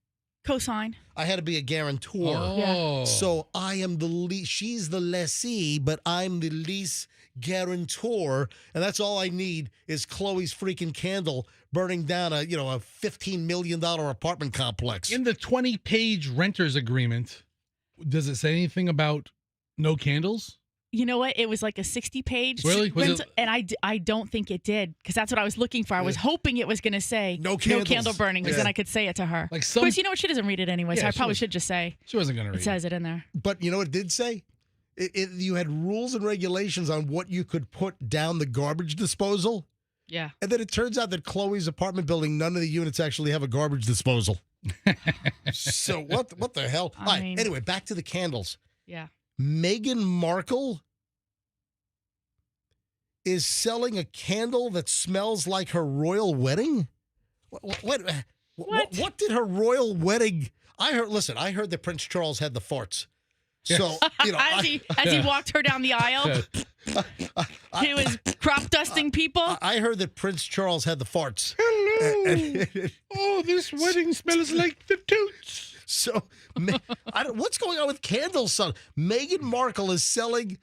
D: Cosign.
A: I had to be a guarantor.
B: Oh.
A: So I am the lease. She's the lessee, but I'm the lease guarantor, and that's all I need is Chloe's freaking candle burning down a $15 million apartment complex.
B: In the 20-page renter's agreement, does it say anything about no candles?
D: You know what? It was like a 60-page.
B: Really?
D: And I don't think it did, because that's what I was looking for. I was hoping it was going to say
A: no candle
D: burning, because then I could say it to her.
B: Like
D: of course, you know what? She doesn't read it anyway, so
B: Yeah,
D: I probably should just say
B: She wasn't going to read
D: it says it in there.
A: But you know what it did say? You had rules and regulations on what you could put down the garbage disposal.
D: Yeah.
A: And then it turns out that Chloe's apartment building, none of the units actually have a garbage disposal. So what the hell? All right, anyway, back to the candles.
D: Yeah.
A: Meghan Markle is selling a candle that smells like her royal wedding? What did her royal wedding? I heard that Prince Charles had the farts. So,
D: as he walked her down the aisle, he was crop dusting people.
A: I heard that Prince Charles had the farts.
B: Hello. Oh, this wedding smells like the toots.
A: So, what's going on with candles, son? Meghan Markle is selling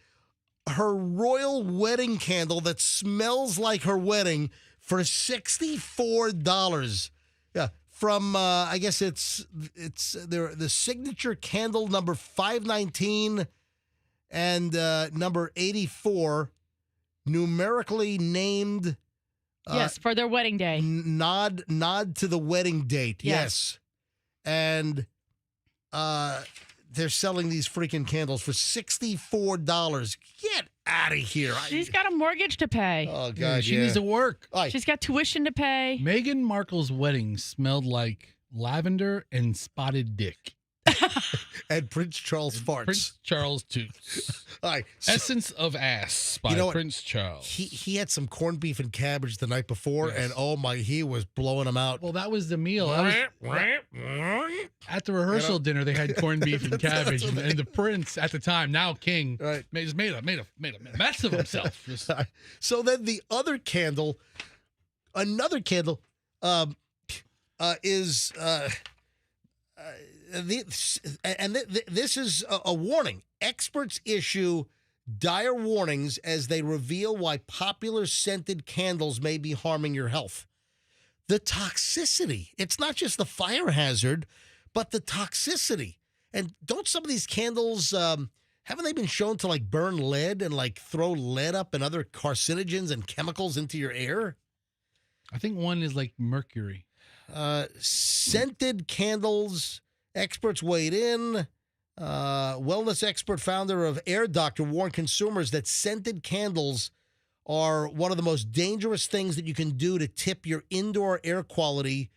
A: her royal wedding candle that smells like her wedding for $64. Yeah. From I guess it's the signature candle number 519 and number 84, numerically named.
D: Yes, for their wedding day.
A: Nod to the wedding date. Yes. And they're selling these freaking candles for $64. Get out of here!
D: She's got a mortgage to pay.
A: Oh God,
B: she needs to work.
D: She's got tuition to pay.
B: Meghan Markle's wedding smelled like lavender and spotted dick.
A: And Prince Charles farts.
B: Prince Charles toots.
A: All right.
B: Essence of ass by Prince Charles.
A: He had some corned beef and cabbage the night before, and oh my, he was blowing them out.
B: Well, that was the meal. At the rehearsal dinner, they had corned beef and cabbage, and the prince at the time, now king, just made a mess of himself.
A: So then the other candle, another candle, is. This is a warning. Experts issue dire warnings as they reveal why popular scented candles may be harming your health. The toxicity. It's not just the fire hazard, but the toxicity. And don't some of these candles, haven't they been shown to like burn lead and like throw lead up and other carcinogens and chemicals into your air?
B: I think one is like mercury.
A: Scented candles. Experts weighed in. Wellness expert founder of Air Doctor warned consumers that scented candles are one of the most dangerous things that you can do to tip your indoor air quality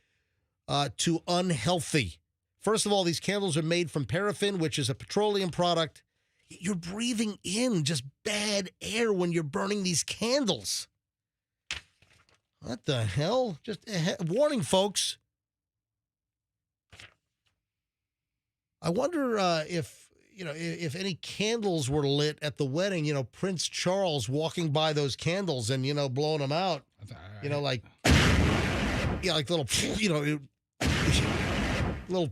A: to unhealthy. First of all, these candles are made from paraffin, which is a petroleum product. You're breathing in just bad air when you're burning these candles. What the hell? Just warning, folks. I wonder if any candles were lit at the wedding, Prince Charles walking by those candles and, blowing them out, like little,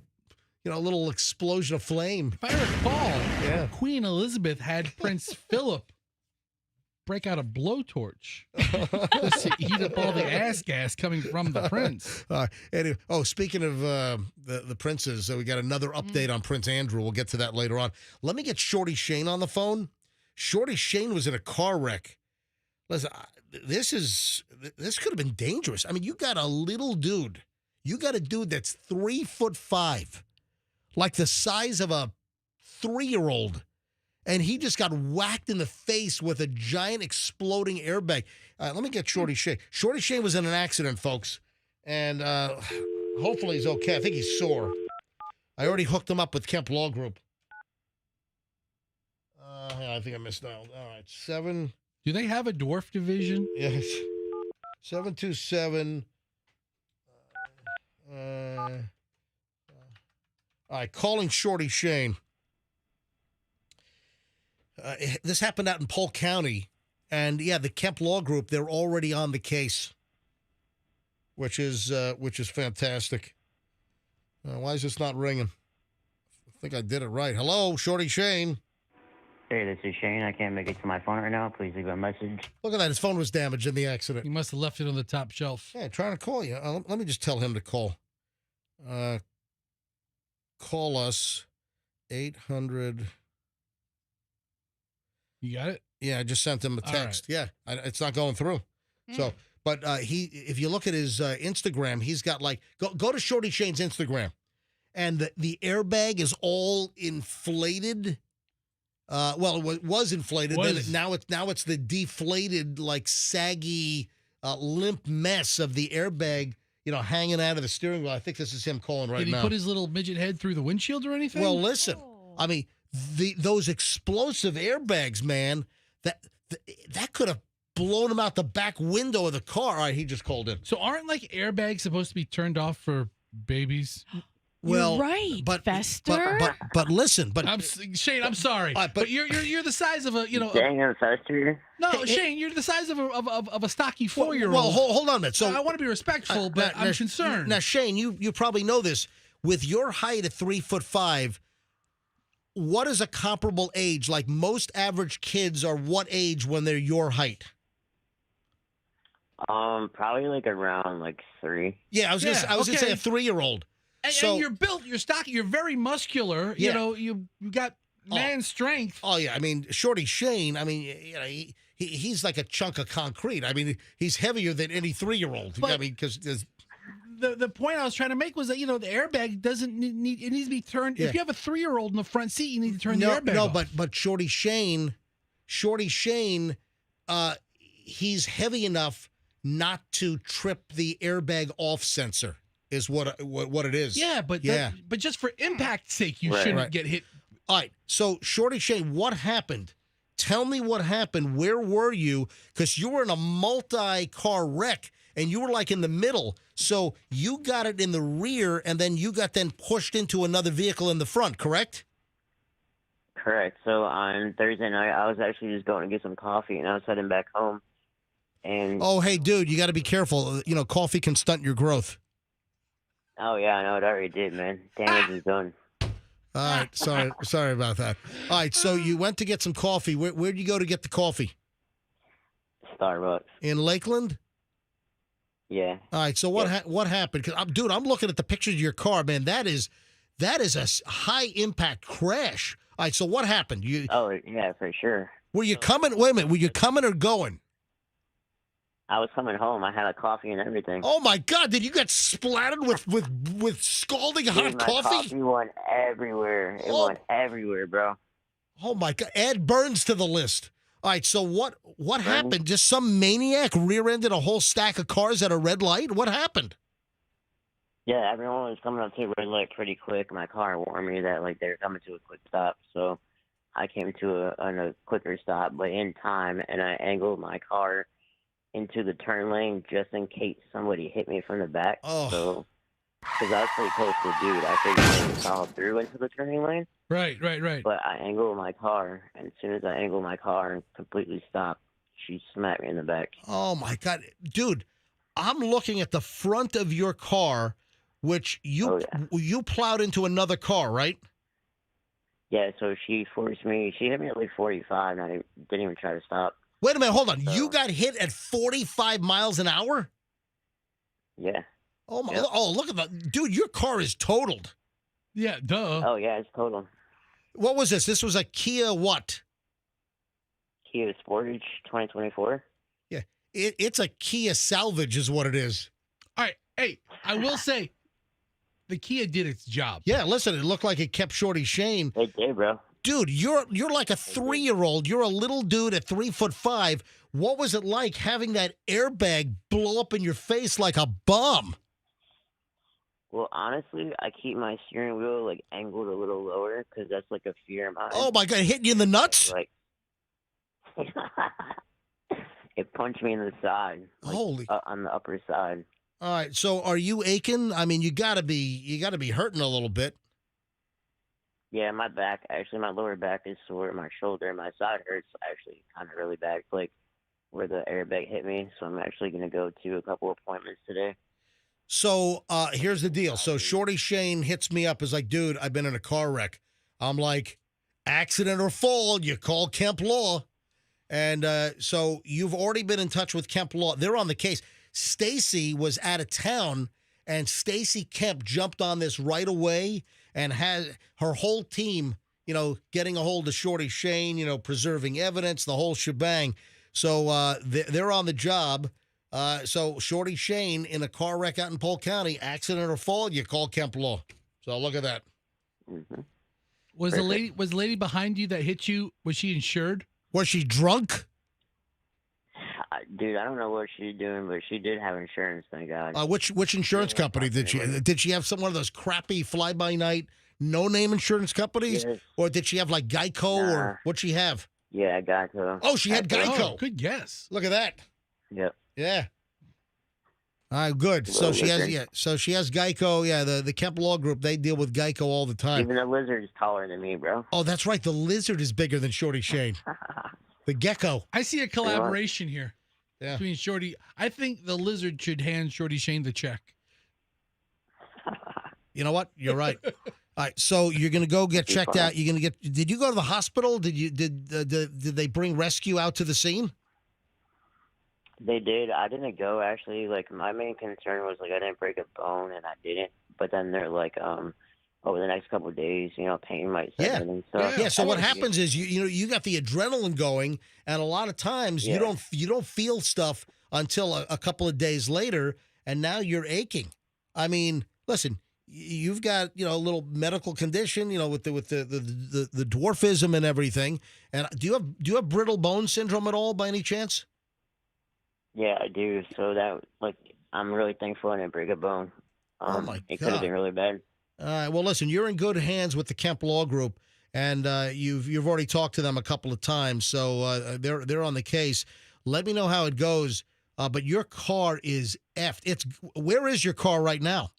A: little explosion of flame.
B: If I recall, Queen Elizabeth had Prince Philip break out a blowtorch just to eat up all the ass gas coming from the prince.
A: Anyway, speaking of the princes, we got another update on Prince Andrew. We'll get to that later on. Let me get Shorty Shane on the phone. Shorty Shane was in a car wreck. Listen, this could have been dangerous. I mean, you got a little dude. You got a dude that's 3'5", like the size of a 3-year-old. And he just got whacked in the face with a giant exploding airbag. Let me get Shorty Shane. Shorty Shane was in an accident, folks. And hopefully he's okay. I think he's sore. I already hooked him up with Kemp Law Group. I think I misdialed. All right, 7.
B: Do they have a dwarf division?
A: Yes. 727. All right, calling Shorty Shane. This happened out in Polk County, and the Kemp Law Group, they're already on the case, which is fantastic. Why is this not ringing? I think I did it right. Hello, Shorty Shane.
I: Hey, this is Shane. I can't make it to my phone right now. Please leave a message.
A: Look at that. His phone was damaged in the accident.
B: He must have left it on the top shelf.
A: Yeah, trying to call you. Let me just tell him to call. Call us 800.
B: You got it?
A: Yeah, I just sent him a text. Right. Yeah, it's not going through. So, but if you look at his Instagram, he's got go to Shorty Shane's Instagram, and the airbag is all inflated. Well, it was inflated. Then now it's the deflated, saggy, limp mess of the airbag, hanging out of the steering wheel. I think this is him calling right now.
B: Did he put his little midget head through the windshield or anything?
A: Well, listen. I mean, those explosive airbags, man, that could have blown him out the back window of the car. All right, he just called in.
B: So aren't airbags supposed to be turned off for babies?
D: Well, you're right, Fester.
A: But listen,
B: Shane, I'm sorry, but you're the size of a
I: Dang, I'm Fester.
B: No, Shane, you're the size of a stocky 4-year-old.
A: Well, hold on a minute. So
B: I want to be respectful, but I'm concerned.
A: Now, Shane, you probably know this. With your height at 3'5", what is a comparable age? Like most average kids are what age when they're your height?
I: Probably around 3.
A: Yeah, I was gonna say a 3-year-old.
B: And you're built, you're stocky, you're very muscular.
A: Yeah.
B: You got man strength.
A: Oh yeah, I mean Shorty Shane. I mean, he's like a chunk of concrete. I mean, he's heavier than any 3-year-old. I mean, because
B: the point I was trying to make was that the airbag doesn't need it needs to be turned.
A: Yeah.
B: If you have a 3-year-old in the front seat, you need to turn the airbag off.
A: but Shorty Shane, he's heavy enough not to trip the airbag off sensor. Is what it is.
B: Yeah, but just for impact's sake, you shouldn't get hit.
A: All right. So Shorty Shane, what happened? Tell me what happened. Where were you? Because you were in a multi-car wreck. And you were in the middle, so you got it in the rear, and then you got pushed into another vehicle in the front, correct?
I: Correct. So on Thursday night, I was actually just going to get some coffee, and I was heading back home. And
A: oh, hey, dude, you got to be careful. Coffee can stunt your growth.
I: Oh yeah, I know it already did, man. Damage is done.
A: All right, sorry about that. All right, so you went to get some coffee. Where'd you go to get the coffee?
I: Starbucks.
A: In Lakeland?
I: Yeah.
A: All right. So what happened? Because I'm looking at the pictures of your car, man. That is a high impact crash. All right. So what happened?
I: Oh yeah, for sure.
A: Were you coming? Wait a minute. Were you coming or going?
I: I was coming home. I had a coffee and everything.
A: Oh my God! Did you get splattered with scalding hot
I: Dude, my
A: coffee?
I: went everywhere. It
A: Oh.
I: went everywhere, bro.
A: Oh my God! Add Burns to the list. All right. So what happened? Just some maniac rear-ended a whole stack of cars at a red light? What happened?
I: Yeah, everyone was coming up to a red light pretty quick. My car warned me that like they were coming to a quick stop, so I came to a quicker stop, but in time, and I angled my car into the turn lane just in case somebody hit me from the back.
A: Oh.
I: So, because I was pretty close to the dude, I figured they would follow through into the turning lane.
B: Right.
I: But I angled my car, and as soon as I angled my car and completely stopped, she smacked me in the back.
A: Oh my God, dude! I'm looking at the front of your car, which you plowed into another car, right?
I: Yeah, so she forced me. She hit me at like 45, and I didn't even try to stop.
A: Wait a minute, hold on.
I: So,
A: You got hit at 45 miles an hour?
I: Yeah.
A: Oh my!
I: Yep.
A: Oh, look at that, dude! Your car is totaled.
B: Yeah, duh.
I: Oh yeah, it's total.
A: What was this? This was a Kia what?
I: Kia Sportage 2024.
A: Yeah, it's a Kia salvage, is what it is.
B: All right. Hey, I will say the Kia did its job.
A: Yeah, listen, it looked like it kept Shorty Shane.
I: It did, bro.
A: Dude, you're like a 3-year-old. You're a little dude at 3'5". What was it like having that airbag blow up in your face like a bomb?
I: Well, honestly, I keep my steering wheel like angled a little lower because that's like a fear of mine.
A: Oh my God, hitting you in the nuts?
I: Like, it punched me in the side. Like,
A: Holy!
I: on the upper side.
A: All right, so are you aching? I mean, you gotta be hurting a little bit.
I: Yeah, my back, actually, my lower back is sore. My shoulder, my side hurts actually kind of really bad. It's like where the airbag hit me. So I'm actually going to go to a couple appointments today.
A: So here's the deal. So Shorty Shane hits me up, is like, dude, I've been in a car wreck. I'm like, accident or fall, you call Kemp Law. And so you've already been in touch with Kemp Law. They're on the case. Stacy was out of town, and Stacy Kemp jumped on this right away and had her whole team, getting a hold of Shorty Shane, preserving evidence, the whole shebang. So they're on the job. So Shorty Shane in a car wreck out in Polk County, accident or fall, you call Kemp Law. So look at that.
I: Mm-hmm.
B: Was the lady behind you that hit you, was she insured?
A: Was she drunk?
I: Dude, I don't know what she's doing, but she did have insurance, thank God.
A: Which insurance company did she? Did she have one of those crappy fly-by-night, no-name insurance companies,
I: Yes.
A: or did she have like Geico, or what'd she have?
I: Yeah, Geico.
A: Oh, she had Geico.
B: Oh, good guess.
A: Look at that.
I: Yep.
A: Yeah. All right, good. So she has So she has Geico. Yeah, the Kemp Law Group, they deal with Geico all the time.
I: Even the lizard is taller than me, bro.
A: Oh, that's right. The lizard is bigger than Shorty Shane. The gecko.
B: I see a collaboration here
A: Yeah.
B: between Shorty. I think the lizard should hand Shorty Shane the check.
A: You know what? You're right. All right, so you're gonna go get checked out. You're gonna get. Did you go to the hospital? Did they bring rescue out to the scene?
I: They did. I didn't go, actually. Like, my main concern was, like, I didn't break a bone, and I didn't. But then they're like, over the next couple of days, pain might set in and stuff.
A: Yeah. So what happens is you got the adrenaline going, and a lot of times you don't feel stuff until a couple of days later, and now you're aching. I mean, listen, you've got a little medical condition, with the dwarfism and everything. And do you have brittle bone syndrome at all by any chance?
I: Yeah, I do. So that, like, I'm really thankful I didn't break a bone.
A: Oh my
I: It could have been really bad.
A: All right. Well, listen, you're in good hands with the Kemp Law Group, and you've already talked to them a couple of times, so they're on the case. Let me know how it goes. But your car is effed. Where is your car right now?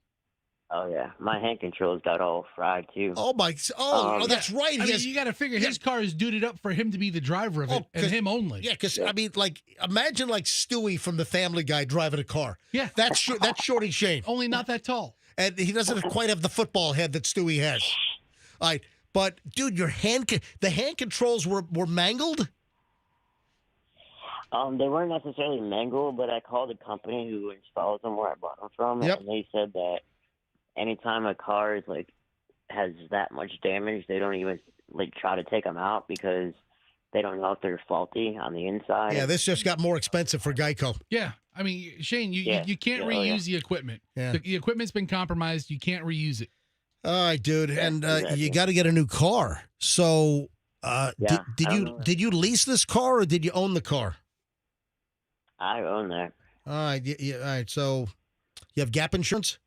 I: Oh yeah, my hand controls got all fried too.
A: Oh my! Oh, that's right.
B: I mean, you got to figure his car is duded up for him to be the driver of it, and him only.
A: Yeah, because I mean, like, imagine like Stewie from The Family Guy driving a car.
B: Yeah,
A: that's Shorty Shane.
B: Only not that tall,
A: and he doesn't quite have the football head that Stewie has. All right, but dude, the hand controls were mangled.
I: They weren't necessarily mangled, but I called the company who installs them where I bought them from, and they said that anytime a car is like has that much damage, they don't even like try to take them out because they don't know if they're faulty on the inside.
A: Yeah, this just got more expensive for Geico.
B: Yeah. I mean, Shane, you can't
I: Yeah,
B: reuse the equipment.
A: Yeah.
B: The equipment's been compromised. You can't reuse it.
A: All right, dude, and
I: exactly.
A: you got to get a new car. So,
I: Yeah,
A: did
I: I don't
A: you
I: know.
A: did you lease this car or did you own the car?
I: I own that.
A: All right, all right. So, you have gap insurance?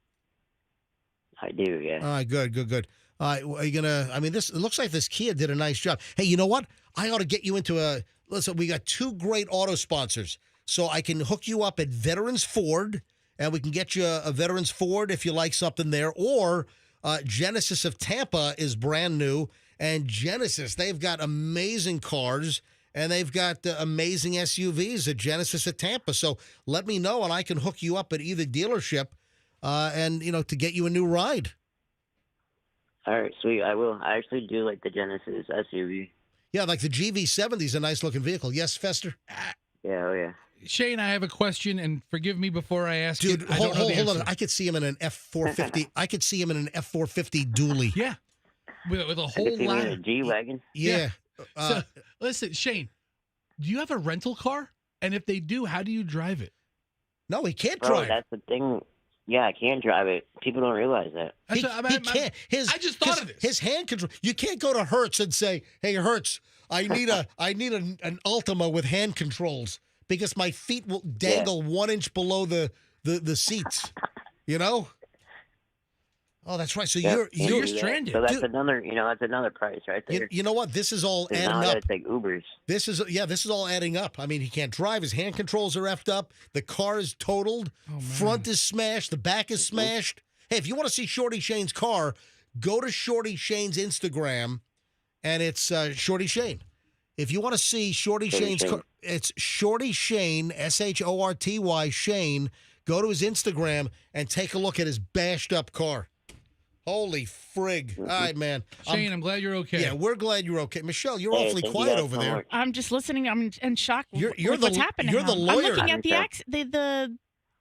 I: I do, yeah.
A: All right, good. All right, are you gonna? I mean, it looks like this Kia did a nice job. Hey, you know what? I ought to get you into a. Listen, we got 2 great auto sponsors, so I can hook you up at Veterans Ford, and we can get you a Veterans Ford if you like something there, or Genesis of Tampa is brand new, and Genesis, they've got amazing cars. And they've got amazing SUVs at Genesis of Tampa. So let me know, and I can hook you up at either dealership, and to get you a new ride.
I: All right, sweet. I will. I actually do like the Genesis SUV.
A: Yeah, like the GV70 is a nice looking vehicle. Yes, Fester?
I: Yeah, oh yeah.
B: Shane, I have a question, and forgive me before I ask
A: Dude,
B: you. I
A: hold
B: don't know the
A: on.
B: answer.
A: I could see him in an F450. I could see him in an F450 dually.
B: Yeah. With a
I: I could
B: whole
I: see me in
B: lot.
I: a G-Wagon.
A: Yeah.
B: So, listen, Shane, do you have a rental car? And if they do, how do you drive it?
A: No, he can't
I: Bro,
A: drive.
I: that's the thing. Yeah, I can drive it. People don't realize that.
B: That's
A: He,
B: what-
A: he can't.
B: I just thought of this.
A: His hand control. You can't go to Hertz and say, "Hey, Hertz, I need an Ultima with hand controls because my feet will dangle 1 inch below the seats." You know? Oh, that's right. So
I: Yeah,
A: you're
B: you're
I: do that.
B: stranded.
I: So that's
A: Dude.
I: another price right there.
A: you know what? This is all
I: 'Cause
A: adding
I: now
A: up.
I: it's like Ubers.
A: This is all adding up. I mean, he can't drive. His hand controls are effed up. The car is totaled.
B: Oh, man.
A: Front is smashed. The back is smashed. Hey, if you want to see Shorty Shane's car, go to Shorty Shane's Instagram, and it's Shorty Shane. If you want to see Shorty
I: Shorty
A: Shane's
I: Shane.
A: car, it's Shorty Shane, SHORTY Shane. Go to his Instagram and take a look at his bashed up car. Holy frig. All right, man.
B: Shane, I'm glad you're okay.
A: Yeah, we're glad you're okay. Michelle, you're
I: Hey,
A: awfully
I: thank you
A: quiet
I: guys
A: over
I: so
A: there.
I: much.
D: I'm just listening. I'm in shock.
A: You're
D: with
A: the-
D: what's happening.
A: you're the
D: I'm
A: lawyer.
D: looking at
I: Okay.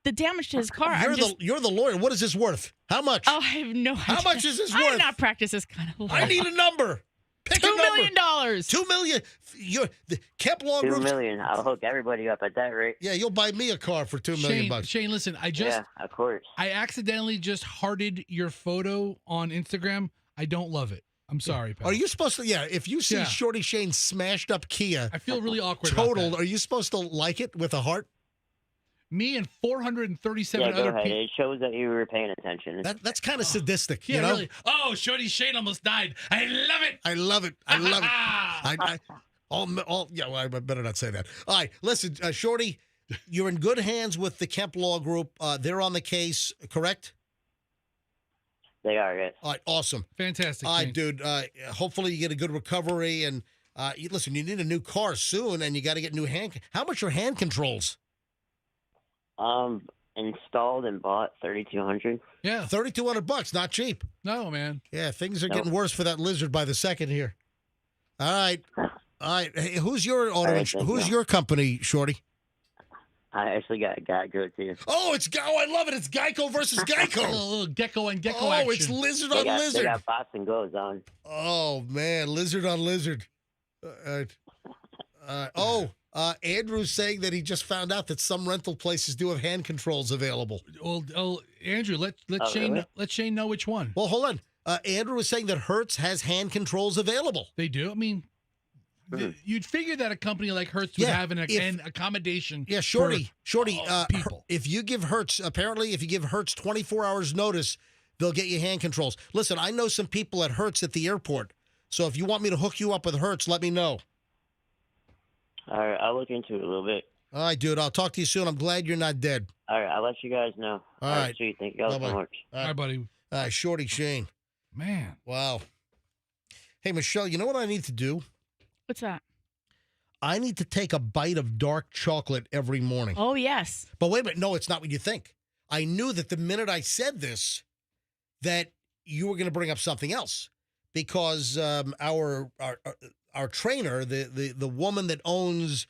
D: the damage to his car.
A: You're the lawyer. What is this worth? How much?
D: Oh, I have no idea.
A: How much is this
D: I
A: worth?
D: did not practice this kind of law.
A: I need a number. Pick a
D: $2
A: number.
D: million.
A: $2 million. You're the Kemp Law
I: $2
A: Group.
I: million. I'll hook everybody up at that rate.
A: Yeah, you'll buy me a car for $2 million
B: Shane,
A: bucks.
B: Shane, listen,
I: Yeah, of course.
B: I accidentally just hearted your photo on Instagram. I don't love it. I'm sorry, pal.
A: Are you supposed to? Yeah, if you see
B: Yeah.
A: Shorty Shane's smashed up Kia
B: I feel really awkward about
A: totaled,
B: that.
A: are you supposed to like it with a heart?
B: Me and 437
I: Yeah, go
B: other
I: ahead.
B: people.
I: It shows that you were paying attention.
A: That's kind of sadistic,
B: Yeah,
A: you know?
B: really. Oh, Shorty Shane almost died. I love it.
A: I love it. I love it. Yeah, well, I better not say that. All right, listen, Shorty, you're in good hands with the Kemp Law Group. They're on the case, correct?
I: They are, yes.
A: All right, awesome.
B: Fantastic.
A: All right,
B: Shane.
A: dude. Hopefully you get a good recovery. And listen, you need a new car soon, and you got to get new hand. How much are hand controls?
I: Installed and bought 3,200.
B: Yeah.
A: $3,200, not cheap.
B: No, man.
A: Yeah, things are
I: Nope.
A: getting worse for that lizard by the second here. All right, all right. Hey, who's your auto?
I: All right, thank
A: who's
I: you.
A: your company, Shorty?
I: I actually got Geico too.
A: Oh, I love it. It's Geico versus
B: A
A: Geico.
B: little gecko and gecko
A: Oh,
B: action.
A: it's lizard
I: They
A: on
I: got,
A: lizard.
I: they got Boston Goes on.
A: Oh man, lizard on lizard. Andrew's saying that he just found out that some rental places do have hand controls available.
B: Well, Andrew, let
I: Oh,
B: Shane
I: really?
B: let Shane know which one.
A: Well, hold on. Andrew was saying that Hertz has hand controls available.
B: They do. I mean, you'd figure that a company like Hertz would
A: Yeah,
B: have an
A: if-
B: accommodation.
A: Yeah, Shorty.
B: people.
A: If you give Hertz 24 hours notice, they'll get you hand controls. Listen, I know some people at Hertz at the airport. So if you want me to hook you up with Hertz, let me know.
I: All right, I'll look into it a little bit.
A: All right, dude. I'll talk to you soon. I'm glad you're not dead.
I: All right, I'll let you guys know.
A: All right.
I: Sweet. Thank you guys
A: Bye-bye.
I: so much.
B: All right, buddy.
A: Shorty Shane.
B: Man.
A: Wow. Hey, Michelle, you know what I need to do?
D: What's that?
A: I need to take a bite of dark chocolate every morning.
D: Oh, yes.
A: But wait a minute. No, it's not what you think. I knew that the minute I said this, that you were going to bring up something else. Because our trainer, the woman that owns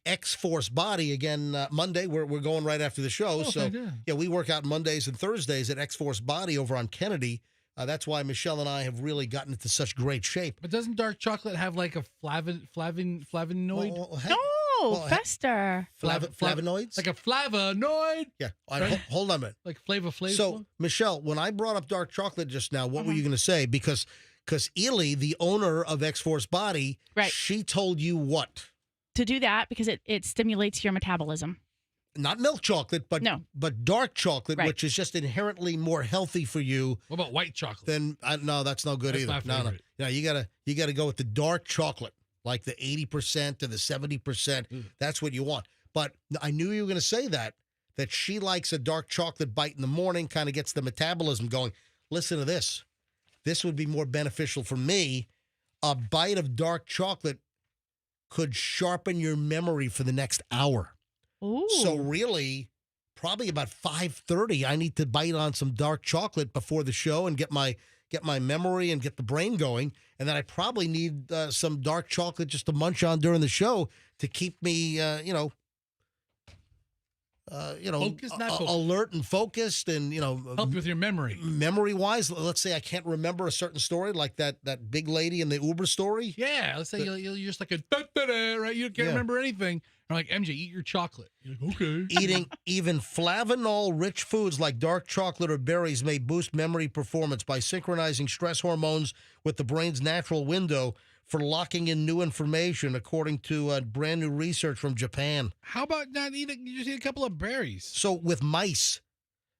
A: X-Force Body, again, Monday, we're going right after the show.
B: Oh,
A: so,
B: okay, yeah.
A: yeah, we work out Mondays and Thursdays at X-Force Body over on Kennedy. That's why Michelle and I have really gotten into such great shape.
B: But doesn't dark chocolate have like a flavonoid?
D: Fester.
A: Flavonoids?
B: Like a flavonoid?
A: Yeah. All right, hold on a minute.
B: Like Flavor.
A: So, Michelle, when I brought up dark chocolate just now, what were you going to say? Because Ely, the owner of X-Force Body,
D: Right.
A: she told you what?
D: To do that because it stimulates your metabolism.
A: Not milk chocolate, but dark chocolate,
D: Right.
A: which is just inherently more healthy for you.
B: What about white chocolate?
A: Then no, that's no good
B: That's
A: either.
B: my
A: No.
B: favorite.
A: No, you gotta go with the dark chocolate, like the 80% to the 70%. That's what you want. But I knew you were gonna say that she likes a dark chocolate bite in the morning, kind of gets the metabolism going. Listen to this. This would be more beneficial for me. A bite of dark chocolate could sharpen your memory for the next hour.
D: Ooh.
A: So really, probably about 5:30, I need to bite on some dark chocolate before the show and get my memory and get the brain going. And then I probably need some dark chocolate just to munch on during the show to keep me,
B: Focused, not focused.
A: alert and focused, and
B: Help with your memory.
A: memory wise. Let's say I can't remember a certain story, like that big lady in the Uber story.
B: Yeah, let's say you're just like a da-da-da, right? You can't remember anything. I'm like, MJ, eat your chocolate. You're like, okay.
A: Eating even flavanol-rich foods like dark chocolate or berries may boost memory performance by synchronizing stress hormones with the brain's natural window for locking in new information, according to brand new research from Japan.
B: How about not eating? You just eat a couple of berries.
A: So with mice,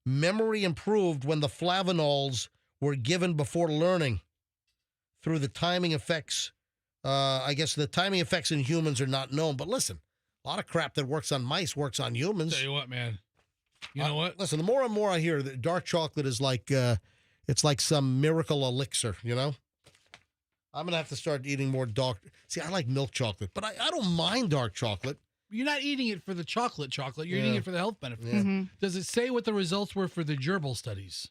A: memory improved when the flavanols were given before learning through the timing effects. I guess the timing effects in humans are not known, but listen, a lot of crap that works on mice works on humans.
B: Tell you what, man. You know what?
A: Listen, the more and more I hear that dark chocolate is like, it's like some miracle elixir, I'm going to have to start eating more dark. See, I like milk chocolate, but I don't mind dark chocolate.
B: You're not eating it for the chocolate. You're eating it for the health benefits.
D: Mm-hmm.
B: Does it say what the results were for the gerbil studies?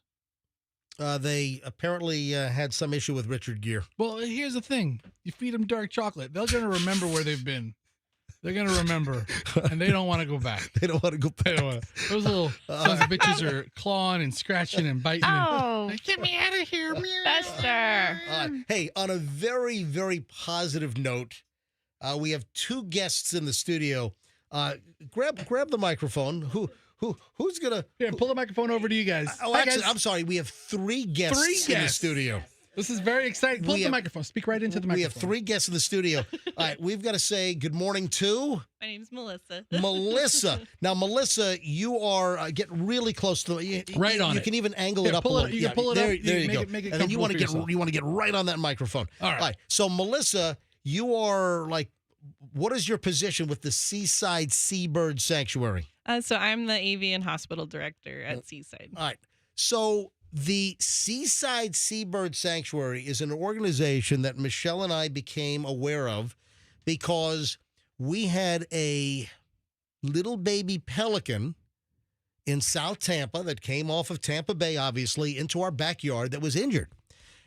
A: They apparently had some issue with Richard Gere.
B: Well, here's the thing. You feed them dark chocolate. They're going to remember where they've been. They're going to remember, and they don't want to go back.
A: They don't want to go back.
B: They don't wanna. Those little sons of bitches are clawing and scratching and biting.
D: Oh,
B: Like, get me out of here,
D: Fester.
A: Hey, on a very, very positive note, we have two guests in the studio. Grab the microphone. Who's gonna?
B: Here, pull the microphone over to you guys.
A: Actually,
B: guys.
A: I'm sorry. We have three guests in the studio.
B: This is very exciting. Pull up the microphone. Speak right into the microphone.
A: We have three guests in the studio. All right, we've got to say good morning to
J: My name's Melissa.
A: Melissa. Now, Melissa, you are get really close to
B: Right on
A: You
B: it.
A: can even angle
B: Here,
A: it up
B: pull
A: a
B: it-
A: little.
B: you can pull it
A: there,
B: up.
A: There
B: You
A: you
B: make
A: go.
B: it- make it
A: And then you want to
B: comfortable for
A: get right on that microphone.
B: All right.
A: So, Melissa, you are like, what is your position with the Seaside Seabird Sanctuary?
J: So I'm the avian hospital director at Seaside.
A: All right. So the Seaside Seabird Sanctuary is an organization that Michelle and I became aware of because we had a little baby pelican in South Tampa that came off of Tampa Bay, obviously, into our backyard that was injured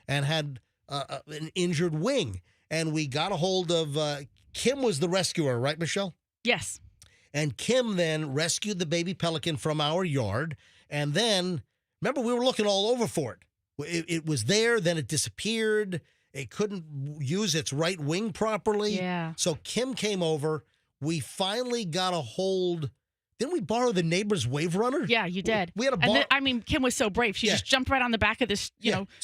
A: and had an injured wing. And we got a hold of Kim was the rescuer, right, Michelle?
D: Yes.
A: And Kim then rescued the baby pelican from our yard. And then, remember, we were looking all over for it. It was there, then it disappeared. It couldn't use its right wing properly.
D: Yeah.
A: So Kim came over. We finally got a hold. Didn't we borrow the neighbor's wave runner?
D: Yeah, you did.
A: We had a
D: And
A: bar.
D: then, I mean, Kim was so brave. She just jumped right on the back of this,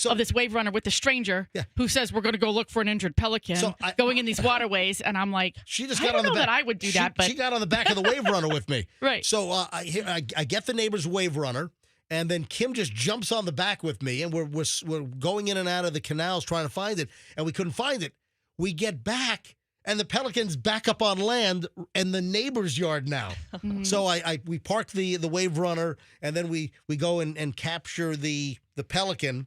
D: of this wave runner with the stranger who says we're going to go look for an injured pelican going in these waterways. And I'm like,
A: she just
D: I
A: got
D: don't
A: on the
D: know
A: back.
D: that I would do that, but
A: she got on the back of the wave runner with me.
D: Right.
A: So I get the neighbor's wave runner, and then Kim just jumps on the back with me, and we're going in and out of the canals trying to find it, and we couldn't find it. We get back, and the pelican's back up on land in the neighbor's yard now. So we park the wave runner, and then we go and capture the pelican.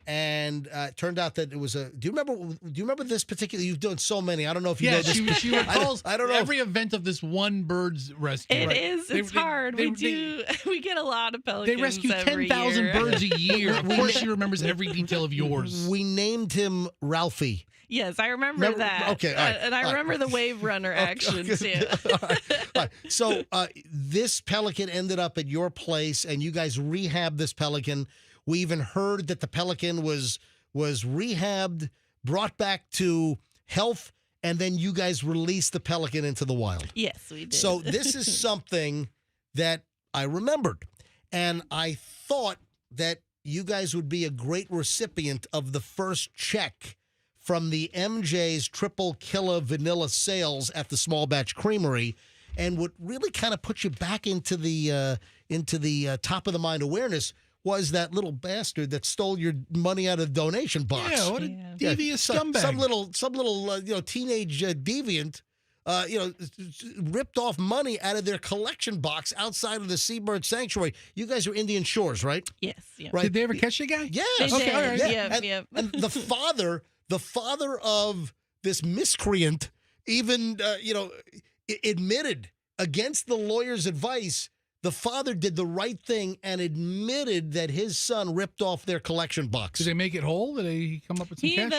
A: And it turned out that it was a. Do you remember this particular? You've done so many. I don't know if you know this.
B: She recalls
A: I don't know
B: every event of this one bird's rescue.
J: It is. It's hard. We get a lot of pelicans.
B: They rescue
J: every
B: 10,000
J: year.
B: birds a year. Of course, she remembers every detail of yours.
A: We named him Ralphie.
J: Yes, I remember that.
A: Okay, all right,
J: and I remember the wave runner action too.
A: All right. So this pelican ended up at your place, and you guys rehabbed this pelican. We even heard that the pelican was rehabbed, brought back to health, and then you guys released the pelican into the wild.
J: Yes, we did.
A: So this is something that I remembered, and I thought that you guys would be a great recipient of the first check from the MJ's Triple Killer Vanilla sales at the Small Batch Creamery, and what really kind of put you back into the top of the mind awareness was that little bastard that stole your money out of the donation box.
B: Yeah, what a devious scumbag.
A: Some little teenage deviant. Ripped off money out of their collection box outside of the Seabird Sanctuary. You guys are Indian Shores, right?
J: Yes. Yeah.
A: Right.
B: Did they ever catch the guy?
A: Yes.
J: They
B: Okay,
J: did.
B: all right.
J: Yeah.
A: And,
J: Yep.
A: and the father of this miscreant even, admitted against the lawyer's advice. The father did the right thing and admitted that his son ripped off their collection box.
B: Did they make it whole? Did they come up with some cash?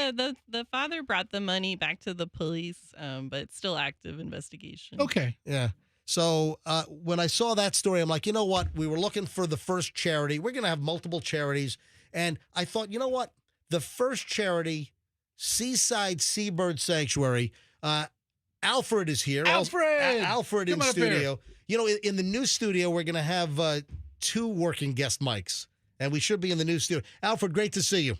J: The father brought the money back to the police, but it's still active investigation.
B: Okay.
A: Yeah. So when I saw that story, I'm like, you know what? We were looking for the first charity. We're going to have multiple charities. And I thought, you know what? The first charity, Seaside Seabird Sanctuary. Alfred is here. Alfred in
B: Come on up here.
A: studio. You know, in the new studio, we're going to have 2 working guest mics. And we should be in the new studio. Alfred, great to see you.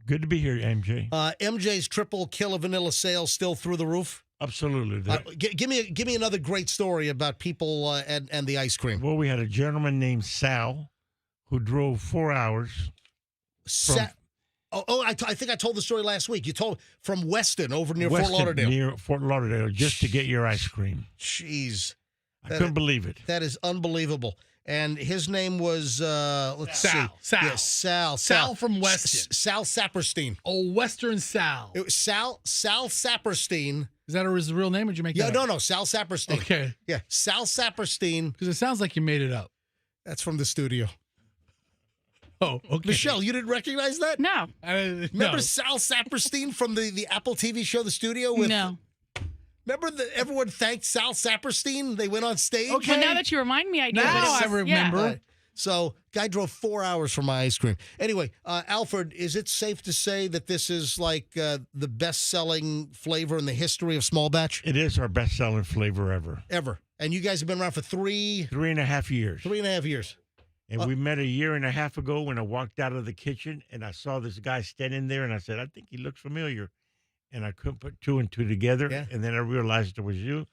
K: Good to be here, MJ.
A: MJ's Triple Killer Vanilla sales still through the roof?
K: Absolutely.
A: Give me another great story about people and the ice cream.
K: Well, we had a gentleman named Sal who drove 4 hours.
A: I think I told the story last week. You told from Weston over near
K: Weston,
A: Fort Lauderdale.
K: Near Fort Lauderdale, just to get your ice cream.
A: Jeez.
K: I couldn't believe it.
A: That is unbelievable. And his name was,
B: Sal. Sal from Weston.
A: Sal Saperstein.
B: Oh, Western Sal.
A: It was Sal Saperstein.
B: Is that his real name, or did you make that up?
A: No, Sal Saperstein.
B: Okay.
A: Yeah, Sal Saperstein.
B: Because it sounds like you made it up.
A: That's from the studio.
B: Oh, okay.
A: Michelle, you didn't recognize that?
D: No.
A: Remember Sal Saperstein from the Apple TV show The Studio?
D: No.
A: Remember everyone thanked Sal Saperstein? They went on stage.
B: Okay.
D: Well, now that you remind me, I do.
B: Now I remember.
A: Yeah. So, guy drove 4 hours for my ice cream. Anyway, Alfred, is it safe to say that this is like the best-selling flavor in the history of small batch?
K: It is our best-selling flavor ever.
A: Ever. And you guys have been around for
K: 3.5 years.
A: 3.5 years.
K: And we met a year and a half ago when I walked out of the kitchen and I saw this guy standing there and I said, I think he looks familiar. And I couldn't put 2 and 2 together.
A: Yeah.
K: And then I realized it was you.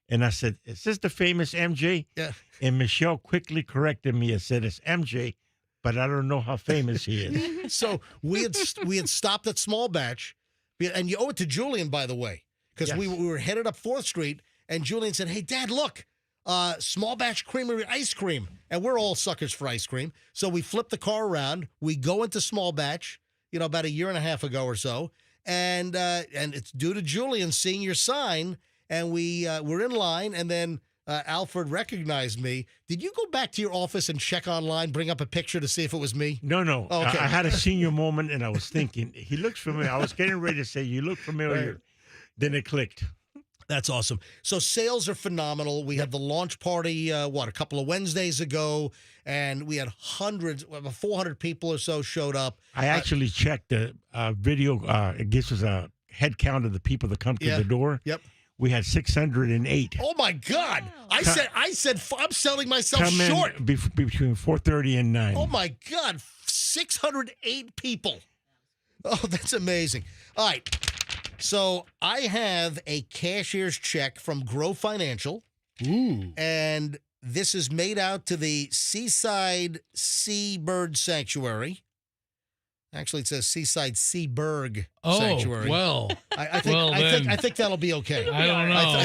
K: And I said, is this the famous MJ?
A: Yeah.
K: And Michelle quickly corrected me and said, it's MJ, but I don't know how famous he is.
A: So we had stopped at Small Batch, and you owe it to Julian, by the way, because
K: Yes.
A: we were headed up 4th Street, and Julian said, hey, Dad, look, Small Batch Creamery ice cream. And we're all suckers for ice cream. So we flip the car around. We go into Small Batch, about a year and a half ago or so, and it's due to Julian seeing your sign, and we were in line, and then Alfred recognized me. Did you go back to your office and check online, bring up a picture to see if it was me?
K: No.
A: Oh, okay.
K: I had a senior moment, and I was thinking, he looks familiar. I was getting ready to say, you look familiar.
A: Right.
K: Then it clicked.
A: That's awesome. So sales are phenomenal. We had the launch party, a couple of Wednesdays ago, and we had hundreds, about 400 people or so showed up.
K: I actually checked the video. It gives us a head count of the people that come to the door.
A: Yep.
K: We had 608.
A: Oh my God! I said I'm selling myself
K: Come
A: short.
K: in between 4:30 and 9.
A: Oh my God! 608 people. Oh, that's amazing. All right. So I have a cashier's check from Grow Financial.
B: Ooh.
A: And this is made out to the Seaside Seabird Sanctuary. Actually, it says Seaside Seaberg Sanctuary.
B: Oh, well.
A: I think that'll be okay.
B: I don't know.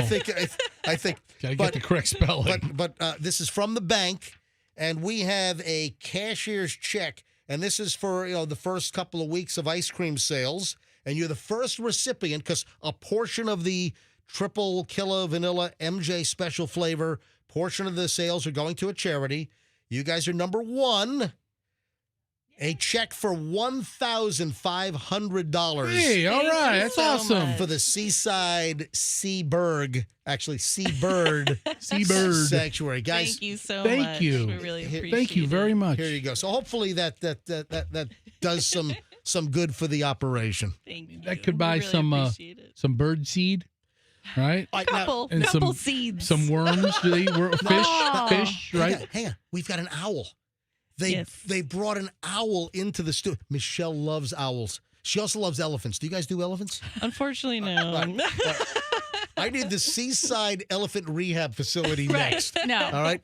A: I think.
B: Gotta get the correct spelling.
A: But this is from the bank, and we have a cashier's check, and this is for the first couple of weeks of ice cream sales, and you're the first recipient because a portion of the Triple Killer Vanilla MJ special flavor portion of the sales are going to a charity. You guys are number 1. a check for $1,500.
B: Hey, all right. That's awesome.
A: For the Seaside Seaburg, actually Seabird
B: Seabird
A: Sanctuary. Guys,
J: Thank you so
B: thank
J: much.
B: you.
J: We really appreciate
B: Thank you very
J: it.
B: much.
A: here you go. So hopefully that does some good for the operation.
J: Thank you.
B: That could buy
J: We really
B: some
J: appreciate it.
B: some bird seed, right?
A: All right, now,
J: couple
B: and
J: couple
B: some-
J: seeds.
B: Some worms. Do they
D: Oh.
B: fish, right?
A: hang on. We've got an owl.
J: Yes.
A: They brought an owl into the studio. Michelle loves owls. She also loves elephants. Do you guys do elephants?
J: Unfortunately, no.
A: I need the Seaside Elephant Rehab Facility
D: Right.
A: next.
D: No.
A: All right.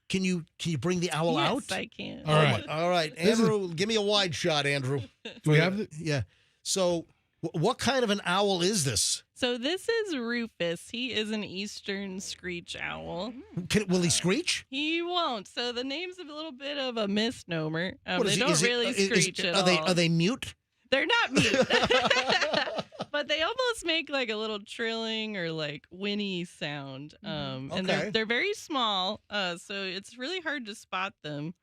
A: Can you bring the owl
J: Yes,
A: out?
J: I can.
B: All right.
A: All right,
B: This is-
A: Andrew, give me a wide shot, Andrew.
B: Do we have it?
A: Yeah. So, what kind of an owl is this?
J: So this is Rufus. He is an eastern screech owl.
A: Will he screech?
J: He won't. So the name's a little bit of a misnomer.
A: What is
J: They
A: he-
J: don't
A: is he-
J: really
A: is-
J: screech at
A: are
J: all.
A: Are they mute?
J: They're not mute. But they almost make like a little trilling or like whinny sound. And
A: Okay.
J: they're very small. So it's really hard to spot them.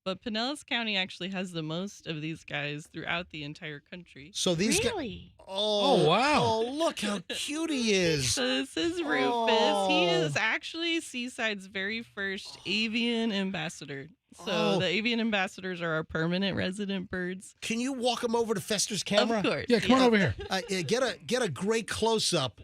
J: But Pinellas County actually has the most of these guys throughout the entire country.
A: So these guys.
D: Really?
A: Oh,
B: wow.
A: Oh, look how cute he is.
J: So this is Rufus.
A: Oh.
J: He is actually Seaside's very first avian ambassador. So
A: Oh.
J: the avian ambassadors are our permanent resident birds.
A: Can you walk him over to Fester's camera?
J: Of course.
B: Yeah, come on over here.
A: Get a great close up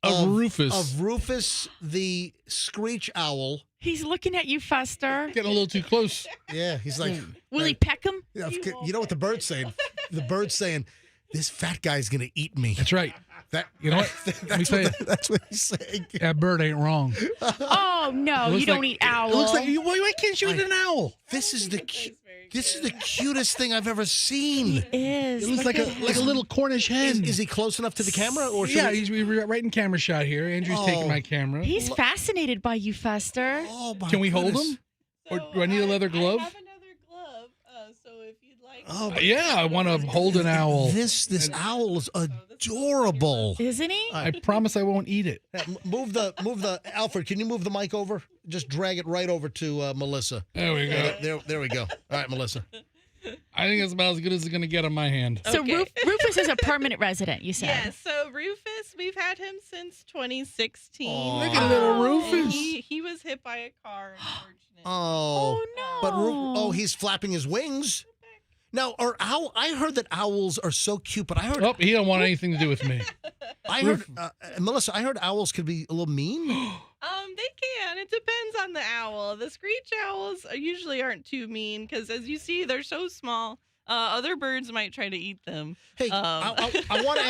B: Of Rufus.
A: Of Rufus the screech owl.
D: He's looking at you, Fester.
B: Getting a little too close.
A: Yeah, he's like.
D: Will he peck him?
A: Yeah, you know what the bird's saying? The bird's saying, "This fat guy's gonna eat me."
B: That's right.
A: That
B: You know what? Let me tell you,
A: that's what he's saying.
B: that bird ain't wrong.
D: Oh, no.
B: It looks
D: You don't
B: like-
D: eat owl.
B: It looks like why can't you eat an owl?
A: This is the cutest thing I've ever seen.
D: is.
B: It looks
D: Look
B: like
D: at
B: a little Cornish hen.
A: Is he close enough to the camera, or should
B: yeah,
A: we-
B: he's right in camera shot here. Andrew's
A: Oh.
B: taking my camera.
D: He's fascinated by you, Fester.
A: Oh my
B: Can we hold
A: goodness.
B: him? Or do I need a leather glove?
J: I have another glove. So if you'd like.
A: Oh,
B: Yeah, I want to hold an owl.
A: This owl is adorable.
D: Isn't he?
B: I promise I won't eat it.
A: Move the Alfred. Can you move the mic over? Just drag it right over to Melissa.
B: There we go.
A: There we go. All right, Melissa.
B: I think it's about as good as it's going to get on my hand.
D: So
J: Okay.
D: Rufus is a permanent resident, you said.
J: Yeah, so Rufus, we've had him since 2016.
A: Aw.
B: Look at little
J: And
B: Rufus.
J: he was hit by a car, unfortunately.
A: Oh,
D: no.
A: but he's flapping his wings. Now, I heard that owls are so cute, but I heard
B: Oh, he don't want anything to do with me.
A: Melissa, I heard owls could be a little mean.
J: They can. It depends on the owl. The screech owls usually aren't too mean because, as you see, they're so small. Other birds might try to eat them.
A: Hey, I want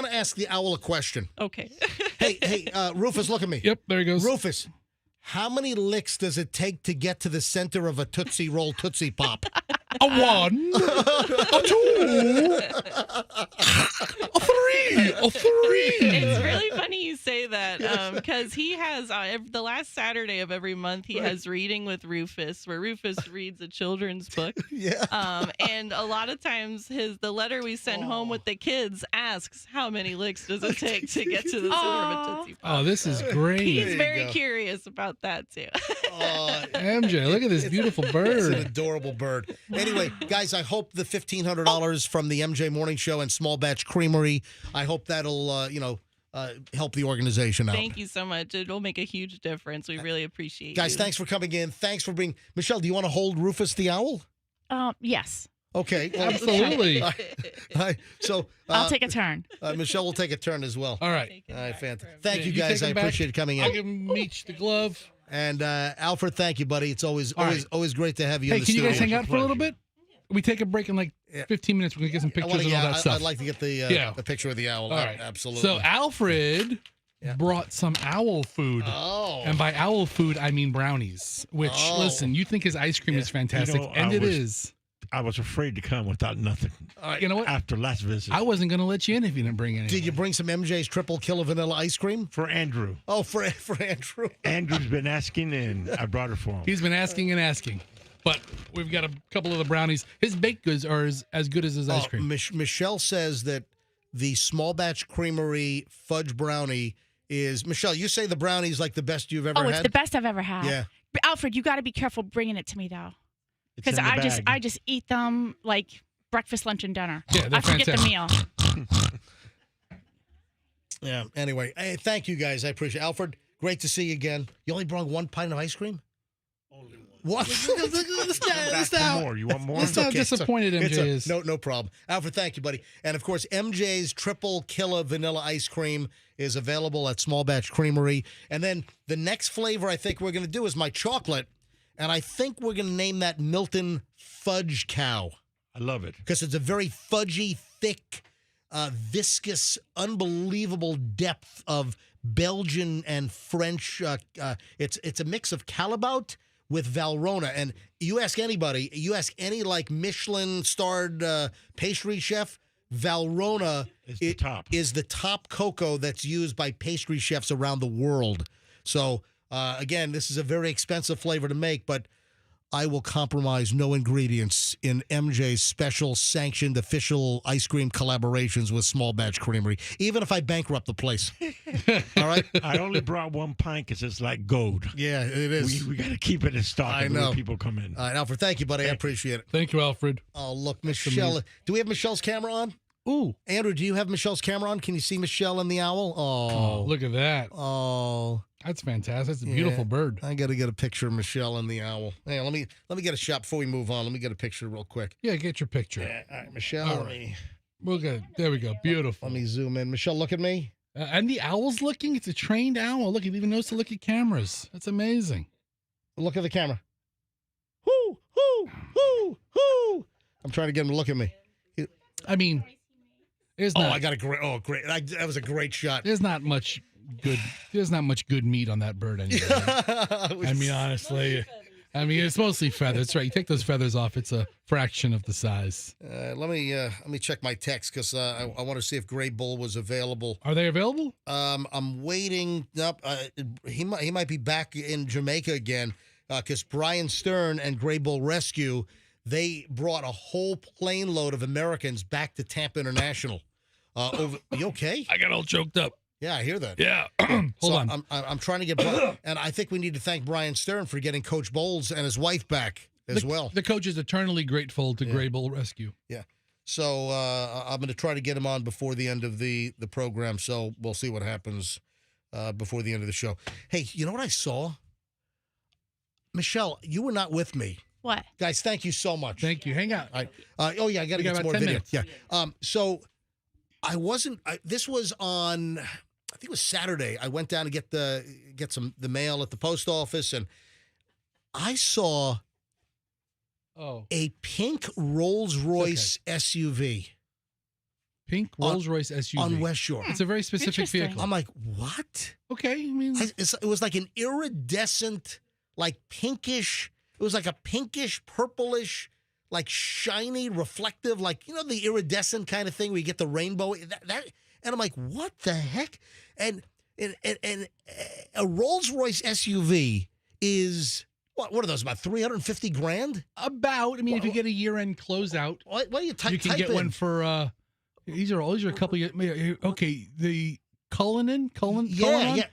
A: to ask the owl a question.
J: Okay.
A: Hey, Rufus, look at me.
B: Yep, there he goes.
A: Rufus, how many licks does it take to get to the center of a Tootsie Roll Tootsie Pop?
B: A one, a two, a three, a three.
J: It's really funny you say that because he has the last Saturday of every month he has reading with Rufus, where Rufus reads a children's book.
A: Yeah.
J: And a lot of times the letter we send home with the kids asks how many licks does it take to get to the center of a Tootsie Pop.
B: Oh, this is great.
J: He's very curious about that too.
B: MJ, look at this beautiful
A: It's an
B: bird.
A: adorable bird. Anyway, guys, I hope the $1,500 from the MJ Morning Show and Small Batch Creamery, I hope that'll, help the organization out.
J: Thank you so much. It'll make a huge difference. We really appreciate
A: Guys,
J: you.
A: thanks for coming in. Thanks for being Michelle, do you want to hold Rufus the owl?
D: Yes.
A: Okay. Well,
B: Absolutely.
A: all right. So
D: I'll take a turn.
A: Michelle will take a turn as well.
B: All right.
A: All right, fantastic. Thank
B: Yeah,
A: you
B: you
A: guys.
B: take
A: I
B: him back.
A: appreciate it coming
B: I'll
A: in.
B: give him each the glove.
A: And Alfred, thank you, buddy. It's always
B: All right.
A: always great to have you
B: Hey,
A: in the
B: can you
A: studio.
B: guys hang out for a little bit? We take a break in like 15 minutes. We're going to get some pictures and all that stuff.
A: I'd like to get the
B: Yeah.
A: the picture of the owl.
B: All right.
A: Absolutely.
B: So Alfred brought some owl food.
A: Oh.
B: And by owl food, I mean brownies, which,
A: Oh.
B: listen, you think his ice cream is fantastic,
K: You know,
B: and it is.
K: I was afraid to come without nothing.
B: You know what?
K: After last visit.
B: I wasn't going to let you in if you didn't bring anything.
A: Did you bring some MJ's triple killer vanilla ice cream?
K: For Andrew.
A: Oh, for Andrew.
K: Andrew's been asking, and I brought it for him.
B: He's been asking and asking. But we've got a couple of the brownies. His baked goods are as good as his ice cream.
A: Michelle says that the Small Batch Creamery fudge brownie is, Michelle, you say the brownie's like the best you've ever
D: Oh,
A: had?
D: it's the best I've ever had.
A: Yeah.
D: Alfred, you got to be careful bringing it to me, though.
K: It's
D: Because
K: in the bag.
D: I just eat them like breakfast, lunch, and dinner.
B: Yeah, they're
D: I forget the
B: fantastic.
D: meal.
A: Yeah. Anyway, hey, thank you guys. I appreciate it. Alfred, great to see you again. You only brought 1 pint of ice cream?
K: Only one.
A: What?
B: Let's
K: Back for more. You want more?
B: That's how disappointed MJ is.
A: No problem. Alfred, thank you, buddy. And of course, MJ's Triple Killer Vanilla Ice Cream is available at Small Batch Creamery. And then the next flavor I think we're going to do is my chocolate. And I think we're going to name that Milton Fudge Cow.
K: I love it.
A: Because it's a very fudgy, thick, viscous, unbelievable depth of Belgian and French. It's a mix of Calabout with Valrhona. And you ask anybody, you ask any like Michelin-starred pastry chef, Valrhona is the top cocoa that's used by pastry chefs around the world. So, again, this is a very expensive flavor to make, but I will compromise no ingredients in MJ's special sanctioned official ice cream collaborations with Small Batch Creamery, even if I bankrupt the place. All right?
K: I only brought 1 pint because it's like gold.
A: Yeah, it is.
K: We got to keep it in stock
A: I know.
K: when people come in.
A: All right, Alfred, thank you, buddy. I appreciate it.
B: Thank you, Alfred.
A: Oh, look, Michelle. Do we have Michelle's camera on?
B: Ooh.
A: Andrew, do you have Michelle's camera on? Can you see Michelle and the owl?
B: Oh, look at that.
A: Oh.
B: That's fantastic. That's a beautiful bird.
A: I got to get a picture of Michelle and the owl. Hey, let me get a shot before we move on. Let me get a picture real quick.
B: Yeah, get your picture.
A: Yeah, all right, Michelle.
B: All
A: Let
B: right.
A: me,
B: Look at there we go. Beautiful.
A: let me zoom in. Michelle, look at me.
B: And the owl's looking. It's a trained owl. Look, it even knows to look at cameras. That's amazing.
A: Look at the camera. Whoo, whoo, whoo, whoo. I'm trying to get him to look at me.
B: I mean, there's
A: Oh,
B: not.
A: I got a great. Oh, great. That was a great shot.
B: There's not much good. There's not much good meat on that bird anyway. I mean, honestly. I mean, it's mostly feathers. That's right. You take those feathers off, it's a fraction of the size.
A: Let me check my text because I want to see if Gray Bull was available.
B: Are they available?
A: I'm waiting. Nope, he might be back in Jamaica again because Brian Stern and Gray Bull Rescue, they brought a whole plane load of Americans back to Tampa International. You okay?
B: I got all choked up.
A: Yeah, I hear that.
B: Yeah. Hold on.
A: I'm trying to get, and I think we need to thank Brian Stern for getting Coach Bowles and his wife back as well.
B: The coach is eternally grateful to Gray Bull Rescue.
A: Yeah. So I'm going to try to get him on before the end of the program. So we'll see what happens before the end of the show. Hey, you know what I saw? Michelle, you were not with me.
D: What?
A: Guys, thank you so much.
B: Thank you. Hang out.
A: I got to get some more
B: 10
A: video.
B: minutes.
A: Yeah. So I wasn't. This was on. I think it was Saturday. I went down to get the mail at the post office, and I saw a pink Rolls-Royce SUV.
B: Pink Rolls-Royce SUV
A: on West Shore.
B: It's a very specific vehicle.
A: I'm like, what?
B: Okay, I mean,
A: it was like an iridescent, like pinkish. It was like a pinkish, purplish, like shiny, reflective, like the iridescent kind of thing where you get the rainbow. That and I'm like, what the heck? And a Rolls-Royce SUV is what are those, about $350,000?
B: About. I mean, if you get a year-end closeout,
A: what do you type?
B: You can get one for. These are a couple. Okay, the Cullinan.
A: Yeah.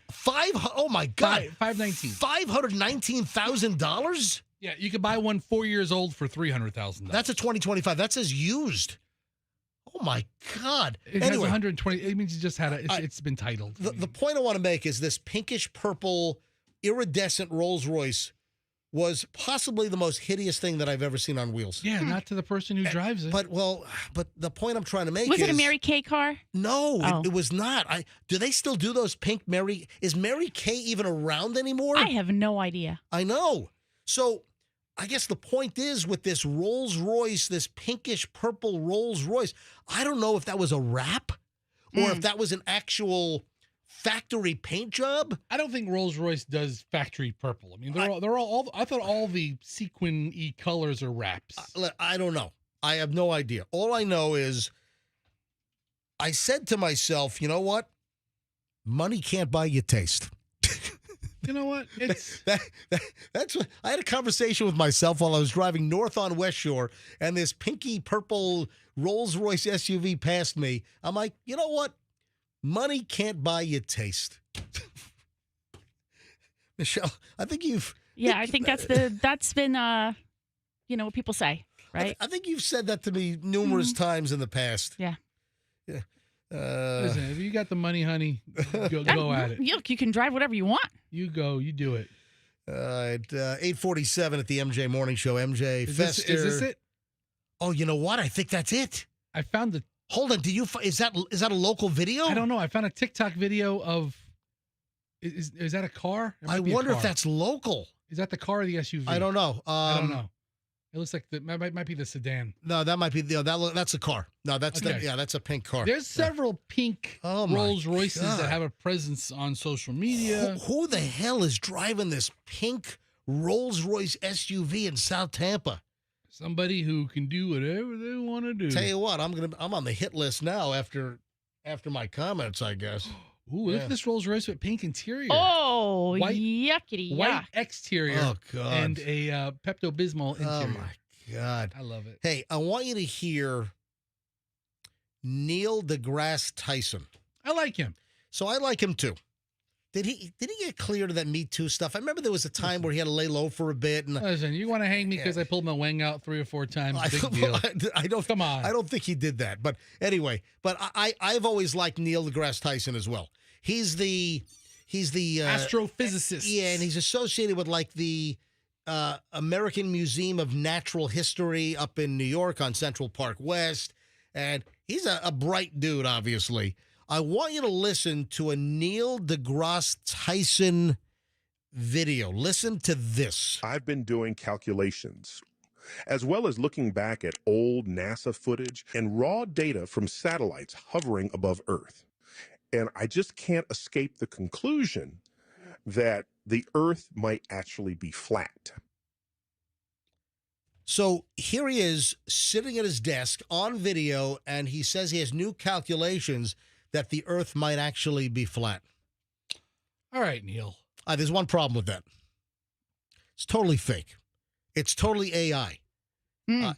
A: Oh my God,
B: $519,000. Yeah, you could buy one 4 years old for $300,000.
A: That's a 2025. That says used. Oh my God!
B: It has 120. It means you just had it's been titled.
A: The point I want to make is this pinkish purple iridescent Rolls Royce was possibly the most hideous thing that I've ever seen on wheels.
B: Yeah, not to the person who drives it.
A: But the point I'm trying to make
D: was
A: is,
D: it a Mary Kay car?
A: No, it was not. Do they still do those pink Mary? Is Mary Kay even around anymore?
D: I have no idea.
A: I know. So I guess the point is with this Rolls Royce, this pinkish purple Rolls Royce, I don't know if that was a wrap or if that was an actual factory paint job.
B: I don't think Rolls Royce does factory purple. I mean, they're all. I thought all the sequin-y colors are wraps.
A: I don't know. I have no idea. All I know is I said to myself, you know what? Money can't buy you taste.
B: You know what? It's
A: that's what I had a conversation with myself while I was driving north on West Shore, and this pinky purple Rolls-Royce SUV passed me. I'm like, you know what? Money can't buy you taste. Michelle, I think you've.
D: Yeah, I think that's been you know what people say, right?
A: I think you've said that to me numerous times in the past.
D: Yeah.
A: Yeah.
B: Listen, if you got the money, honey, go at it.
D: Look, you can drive whatever you want.
B: You go, you do it.
A: At 8:47 at the MJ Morning Show. MJ
B: Is
A: Fester.
B: this it?
A: Oh, you know what? I think that's it.
B: I found the.
A: Hold on. Is that a local video?
B: I don't know. I found a TikTok video of. Is that a car? It might
A: I
B: be a
A: wonder if
B: car.
A: that's local.
B: Is that the car or the SUV?
A: I don't know.
B: I don't know. It looks like might be the sedan.
A: No, that might be that's a car. No, that's
B: Okay.
A: that's a pink car.
B: There's several pink
A: Oh, my
B: Rolls Royces
A: God.
B: that have a presence on social media.
A: Who the hell is driving this pink Rolls Royce SUV in South Tampa?
B: Somebody who can do whatever they want to do.
A: Tell you what, I'm on the hit list now after my comments, I guess.
B: Ooh, look
A: Yeah.
B: at this Rolls Royce with pink interior.
D: Oh,
B: White-
D: yuckity
B: White
D: yuck.
B: exterior
A: Oh, God.
B: and a Pepto-Bismol interior.
A: Oh my God.
B: I love it.
A: Hey, I want you to hear Neil deGrasse Tyson.
B: I like him.
A: So I like him too. Did he get cleared of that Me Too stuff? I remember there was a time where he had to lay low for a bit, and
B: Listen, you want to hang me because I pulled my wang out 3 or 4 times? Big deal.
A: I don't.
B: Come on.
A: I don't think he did that. But anyway, I've always liked Neil deGrasse Tyson as well. He's the
B: astrophysicist.
A: Yeah, and he's associated with like the American Museum of Natural History up in New York on Central Park West, and he's a bright dude, obviously. I want you to listen to a Neil deGrasse Tyson video. Listen to this.
L: I've been doing calculations, as well as looking back at old NASA footage and raw data from satellites hovering above Earth. And I just can't escape the conclusion that the Earth might actually be flat.
A: So here he is sitting at his desk on video, and he says he has new calculations that the Earth might actually be flat.
B: All right, Neil.
A: There's one problem with that. It's totally fake. It's totally AI.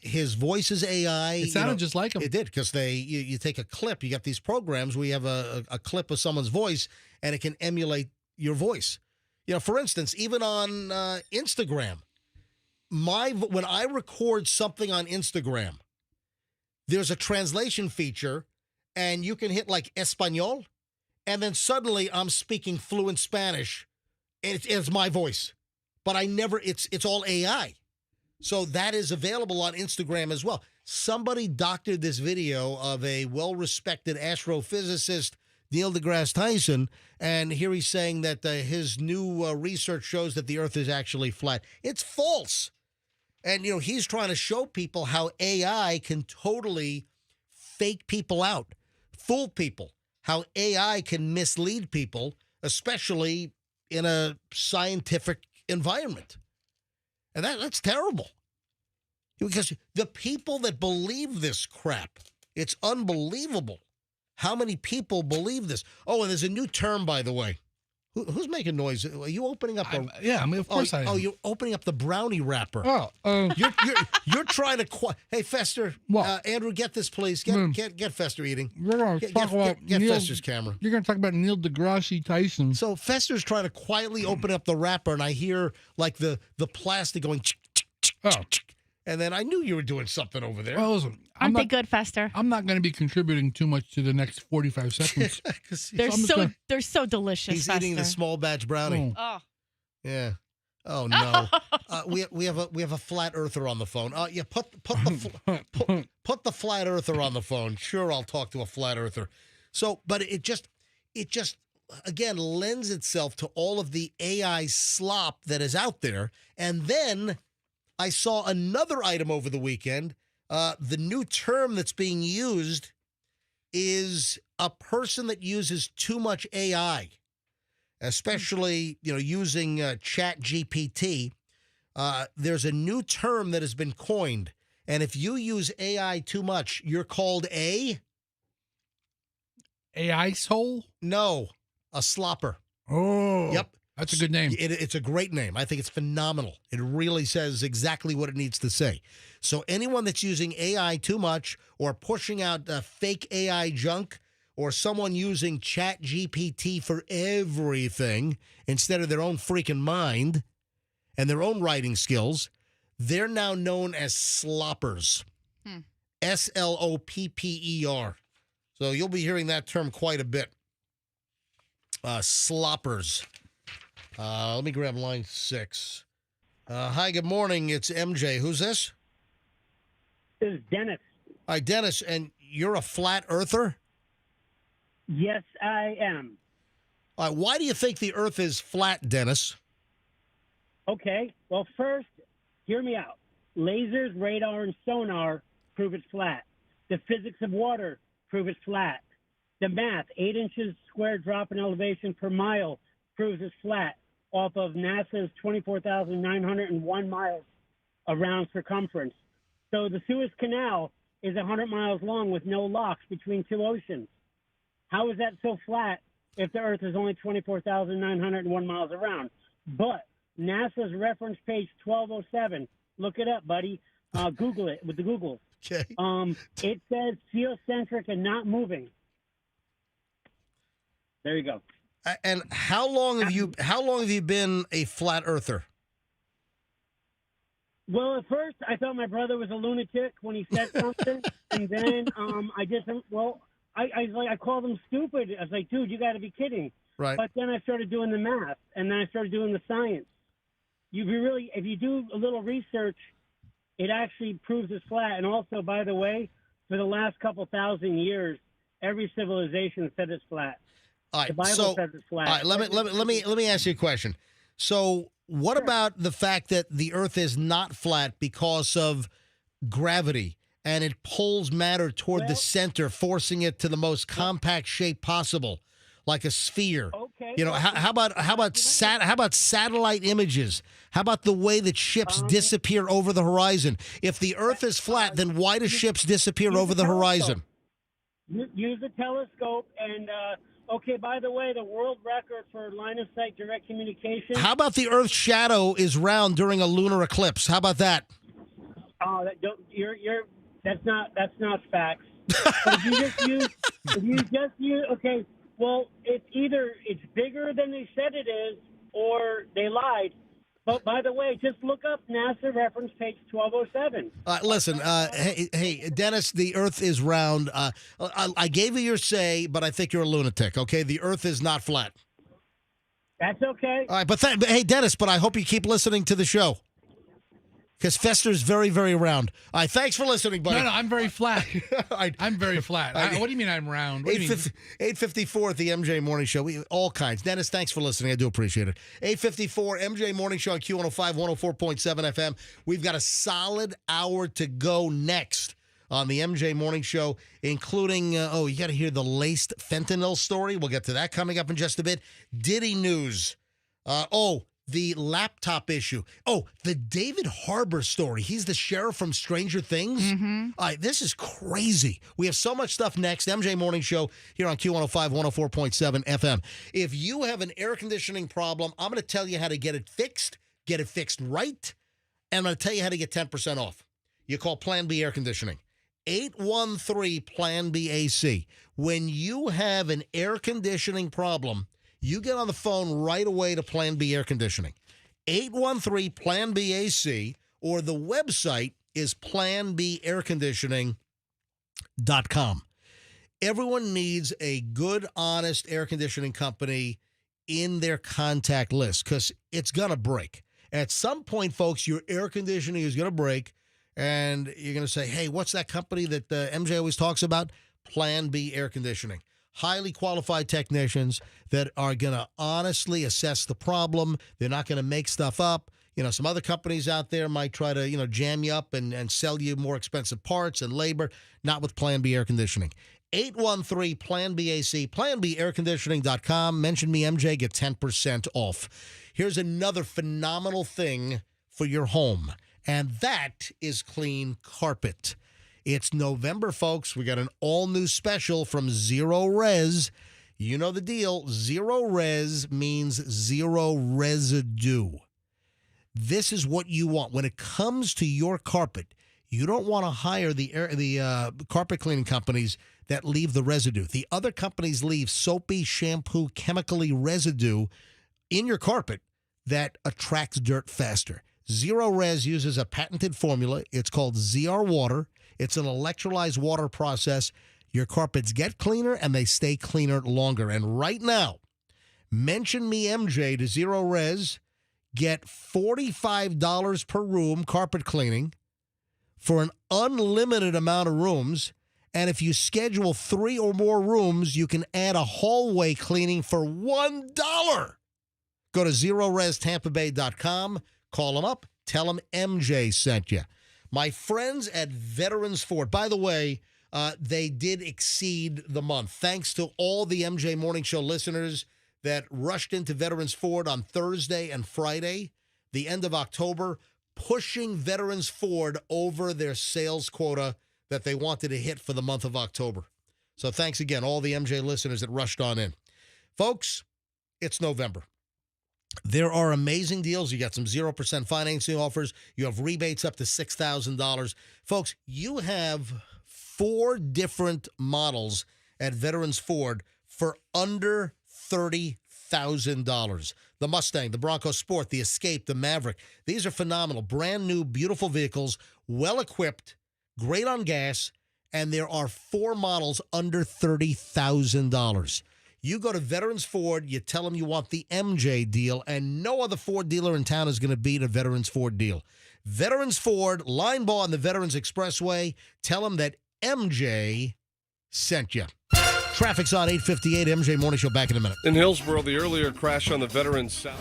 A: His voice is AI.
B: It sounded just like him.
A: It did, because you take a clip. You got these programs where you have a clip of someone's voice, and it can emulate your voice. You know, for instance, even on Instagram, when I record something on Instagram, there's a translation feature, and you can hit like Espanol, and then suddenly I'm speaking fluent Spanish, and it's my voice. But it's all AI. So that is available on Instagram as well. Somebody doctored this video of a well-respected astrophysicist, Neil deGrasse Tyson, and here he's saying that his new research shows that the Earth is actually flat. It's false. And, you know, he's trying to show people how AI can totally fake people out, fool people, how AI can mislead people, especially in a scientific environment. And that's terrible. Because the people that believe this crap, it's unbelievable how many people believe this. Oh, and there's a new term, by the way. Who's making noise? Are you opening up?
B: Yeah, I mean, of course I am.
A: Oh, you're opening up the brownie wrapper.
B: Oh,
A: you're trying to. Hey, Fester.
B: What?
A: Andrew, get this, please. Get Fester eating.
B: We're going to talk about
A: get
B: Neil,
A: Fester's camera.
B: You're going to talk about Neil deGrasse Tyson.
A: So Fester's trying to quietly open up the wrapper, and I hear like the plastic going. And then I knew you were doing something over there.
B: Well, listen,
D: Aren't they good, Fester?
B: I'm not going to be contributing too much to the next 45 seconds.
D: They're so delicious.
A: He's
D: Fester.
A: eating the small batch brownie.
D: Oh.
A: Yeah. Oh no. We have a flat earther on the phone. Yeah, put the flat earther on the phone. Sure, I'll talk to a flat earther. So, but it just again lends itself to all of the AI slop that is out there. And then I saw another item over the weekend. The new term that's being used is a person that uses too much AI, especially, using Chat GPT. There's a new term that has been coined. And if you use AI too much, you're called a
B: AI soul?
A: No, a slopper.
B: Oh.
A: Yep.
B: That's a good name.
A: It's a great name. I think it's phenomenal. It really says exactly what it needs to say. So anyone that's using AI too much or pushing out fake AI junk or someone using Chat GPT for everything instead of their own freaking mind and their own writing skills, They're now known as sloppers. SLOPPER. So you'll be hearing that term quite a bit. Sloppers. Let me grab line 6. Hi, good morning. It's MJ. Who's this?
M: This is Dennis.
A: Hi, Dennis. And you're a flat earther?
M: Yes, I am.
A: All right, why do you think the earth is flat, Dennis?
M: Okay. Well, first, hear me out. Lasers, radar, and sonar prove it's flat. The physics of water prove it's flat. The math, 8 inches square drop in elevation per mile, proves it's flat off of NASA's 24,901 miles around circumference. So the Suez Canal is 100 miles long with no locks between two oceans. How is that so flat if the Earth is only 24,901 miles around? But NASA's reference page 1207, look it up, buddy. Google it with the Googles.
A: Okay.
M: It says geocentric and not moving. There you go.
A: And how long have you been a flat earther?
M: Well, at first I thought my brother was a lunatic when he said something, and then I did some. Well, I called him stupid. I was like, dude, you got to be kidding.
A: Right.
M: But then I started doing the math, and then I started doing the science. If you do a little research, it actually proves it's flat. And also, by the way, for the last couple thousand years, every civilization said it's flat.
A: All right,
M: The Bible says it's flat.
A: All right, let me ask you a question. So, what about the fact that the Earth is not flat because of gravity and it pulls matter toward the center, forcing it to the most compact shape possible, like a sphere?
M: Okay.
A: You know, how about satellite images? How about the way that ships disappear over the horizon? If the Earth is flat, then why do ships disappear over the horizon?
M: Use a telescope and. Okay, by the way, the world record for line of sight direct communication.
A: How about the Earth's shadow is round during a lunar eclipse? How about that?
M: Oh, that's not facts. But if you just use, okay, well, it's either it's bigger than they said it is, or they lied. But by the way, just look up NASA reference page 1207.
A: Listen, hey, Dennis, the Earth is round. I gave you your say, but I think you're a lunatic. Okay, the Earth is not flat.
M: That's okay.
A: All right, but hey, Dennis, but I hope you keep listening to the show because Fester's very, very round. All right, thanks for listening, buddy.
B: No, I'm very flat. I'm very flat. What do you mean I'm round? What do you mean?
A: 8:54 at the MJ Morning Show. All kinds. Dennis, thanks for listening. I do appreciate it. 8:54 MJ Morning Show on Q105, 104.7 FM. We've got a solid hour to go next on the MJ Morning Show, including, you got to hear the laced fentanyl story. We'll get to that coming up in just a bit. Diddy news. The laptop issue. Oh, the David Harbour story. He's the sheriff from Stranger Things.
D: Mm-hmm.
A: All right, this is crazy. We have so much stuff next. MJ Morning Show here on Q105, 104.7 FM. If you have an air conditioning problem, I'm going to tell you how to get it fixed right, and I'm going to tell you how to get 10% off. You call Plan B Air Conditioning. 813-PLAN-B-AC. When you have an air conditioning problem, you get on the phone right away to Plan B Air Conditioning. 813-PLAN-B-AC, or the website is planbairconditioning.com. Everyone needs a good, honest air conditioning company in their contact list because it's going to break. At some point, folks, your air conditioning is going to break, and you're going to say, hey, what's that company that MJ always talks about? Plan B Air Conditioning. Highly qualified technicians that are going to honestly assess the problem. They're not going to make stuff up. You know, some other companies out there might try to, jam you up and sell you more expensive parts and labor. Not with Plan B Air Conditioning. 813-PLAN-B-AC, planbairconditioning.com. Mention me, MJ, get 10% off. Here's another phenomenal thing for your home, and that is clean carpet. It's November, folks. We got an all-new special from Zero Res. You know the deal. Zero Res means zero residue. This is what you want. When it comes to your carpet, you don't want to hire the carpet cleaning companies that leave the residue. The other companies leave soapy, shampoo, chemically residue in your carpet that attracts dirt faster. Zero Res uses a patented formula. It's called ZR Water. It's an electrolyzed water process. Your carpets get cleaner and they stay cleaner longer. And right now, mention me MJ to Zero Res. Get $45 per room carpet cleaning for an unlimited amount of rooms. And if you schedule 3 or more rooms, you can add a hallway cleaning for $1. Go to ZeroResTampaBay.com. Call them up. Tell them MJ sent you. My friends at Veterans Ford, by the way, they did exceed the month. Thanks to all the MJ Morning Show listeners that rushed into Veterans Ford on Thursday and Friday, the end of October, pushing Veterans Ford over their sales quota that they wanted to hit for the month of October. So thanks again, all the MJ listeners that rushed on in. Folks, it's November. There are amazing deals. You got some 0% financing offers. You have rebates up to $6,000. Folks, you have 4 different models at Veterans Ford for under $30,000. The Mustang, the Bronco Sport, the Escape, the Maverick. These are phenomenal, brand new, beautiful vehicles, well-equipped, great on gas, and there are 4 models under $30,000. You go to Veterans Ford, you tell them you want the MJ deal, and no other Ford dealer in town is going to beat a Veterans Ford deal. Veterans Ford, line bar on the Veterans Expressway. Tell them that MJ sent you. Traffic's on 858. MJ Morning Show back in a minute.
C: In Hillsborough, the earlier crash on the Veterans South.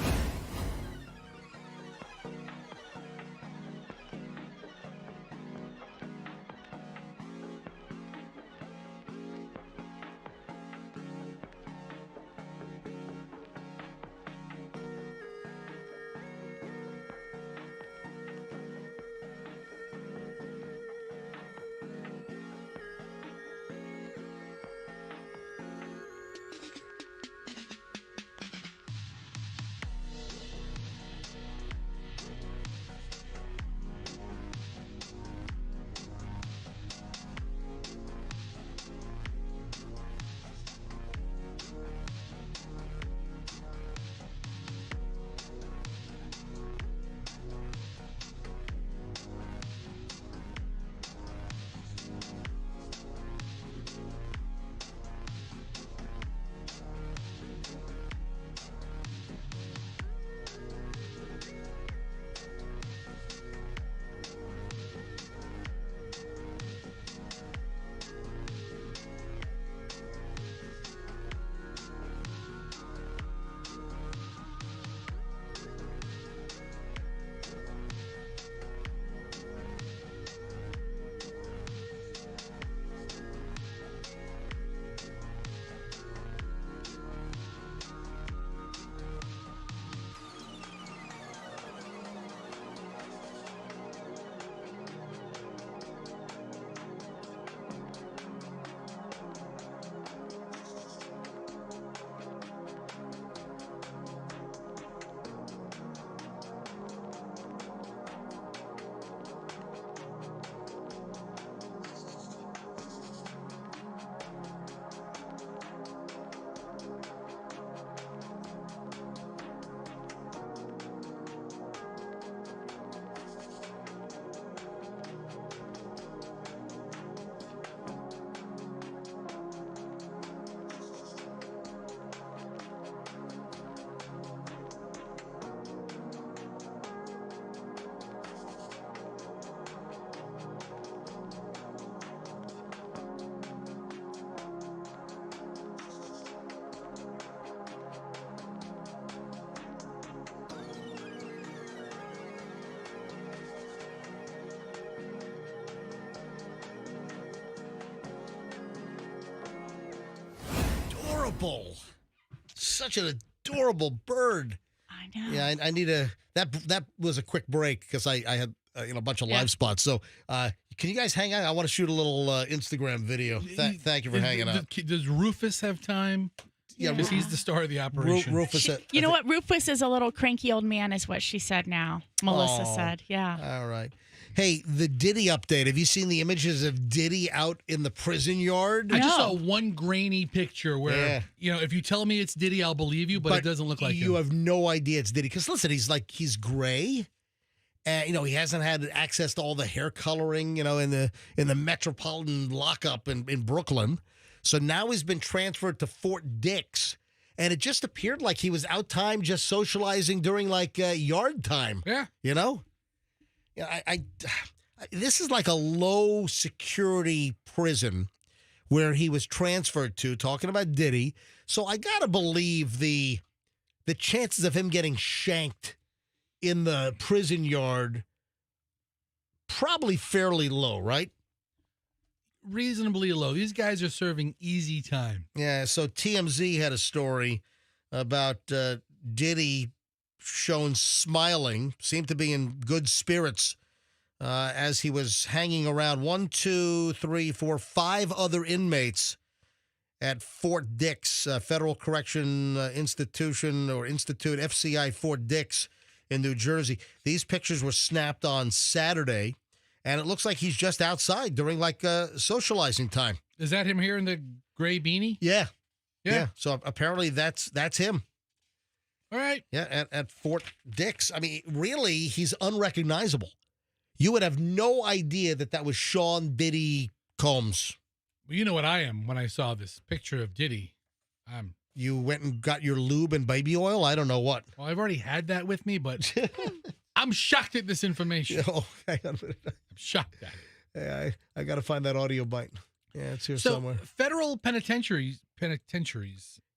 A: Adorable. Such an adorable bird.
D: I know.
A: Yeah, I need a that was a quick break because I had a bunch of live spots. So can you guys hang out? I want to shoot a little Instagram video. Thank you for hanging out.
B: Does Rufus have time?
A: Yeah,
B: because he's the star of the operation.
A: Rufus.
D: You know what? Rufus is a little cranky old man, is what she said now. Melissa said. Yeah.
A: All right. Hey, the Diddy update. Have you seen the images of Diddy out in the prison yard?
B: I just saw one grainy picture where, if you tell me it's Diddy, I'll believe you, but it doesn't look like him.
A: You have no idea it's Diddy. Because listen, he's gray. And he hasn't had access to all the hair coloring, in the metropolitan lockup in Brooklyn. So now he's been transferred to Fort Dix, and it just appeared like he was out time just socializing during yard time.
B: Yeah.
A: This is like a low security prison where he was transferred to, talking about Diddy. So I got to believe the chances of him getting shanked in the prison yard probably fairly low, right?
B: Reasonably low. These guys are serving easy time.
A: Yeah, so TMZ had a story about Diddy shown smiling, seemed to be in good spirits as he was hanging around 5 other inmates at Fort Dix, Federal Correction Institution or Institute, FCI Fort Dix in New Jersey. These pictures were snapped on Saturday, and it looks like he's just outside during socializing time.
B: Is that him here in the gray beanie?
A: Yeah. So apparently that's him.
B: All right.
A: Yeah, at Fort Dix. I mean, really, he's unrecognizable. You would have no idea that was Sean Diddy Combs.
B: Well, you know what I am when I saw this picture of Diddy.
A: You went and got your lube and baby oil? I don't know what.
B: Well, I've already had that with me, but I'm shocked at this information.
A: Hang on.
B: I'm shocked at it.
A: Yeah, I got to find that audio bite. Yeah, it's here somewhere.
B: Federal penitentiaries,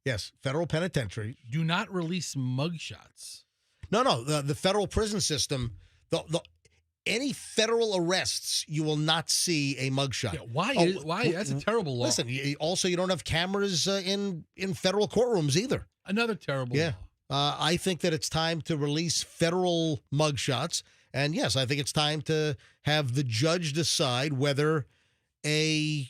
A: yes, federal penitentiary,
B: do not release mugshots.
A: No, the federal prison system, any federal arrests, you will not see a mugshot.
B: Yeah, why? That's a terrible law.
A: Listen, also you don't have cameras in federal courtrooms either.
B: Another terrible law.
A: I think that it's time to release federal mugshots. And yes, I think it's time to have the judge decide whether a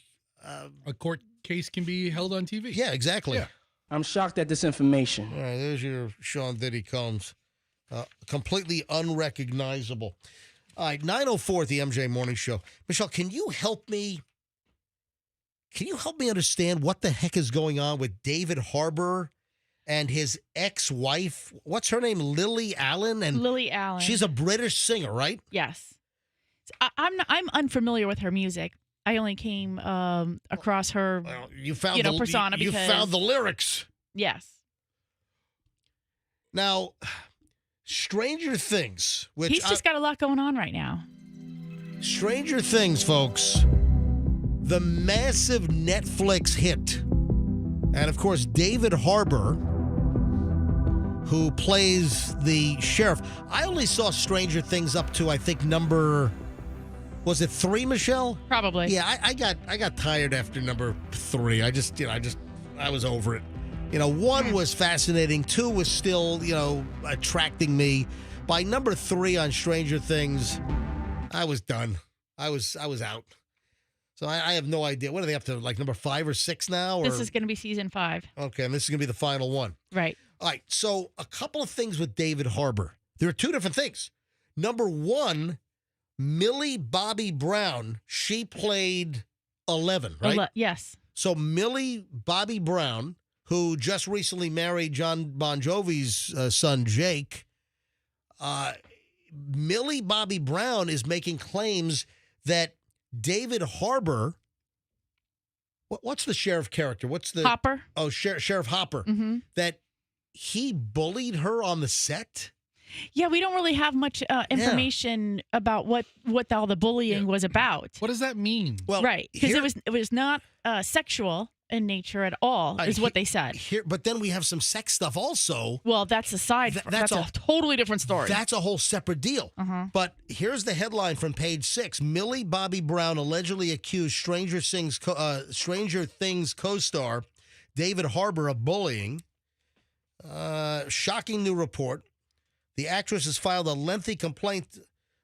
B: court case can be held on TV.
A: Yeah, exactly.
B: Yeah.
N: I'm shocked at this information.
A: All right, there's your Sean Diddy Combs. Completely unrecognizable. All right, 9:04 at the MJ Morning Show. Michelle, can you help me? Can you help me understand what the heck is going on with David Harbour and his ex-wife? What's her name? Lily Allen.
D: Lily Allen.
A: She's a British singer, right?
D: Yes. I'm unfamiliar with her music. I only came across her,
A: you found
D: persona.
A: You
D: because,
A: found the lyrics.
D: Yes.
A: Now, Stranger Things, which
D: he's just got a lot going on right now.
A: Stranger Things, folks, the massive Netflix hit, and of course David Harbour, who plays the sheriff. I only saw Stranger Things up to I think number. Was it 3, Michelle?
D: Probably.
A: Yeah, I got tired after number 3. I was over it. 1 was fascinating. 2 was still, attracting me. By number 3 on Stranger Things, I was done. I was out. So I have no idea. What are they up to? Like number 5 or 6 now? Or?
D: This is going to be season 5.
A: Okay, and this is going to be the final one.
D: Right.
A: All right. So a couple of things with David Harbour. There are 2 different things. Number 1, Millie Bobby Brown, she played 11, right?
D: Yes.
A: So Millie Bobby Brown, who just recently married John Bon Jovi's son, Jake, Millie Bobby Brown is making claims that David Harbour, what's the sheriff character? What's the
D: Hopper?
A: Oh, Sheriff Hopper.
D: Mm-hmm.
A: That he bullied her on the set.
D: Yeah, we don't really have much information about what all the bullying was about.
B: What does that mean?
D: Well, right, because it was not sexual in nature at all, is what they said.
A: But then we have some sex stuff also.
D: Well, that's that's a totally different story.
A: That's a whole separate deal.
D: Uh-huh.
A: But here's the headline from page 6. Millie Bobby Brown allegedly accused Stranger Things co-star David Harbour of bullying. Shocking new report. The actress has filed a lengthy complaint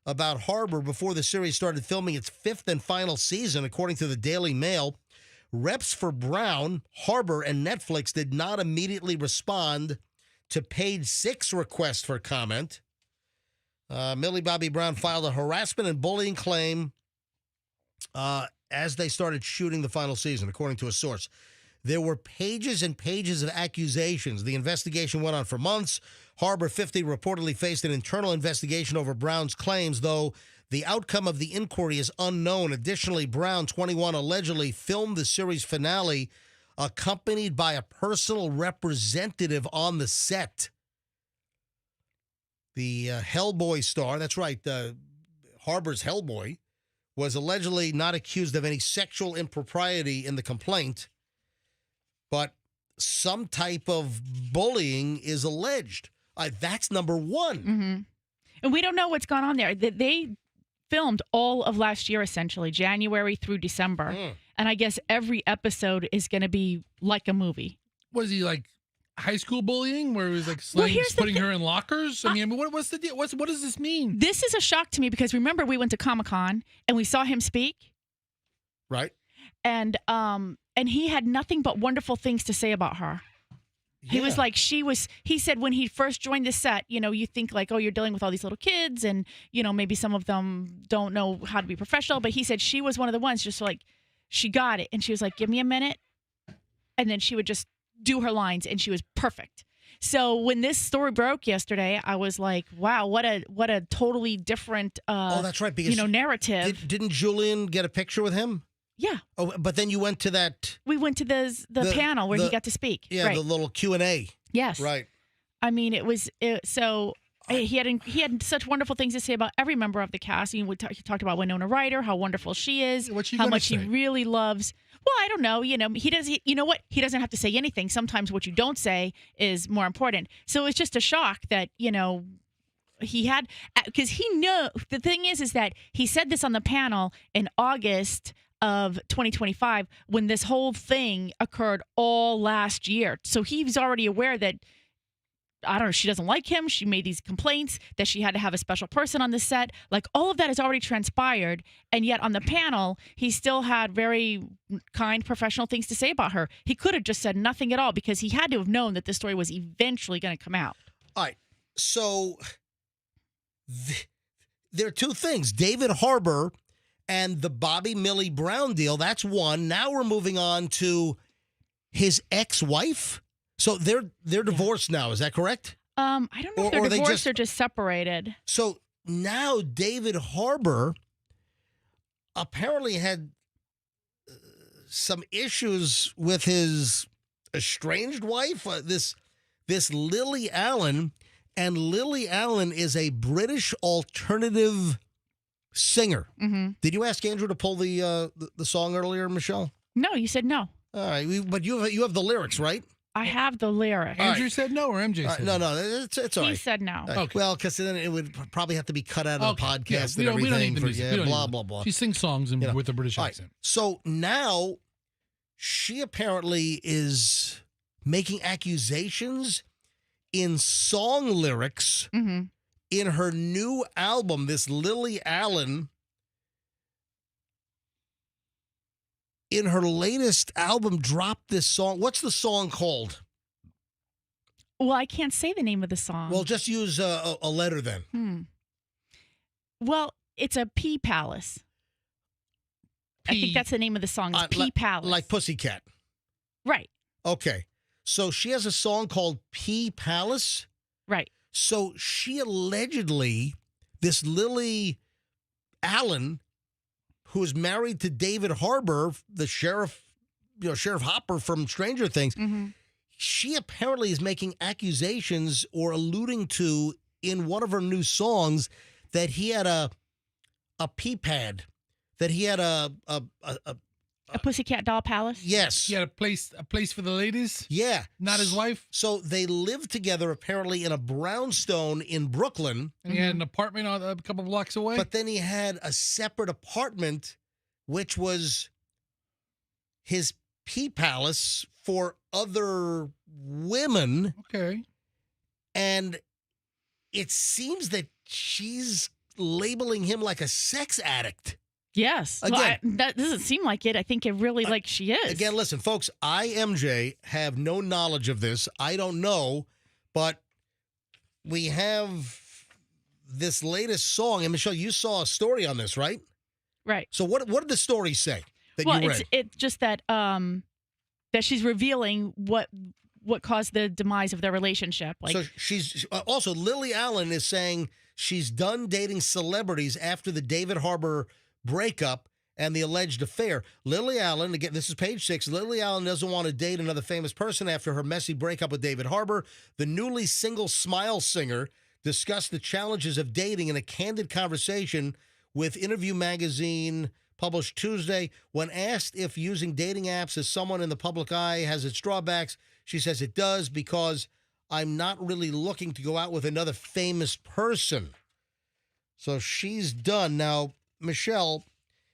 A: about Harbour before the series started filming its 5th and final season, according to the Daily Mail. Reps for Brown, Harbour, and Netflix did not immediately respond to page 6 request for comment. Millie Bobby Brown filed a harassment and bullying claim as they started shooting the final season, according to a source. There were pages and pages of accusations. The investigation went on for months. Harbor 50 reportedly faced an internal investigation over Brown's claims, though the outcome of the inquiry is unknown. Additionally, Brown, 21, allegedly filmed the series finale accompanied by a personal representative on the set. The Hellboy star, that's right, Harbor's Hellboy, was allegedly not accused of any sexual impropriety in the complaint, but some type of bullying is alleged. That's number one.
D: Mm-hmm. And we don't know what's gone on there. They filmed all of last year, essentially, January through December. And I guess every episode is going to be like a movie.
B: Was he like high school bullying where he was like putting her in lockers? I mean, what's the deal? What does this mean?
D: This is a shock to me because remember we went to Comic-Con and we saw him speak.
A: Right.
D: And he had nothing but wonderful things to say about her. He was like, he said when he first joined the set, you think like, oh, you're dealing with all these little kids and, maybe some of them don't know how to be professional. But he said she was one of the ones just like, she got it. And she was like, give me a minute. And then she would just do her lines and she was perfect. So when this story broke yesterday, I was like, wow, what a totally different,
A: that's right, because
D: narrative.
A: Didn't Julian get a picture with him?
D: Yeah.
A: Oh, but then you went to that.
D: We went to the panel where he got to speak.
A: Yeah,
D: right.
A: the little Q&A.
D: Yes.
A: Right.
D: I mean, he had such wonderful things to say about every member of the cast. He talked about Winona Ryder, how wonderful she is, how much he really loves. Well, I don't know. He does. You know what? He doesn't have to say anything. Sometimes what you don't say is more important. So it's just a shock that he had, because he knew. The thing is that he said this on the panel in August of 2025 when this whole thing occurred all last year. So he was already aware that, I don't know, she doesn't like him. She made these complaints that she had to have a special person on the set. Like, all of that has already transpired. And yet on the panel, he still had very kind, professional things to say about her. He could have just said nothing at all because he had to have known that this story was eventually going to come out.
A: All right. So there are two things. David Harbour and the Bobby Millie Brown deal, that's one. Now we're moving on to his ex-wife. So they're divorced now, is that correct?
D: I don't know if they're divorced or just separated.
A: So now David Harbour apparently had some issues with his estranged wife, this Lily Allen, and Lily Allen is a British alternative singer.
D: Mm-hmm.
A: Did you ask Andrew to pull the song earlier, Michelle?
D: No, you said no.
A: All right, but you have the lyrics, right?
D: I have the lyrics.
B: Andrew said no, or MJ said
A: no? No, it's all right.
D: He said no.
A: Okay. Well, because then it would probably have to be cut out of the podcast and everything.
B: We don't need the music.
A: Blah, blah, blah.
B: She sings songs with a British accent.
A: So now she apparently is making accusations in song lyrics in her new album, this Lily Allen. In her latest album, dropped this song. What's the song called?
D: Well, I can't say the name of the song.
A: Well, just use a letter then.
D: Well, it's a Pea Palace. I think that's the name of the song. It's Pea Palace.
A: Like Pussycat.
D: Right.
A: Okay. So she has a song called Pea Palace.
D: Right.
A: So she allegedly, this Lily Allen, who is married to David Harbour, the sheriff, Sheriff Hopper from Stranger Things, she apparently is making accusations or alluding to in one of her new songs that he had a pea pad, that he had a
D: Pussycat Doll Palace.
A: Yes,
B: he had a place for the ladies.
A: Yeah,
B: not his wife.
A: So they lived together apparently in a brownstone in Brooklyn,
B: and he had an apartment a couple blocks away.
A: But then he had a separate apartment, which was his pea palace for other women.
B: Okay.
A: And it seems that she's labeling him like a sex addict.
D: Yes.
A: Again,
D: well, that doesn't seem like it. I think it really like she is.
A: Again, listen, folks, I, MJ, have no knowledge of this. I don't know, but we have this latest song. And Michelle, you saw a story on this, right?
D: Right.
A: So what did the story say that
D: well,
A: you read?
D: It's just that that she's revealing what caused the demise of their relationship. Like,
A: so she's also Lily Allen is saying she's done dating celebrities after the David Harbour breakup and the alleged affair. Lily Allen, again, this is page 6. Lily Allen doesn't want to date another famous person after her messy breakup with David Harbour. The newly single Smile singer discussed the challenges of dating in a candid conversation with Interview Magazine, published Tuesday. When asked if using dating apps as someone in the public eye has its drawbacks, she says it does because I'm not really looking to go out with another famous person. So she's done. Now, Michelle,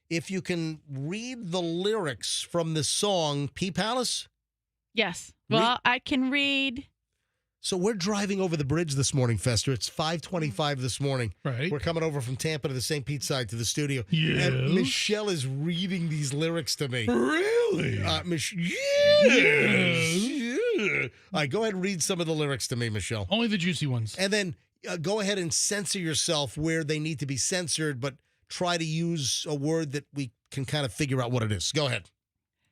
A: if you can read the lyrics from the song Pea Palace.
D: yes. Well, I can read.
A: So we're driving over the bridge this morning, Fester. It's 5:25 this morning.
B: Right.
A: We're coming over from Tampa to the St. Pete side to the studio.
B: Yes.
A: And Michelle is reading these lyrics to me.
B: Really?
A: Yes. All right, go ahead and read some of the lyrics to me, Michelle.
B: Only the juicy ones.
A: And then go ahead and censor yourself where they need to be censored, but try to use a word that we can kind of figure out what it is. Go ahead.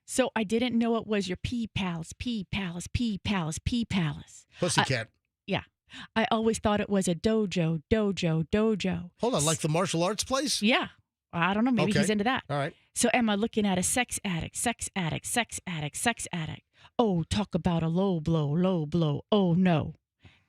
D: So I didn't know it was your pea palace, pea palace, pea palace, pea palace.
A: Pussycat.
D: Yeah. I always thought it was a dojo, dojo, dojo.
A: Hold on, like the martial arts place?
D: Yeah. I don't know. Maybe
A: Okay.
D: he's into that.
A: All right.
D: So am I looking at a sex addict, sex addict, sex addict, sex addict? Oh, talk about a low blow, low blow. Oh, no.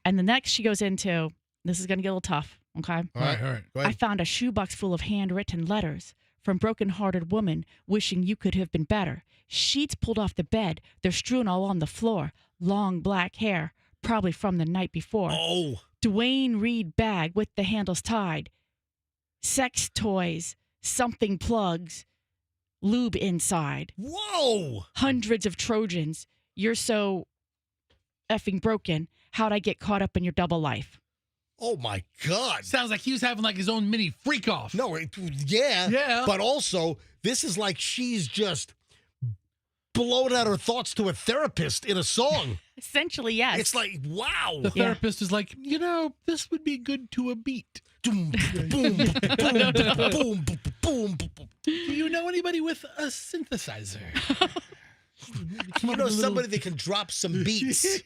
D: And the next she goes into, this is going to get a little tough, okay?
A: All right.
B: All right.
A: Go
D: I
A: ahead.
D: found a shoebox full of handwritten letters from broken-hearted woman wishing you could have been better. Sheets pulled off the bed. They're strewn all on the floor. Long black hair, probably from the night before.
A: Oh.
D: Dwayne Reed bag with the handles tied. Sex toys, something plugs, lube inside.
A: Whoa.
D: Hundreds of Trojans. You're so effing broken. How'd I get caught up in your double life?
A: Oh, my God.
B: Sounds like he was having like his own mini freak off.
A: No, yeah.
B: Yeah.
A: But also, this is like she's just blowing out her thoughts to a therapist in a song.
D: Essentially, yes.
A: It's like, wow.
B: The therapist is like, this would be good to a beat.
A: Boom, boom, boom, boom, boom, boom.
B: Do you know anybody with a synthesizer?
A: You know somebody that can drop some beats.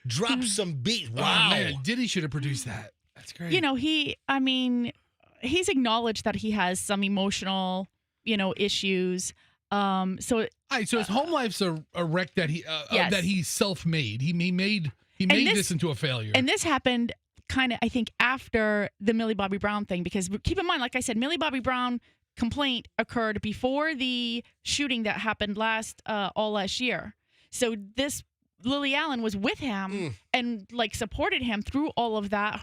A: Drop some beat. Wow.
B: Oh, man, Diddy should have produced that. That's great.
D: You know, he's acknowledged that he has some emotional, issues. So
B: All right, so his home life's a wreck that
D: Yes.
B: that he self-made. He made this into a failure.
D: And this happened kind of, I think, after the Millie Bobby Brown thing, because keep in mind, like I said, Millie Bobby Brown complaint occurred before the shooting that happened all last year. So this Lily Allen was with him and like supported him through all of that,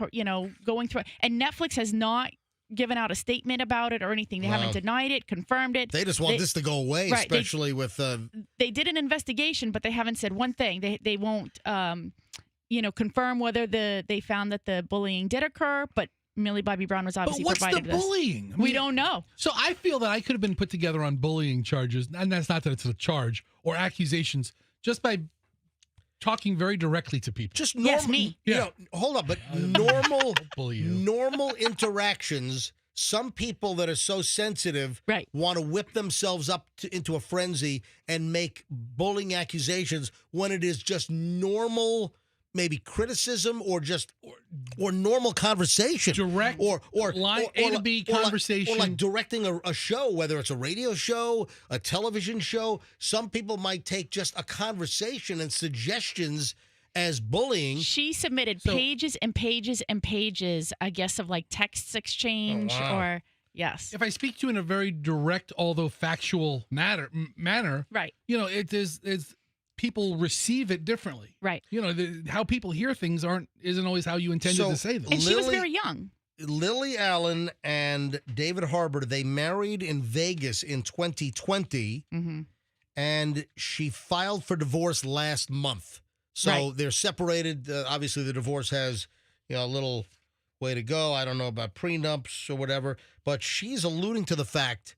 D: going through it. And Netflix has not given out a statement about it or anything. They haven't denied it, confirmed it.
A: They just want this to go away,
D: right,
A: especially with.
D: They did an investigation, but they haven't said one thing. They won't, confirm whether they found that the bullying did occur, but Millie Bobby Brown was obviously
B: but what's
D: provided
B: the
D: this.
B: bullying?
D: We don't know.
B: So I feel that I could have been put together on bullying charges, and that's not that it's a charge or accusations, just by talking very directly to people.
A: Just normal.
D: Yes, me.
B: Yeah.
A: Hold on, but normal,
B: bully you.
A: normal interactions. Some people that are so sensitive want to whip themselves up into a frenzy and make bullying accusations when it is just normal, maybe criticism or just or normal conversation,
B: direct
A: or
B: line A to B conversation,
A: or like directing a show, whether it's a radio show, a television show. Some people might take just a conversation and suggestions as bullying.
D: She submitted pages and pages and pages, I guess, of like texts exchange or yes.
B: If I speak to you in a very direct, although factual manner,
D: Right.
B: It's people receive it differently.
D: Right.
B: How people hear things isn't always how you intended to say them.
D: And she was very young.
A: Lily Allen and David Harbour, they married in Vegas in 2020, and she filed for divorce last month. So they're separated. Obviously, the divorce has a little way to go. I don't know about prenups or whatever, but she's alluding to the fact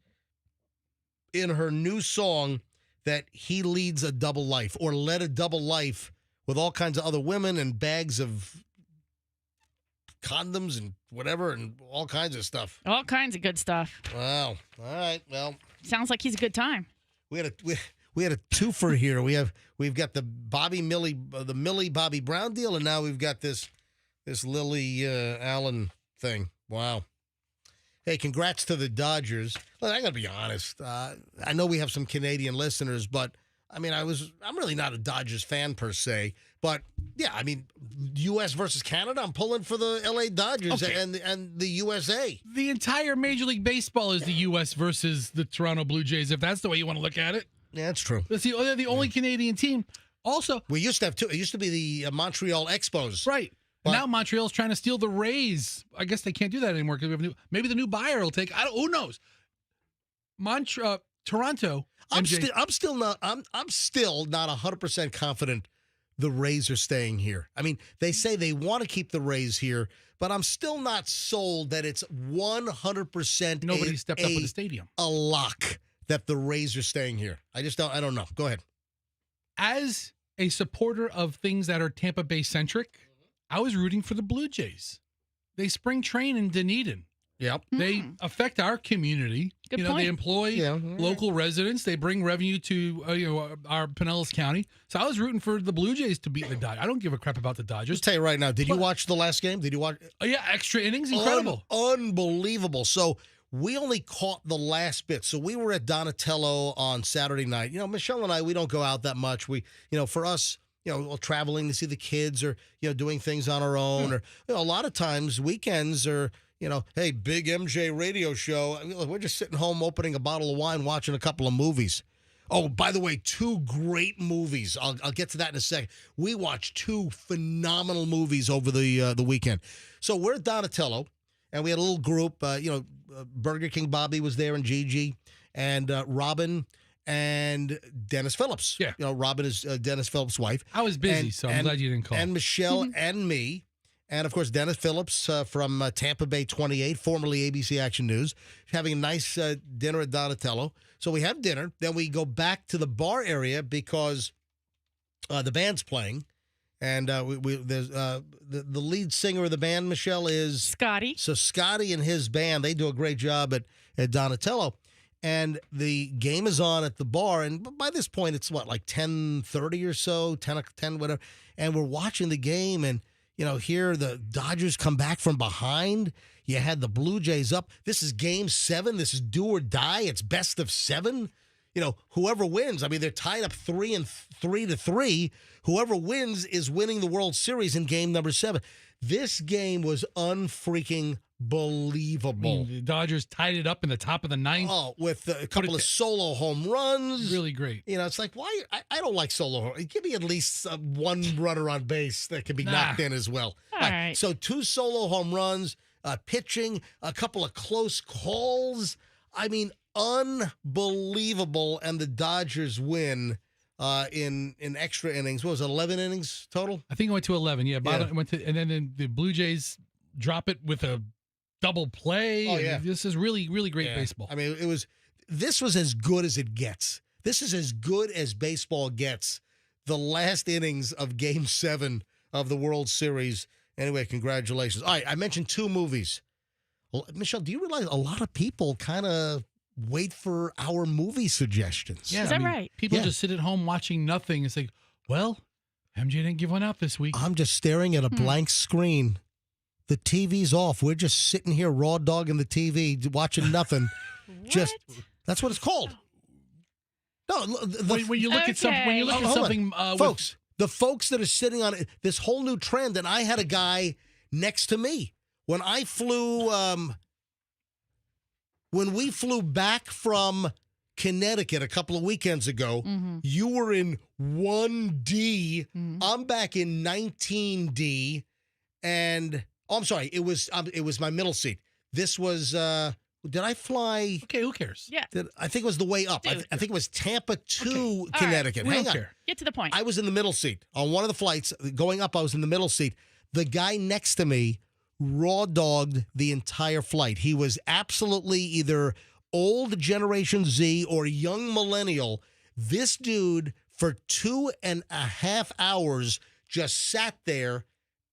A: in her new song that he leads a double life or led a double life with all kinds of other women and bags of condoms and whatever and all kinds of stuff.
D: All kinds of good stuff.
A: Wow. All right. Well,
D: sounds like he's a good time.
A: We we had a twofer here. We've got the Millie Bobby Brown deal, and now we've got this Lily Allen thing. Wow. Hey, congrats to the Dodgers. Look, I got to be honest. I know we have some Canadian listeners, but I mean, I'm really not a Dodgers fan per se. But yeah, I mean, U.S. versus Canada, I'm pulling for the L.A. Dodgers and the USA.
B: The entire Major League Baseball is the U.S. versus the Toronto Blue Jays, if that's the way you want to look at it.
A: Yeah, that's true.
B: They're the only Canadian team. Also,
A: we used to have two. It used to be the Montreal Expos.
B: Right. Now Montreal's trying to steal the Rays. I guess they can't do that anymore because we have maybe the new buyer will take. Who knows? Toronto.
A: I'm still not 100% confident the Rays are staying here. I mean, they say they want to keep the Rays here, but I'm still not sold that it's 100%.
B: Nobody stepped up with the stadium.
A: A lock that the Rays are staying here. I don't know. Go ahead.
B: As a supporter of things that are Tampa Bay centric, I was rooting for the Blue Jays. They spring train in Dunedin.
A: Yep.
B: They affect our community.
D: Good point.
B: They employ local residents. They bring revenue to our Pinellas County. So I was rooting for the Blue Jays to beat the Dodgers. I don't give a crap about the Dodgers.
A: Just tell you right now, did you watch the last game? Did you watch?
B: Oh, yeah, extra innings, incredible.
A: Unbelievable. So we only caught the last bit. So we were at Donatello on Saturday night. You know, Michelle and I, we don't go out that much. For us, traveling to see the kids or, doing things on our own or, a lot of times weekends are, hey, big MJ radio show. We're just sitting home opening a bottle of wine, watching a couple of movies. Oh, by the way, two great movies. I'll get to that in a second. We watched two phenomenal movies over the weekend. So we're at Donatello, and we had a little group. Burger King Bobby was there and Gigi and Robin and Dennis Phillips.
B: Yeah.
A: Robin is Dennis Phillips' wife.
B: I was busy, so I'm glad you didn't call.
A: And Michelle and me. And, of course, Dennis Phillips from Tampa Bay 28, formerly ABC Action News, having a nice dinner at Donatello. So we have dinner. Then we go back to the bar area because the band's playing. And there's the lead singer of the band, Michelle, is
D: Scotty.
A: So Scotty and his band, they do a great job at Donatello. And the game is on at the bar. And by this point, it's like 10:30 or so, 10, whatever. And we're watching the game. And, here the Dodgers come back from behind. You had the Blue Jays up. This is game 7. This is do or die. It's best of 7. Whoever wins, I mean, they're tied up 3-3. Whoever wins is winning the World Series in game number 7. This game was unfreaking believable.
B: The Dodgers tied it up in the top of the 9th.
A: Oh, with a couple of solo home runs.
B: Really great.
A: It's like, why? I don't like solo home. Give me at least one runner on base that can be knocked in as well.
D: All right.
A: So 2 solo home runs, pitching, a couple of close calls. I mean, unbelievable. And the Dodgers win in extra innings. What was it, 11 innings total?
B: I think it went to 11. Yeah. And then the Blue Jays drop it with a double play.
A: Oh, yeah.
B: This is really, really great baseball.
A: I mean, this was as good as it gets. This is as good as baseball gets. The last innings of Game 7 of the World Series. Anyway, congratulations. All right, I mentioned 2 movies. Well, Michelle, do you realize a lot of people kind of wait for our movie suggestions?
B: Yeah,
D: is that right?
B: People just sit at home watching nothing. It's like, well, MJ didn't give one out this week.
A: I'm just staring at a blank screen. The TV's off. We're just sitting here raw dogging the TV, watching nothing. That's what it's called. No,
B: when you look at something,
A: folks, the folks that are sitting on it, this whole new trend, and I had a guy next to me when I flew. When we flew back from Connecticut a couple of weekends ago, you were in 1D. I'm back in 19D, and I'm sorry, it was my middle seat. This was. Did I fly?
B: Okay, who cares?
D: Yeah.
A: I think it was the way up. I think it was Tampa to Connecticut.
D: Right.
A: Hang on.
D: Get to the point.
A: I was in the middle seat. On one of the flights going up, I was in the middle seat. The guy next to me raw dogged the entire flight. He was absolutely either old Generation Z or young millennial. This dude, for 2.5 hours, just sat there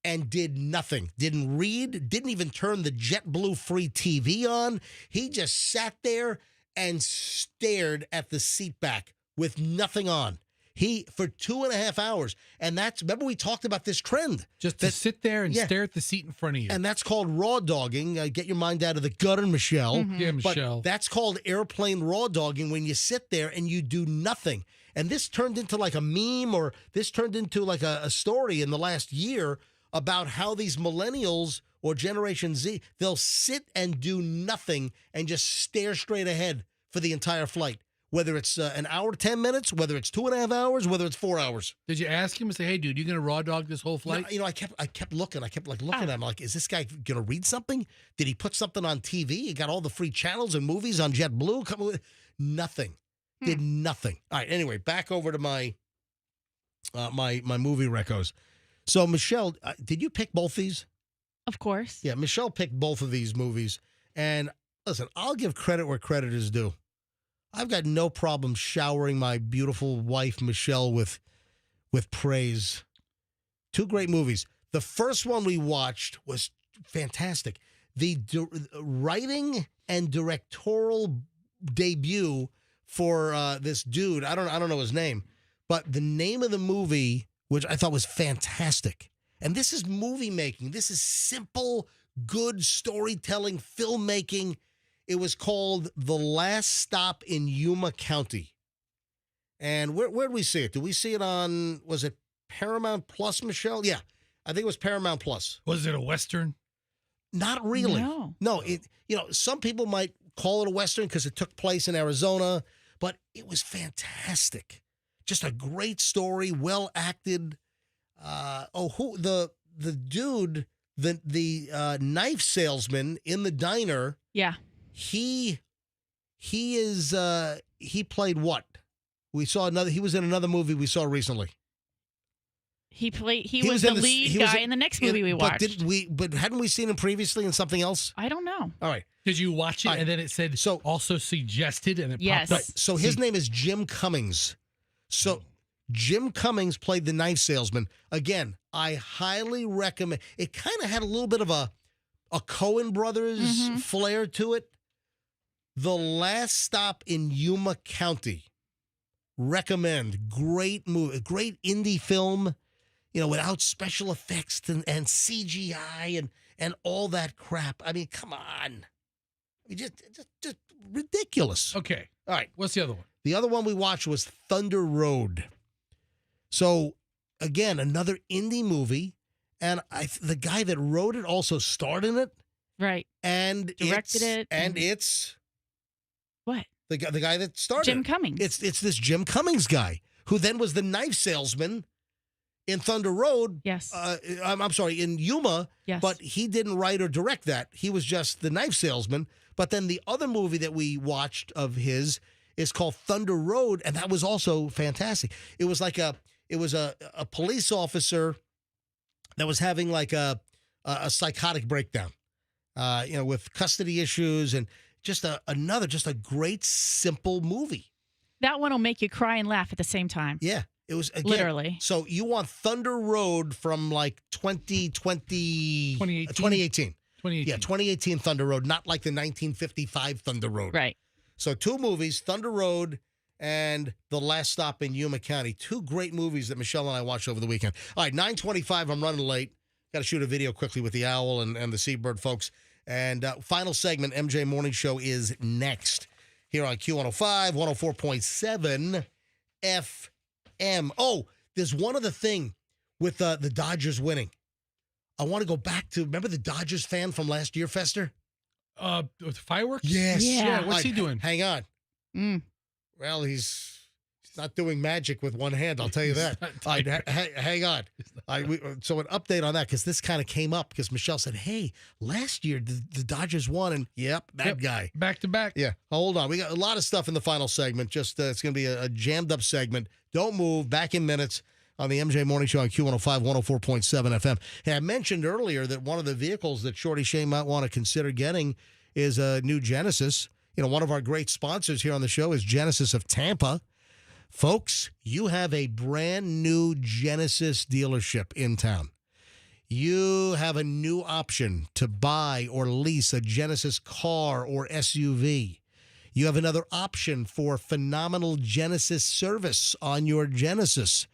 A: and did nothing. Didn't read, didn't even turn the JetBlue free TV on. He just sat there and stared at the seat back with nothing on. He for 2.5 hours, and remember we talked about this trend,
B: just to sit there and
A: yeah.
B: stare at the seat in front of you,
A: and that's called raw dogging. Get your mind out of the gutter, Michelle.
B: Yeah, Michelle.
A: But that's called airplane raw dogging when you sit there and you do nothing. And this turned into like a meme, or this turned into like a story in the last year about how these millennials or Generation Z, they'll sit and do nothing and just stare straight ahead for the entire flight. Whether it's an hour, 10 minutes, whether it's 2.5 hours, whether it's 4 hours.
B: Did you ask him and say, "Hey, dude, you gonna raw dog this whole flight?"
A: No, I kept looking. I kept looking at him like, is this guy gonna read something? Did he put something on TV? He got all the free channels and movies on JetBlue. Nothing. Did nothing. All right. Anyway, back over to my my movie recos. So Michelle, did you pick both these?
D: Of course.
A: Yeah, Michelle picked both of these movies, and listen, I'll give credit where credit is due. I've got no problem showering my beautiful wife, Michelle, with praise. Two great movies. The first one we watched was fantastic. The writing and directorial debut for this dude, I don't know his name, but the name of the movie, which I thought was fantastic. And this is movie making. This is simple, good storytelling, filmmaking. It was called The Last Stop in Yuma County. And where did we see it? Did we see it on, was it Paramount Plus, Michelle? Yeah, I think it was Paramount Plus.
B: Was it a Western?
A: Not really. No, some people might call it a Western because it took place in Arizona, but it was fantastic. Just a great story, well acted. The dude, the knife salesman in the diner.
D: Yeah.
A: He played what? He was in another movie we saw recently.
D: He was the lead guy in the next movie we watched.
A: But hadn't we seen him previously in something else?
D: I don't know.
A: All right.
B: Did you watch it and then it said also suggested and it popped up?
A: So his name is Jim Cummings. So Jim Cummings played the knife salesman. Again, I highly recommend. It kind of had a little bit of a Coen Brothers flair to it. The Last Stop in Yuma County. Recommend. Great movie. Great indie film, without special effects and CGI and all that crap. I mean, come on. Just ridiculous.
B: Okay.
A: All right.
B: What's the other one?
A: The other one we watched was Thunder Road. So, again, another indie movie. And the guy that wrote it also starred in it.
D: Right.
A: And
D: directed it.
A: And it's...
D: What?
A: The guy that started
D: Jim Cummings.
A: It's this Jim Cummings guy who then was the knife salesman in Thunder Road.
D: Yes.
A: I'm sorry, in Yuma.
D: Yes.
A: But he didn't write or direct that. He was just the knife salesman. But then the other movie that we watched of his is called Thunder Road, and that was also fantastic. It was like a police officer that was having like a psychotic breakdown, with custody issues and just a great simple movie.
D: That one will make you cry and laugh at the same time.
A: Yeah, it was again,
D: literally.
A: So you want Thunder Road from like 2018. 2018. Yeah, 2018 Thunder Road, not like the 1955 Thunder Road.
D: Right.
A: So two movies, Thunder Road and The Last Stop in Yuma County. Two great movies that Michelle and I watched over the weekend. All right, 9:25, I'm running late. Got to shoot a video quickly with the Owl and the Seabird folks. And final segment, MJ Morning Show, is next here on Q105, 104.7 FM. Oh, there's one other thing with the Dodgers winning. I want to go back to, remember the Dodgers fan from last year, Fester?
B: With fireworks?
A: Yes.
B: Yeah. What's he doing?
A: Hang on. Well, he's not doing magic with one hand, I'll tell you that. All right, hang on. So an update on that, because this kind of came up because Michelle said, hey, last year the Dodgers won, and that guy.
B: Back to back.
A: Yeah. Hold on. We got a lot of stuff in the final segment. Just it's going to be a jammed up segment. Don't move. Back in minutes on the MJ Morning Show on Q105, 104.7 FM. Hey, I mentioned earlier that one of the vehicles that Shorty Shane might want to consider getting is a new Genesis. One of our great sponsors here on the show is Genesis of Tampa. Folks, you have a brand new Genesis dealership in town. You have a new option to buy or lease a Genesis car or SUV. you have another option for phenomenal Genesis service on your Genesis.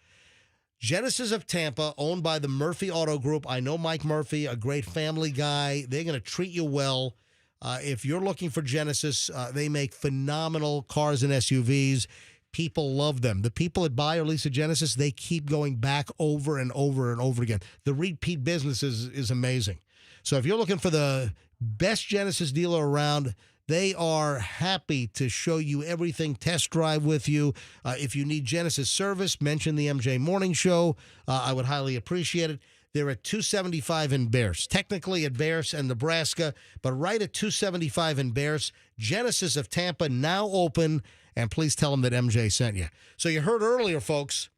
A: Genesis of Tampa, owned by the Murphy Auto Group. I know Mike Murphy, a great family guy. They're going to treat you well. If you're looking for Genesis, they make phenomenal cars and SUVs. People love them. The people that buy or lease a Genesis, they keep going back over and over and over again. The repeat business is amazing. So if you're looking for the best Genesis dealer around, they are happy to show you everything, test drive with you. If you need Genesis service, mention the MJ Morning Show. I would highly appreciate it. They're at 275 in Bears, technically at Bears and Nebraska, but right at 275 in Bears. Genesis of Tampa now open, and please tell them that MJ sent you. So you heard earlier, folks,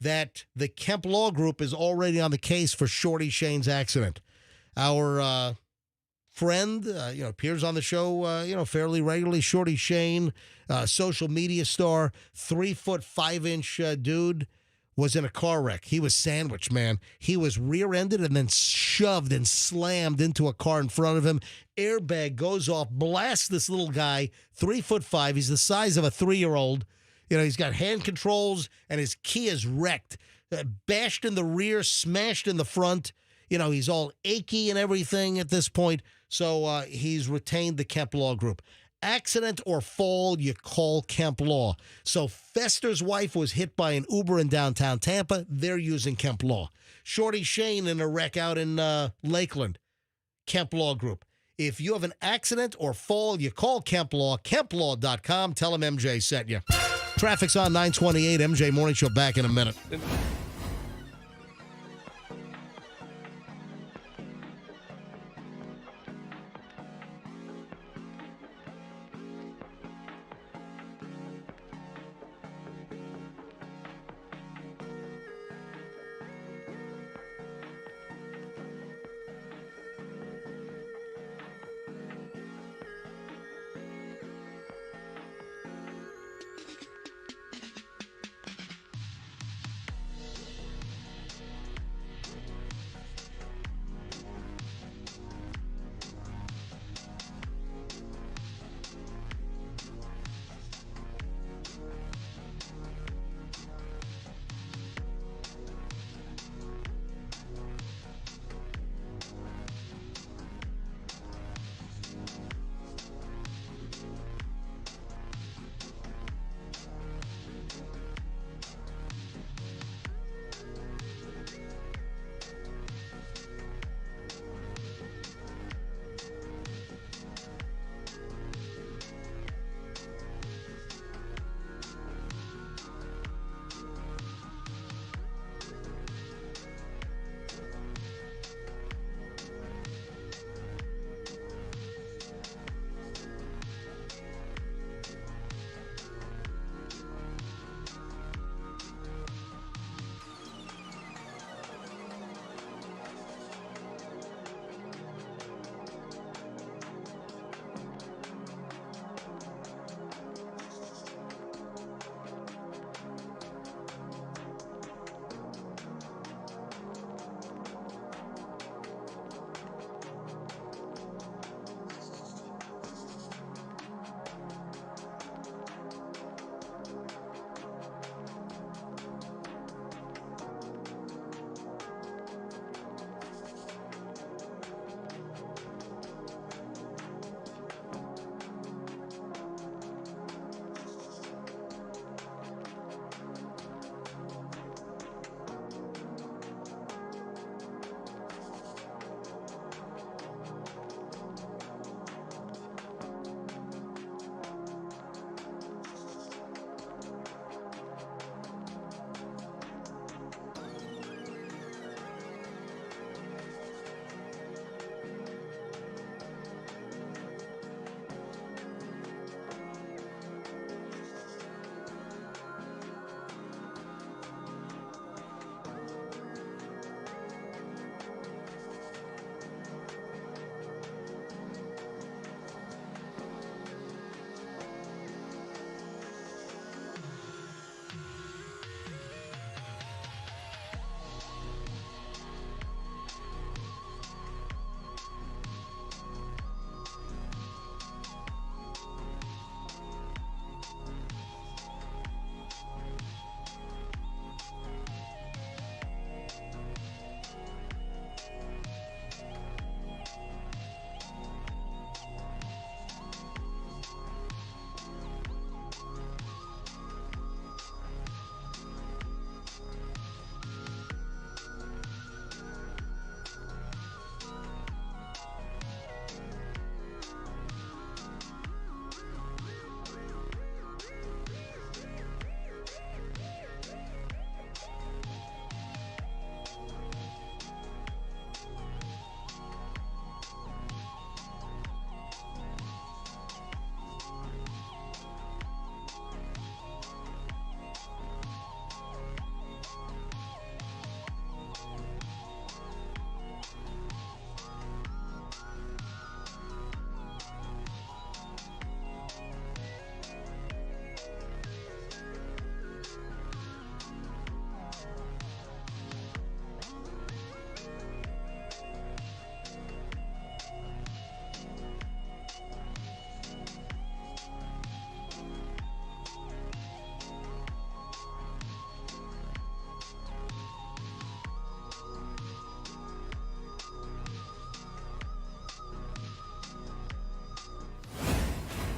A: that the Kemp Law Group is already on the case for Shorty Shane's accident. Our friend, appears on the show, fairly regularly. Shorty Shane, social media star, 3'5" dude, was in a car wreck. He was sandwiched, man. He was rear-ended and then shoved and slammed into a car in front of him. Airbag goes off, blasts this little guy, 3'5". He's the size of a 3-year-old. He's got hand controls and his Kia is wrecked. Bashed in the rear, smashed in the front. He's all achy and everything at this point. So he's retained the Kemp Law Group. Accident or fall, you call Kemp Law. So Fester's wife was hit by an Uber in downtown Tampa. They're using Kemp Law. Shorty Shane in a wreck out in Lakeland. Kemp Law Group. If you have an accident or fall, you call Kemp Law. KempLaw.com. Tell them MJ sent you. Traffic's on 928. MJ Morning Show back in a minute.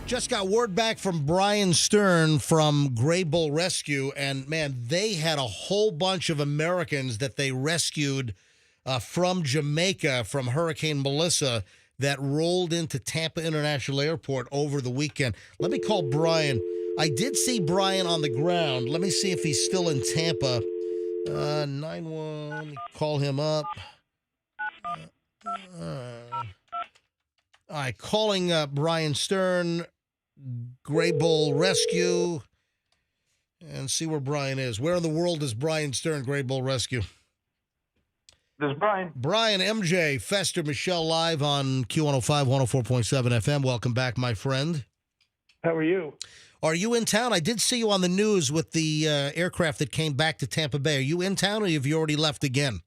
A: Just got word back from Brian Stern from Gray Bull Rescue, and man, they had a whole bunch of Americans that they rescued from Jamaica from Hurricane Melissa that rolled into Tampa International Airport over the weekend. Let me call Brian. I did see Brian on the ground. Let me see if he's still in Tampa. 9-1, let me call him up. All right, calling Brian Stern, Gray Bull Rescue, and see where Brian is. Where in the world is Brian Stern, Gray Bull Rescue?
O: This is Brian.
A: Brian, MJ, Fester, Michelle, live on Q105, 104.7 FM. Welcome back, my friend.
O: How are you?
A: Are you in town? I did see you on the news with the aircraft that came back to Tampa Bay. Are you in town, or have you already left again?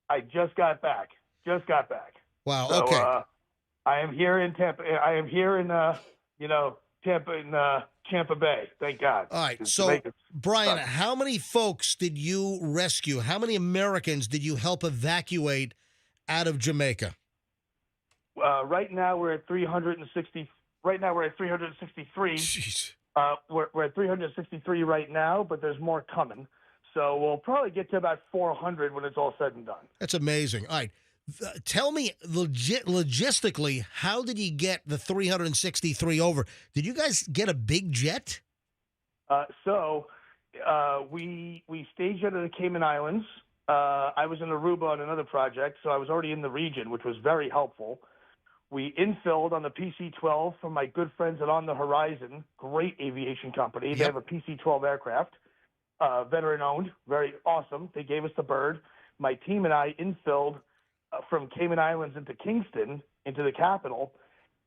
O: I just got back.
A: Wow,
O: So,
A: okay.
O: I am here in Tampa. I am here in, Tampa Bay. Thank God.
A: All right.
O: It's
A: So,
O: Jamaica.
A: Brian, how many folks did you rescue? How many Americans did you help evacuate out of Jamaica?
O: Right now we're at 360. Right now we're at 363.
A: Jeez.
O: We're at 363 right now, but there's more coming. So we'll probably get to about 400 when it's all said and done.
A: That's amazing. All right. Tell me logistically, how did you get the 363 over? Did you guys get a big jet?
O: We staged out of the Cayman Islands. I was in Aruba on another project, so I was already in the region, which was very helpful. We infilled on the PC-12 from my good friends at On the Horizon, great aviation company. They have a PC-12 aircraft, veteran-owned, very awesome. They gave us the bird. My team and I infilled from Cayman Islands into Kingston, into the capital,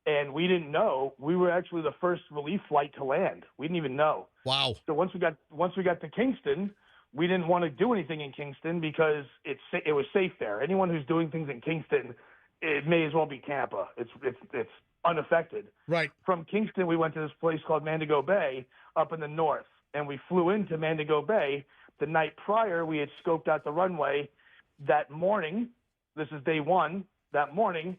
O: and we didn't know. We were actually the first relief flight to land. We didn't even know.
A: Wow.
O: So once we got to Kingston, we didn't want to do anything in Kingston because it was safe there. Anyone who's doing things in Kingston, it may as well be Tampa. It's unaffected.
A: Right.
O: From Kingston, we went to this place called Mandigo Bay up in the north, and we flew into Mandigo Bay. The night prior, we had scoped out the runway. That morning, this is day one, that morning,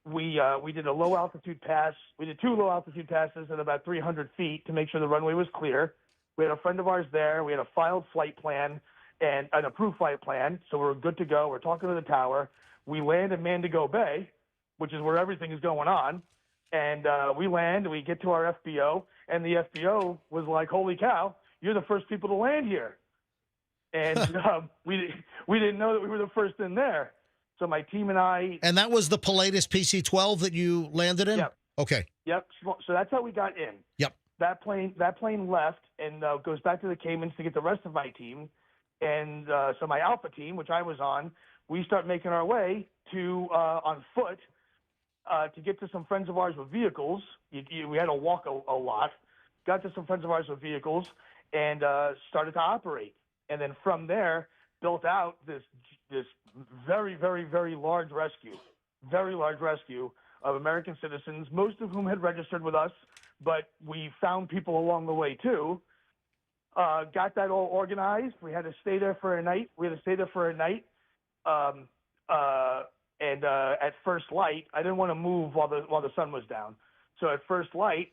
O: we did a low-altitude pass. We did 2 low-altitude passes at about 300 feet to make sure the runway was clear. We had a friend of ours there. We had a filed flight plan and an approved flight plan, so we were good to go. We're talking to the tower. We land in Mandigo Bay, which is where everything is going on, and we land, and we get to our FBO, and the FBO was like, holy cow, you're the first people to land here. And we didn't know that we were the first in there. So my team and I...
A: And that was the Pilatus PC-12 that you landed in?
O: Yep.
A: Okay.
O: Yep. So that's how we got in.
A: Yep.
O: That plane left and goes back to the Caymans to get the rest of my team. And so my Alpha team, which I was on, we start making our way to on foot to get to some friends of ours with vehicles. We had to walk a lot. Got to some friends of ours with vehicles and started to operate. And then from there, built out this very, very, very large rescue of American citizens, most of whom had registered with us, but we found people along the way too. Got that all organized. We had to stay there for a night. And at first light, I didn't want to move while the sun was down. So at first light,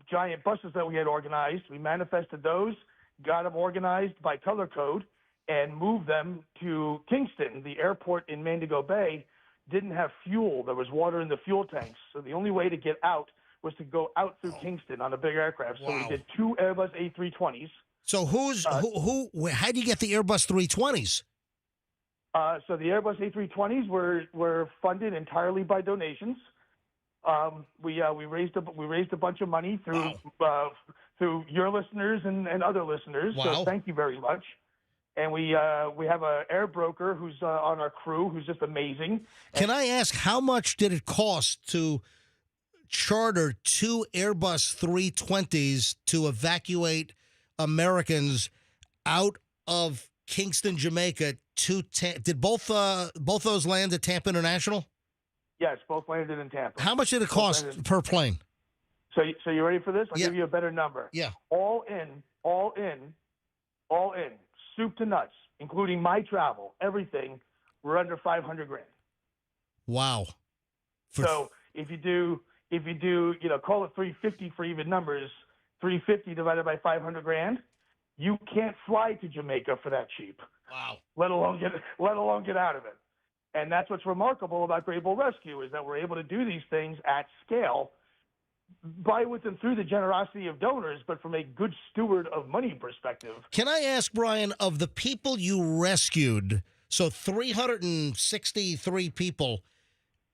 O: giant buses that we had organized, we manifested those, got them organized by color code, and moved them to Kingston. The airport in Mandigo Bay didn't have fuel. There was water in the fuel tanks. So the only way to get out was to go out through Kingston on a big aircraft. So we did 2 Airbus A320s.
A: So how do you get the Airbus 320s?
O: So the Airbus A320s were funded entirely by donations. We raised a bunch of money through your listeners and other listeners.
A: Wow.
O: So thank you very much. And we have an air broker who's on our crew who's just amazing.
A: Can I ask, how much did it cost to charter 2 Airbus 320s to evacuate Americans out of Kingston, Jamaica to did both those land at Tampa International?
O: Yes, both landed in Tampa.
A: How much did it cost per plane?
O: So you ready for this? I'll give you a better number.
A: Yeah.
O: All in, soup to nuts, including my travel, everything, we're under $500,000.
A: Wow.
O: So if you do if you do, call it 350 for even numbers, 350 divided by 500 grand, you can't fly to Jamaica for that cheap.
A: Wow.
O: Let alone get out of it. And that's what's remarkable about Great Bull Rescue is that we're able to do these things at scale by with and through the generosity of donors, but from a good steward of money perspective.
A: Can I ask, Brian, of the people you rescued, so 363 people,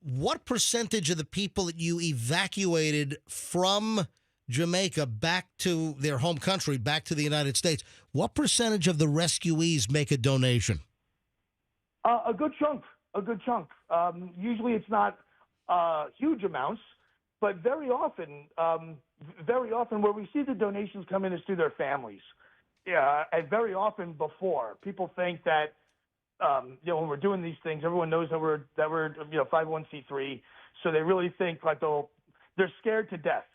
A: what percentage of the people that you evacuated from Jamaica back to their home country, back to the United States, what percentage of the rescuees make a donation?
O: A good chunk. Usually it's not huge amounts, but very often where we see the donations come in is through their families. Yeah, and very often before people think that when we're doing these things, everyone knows that we're 501c3, so they really think like they're scared to death.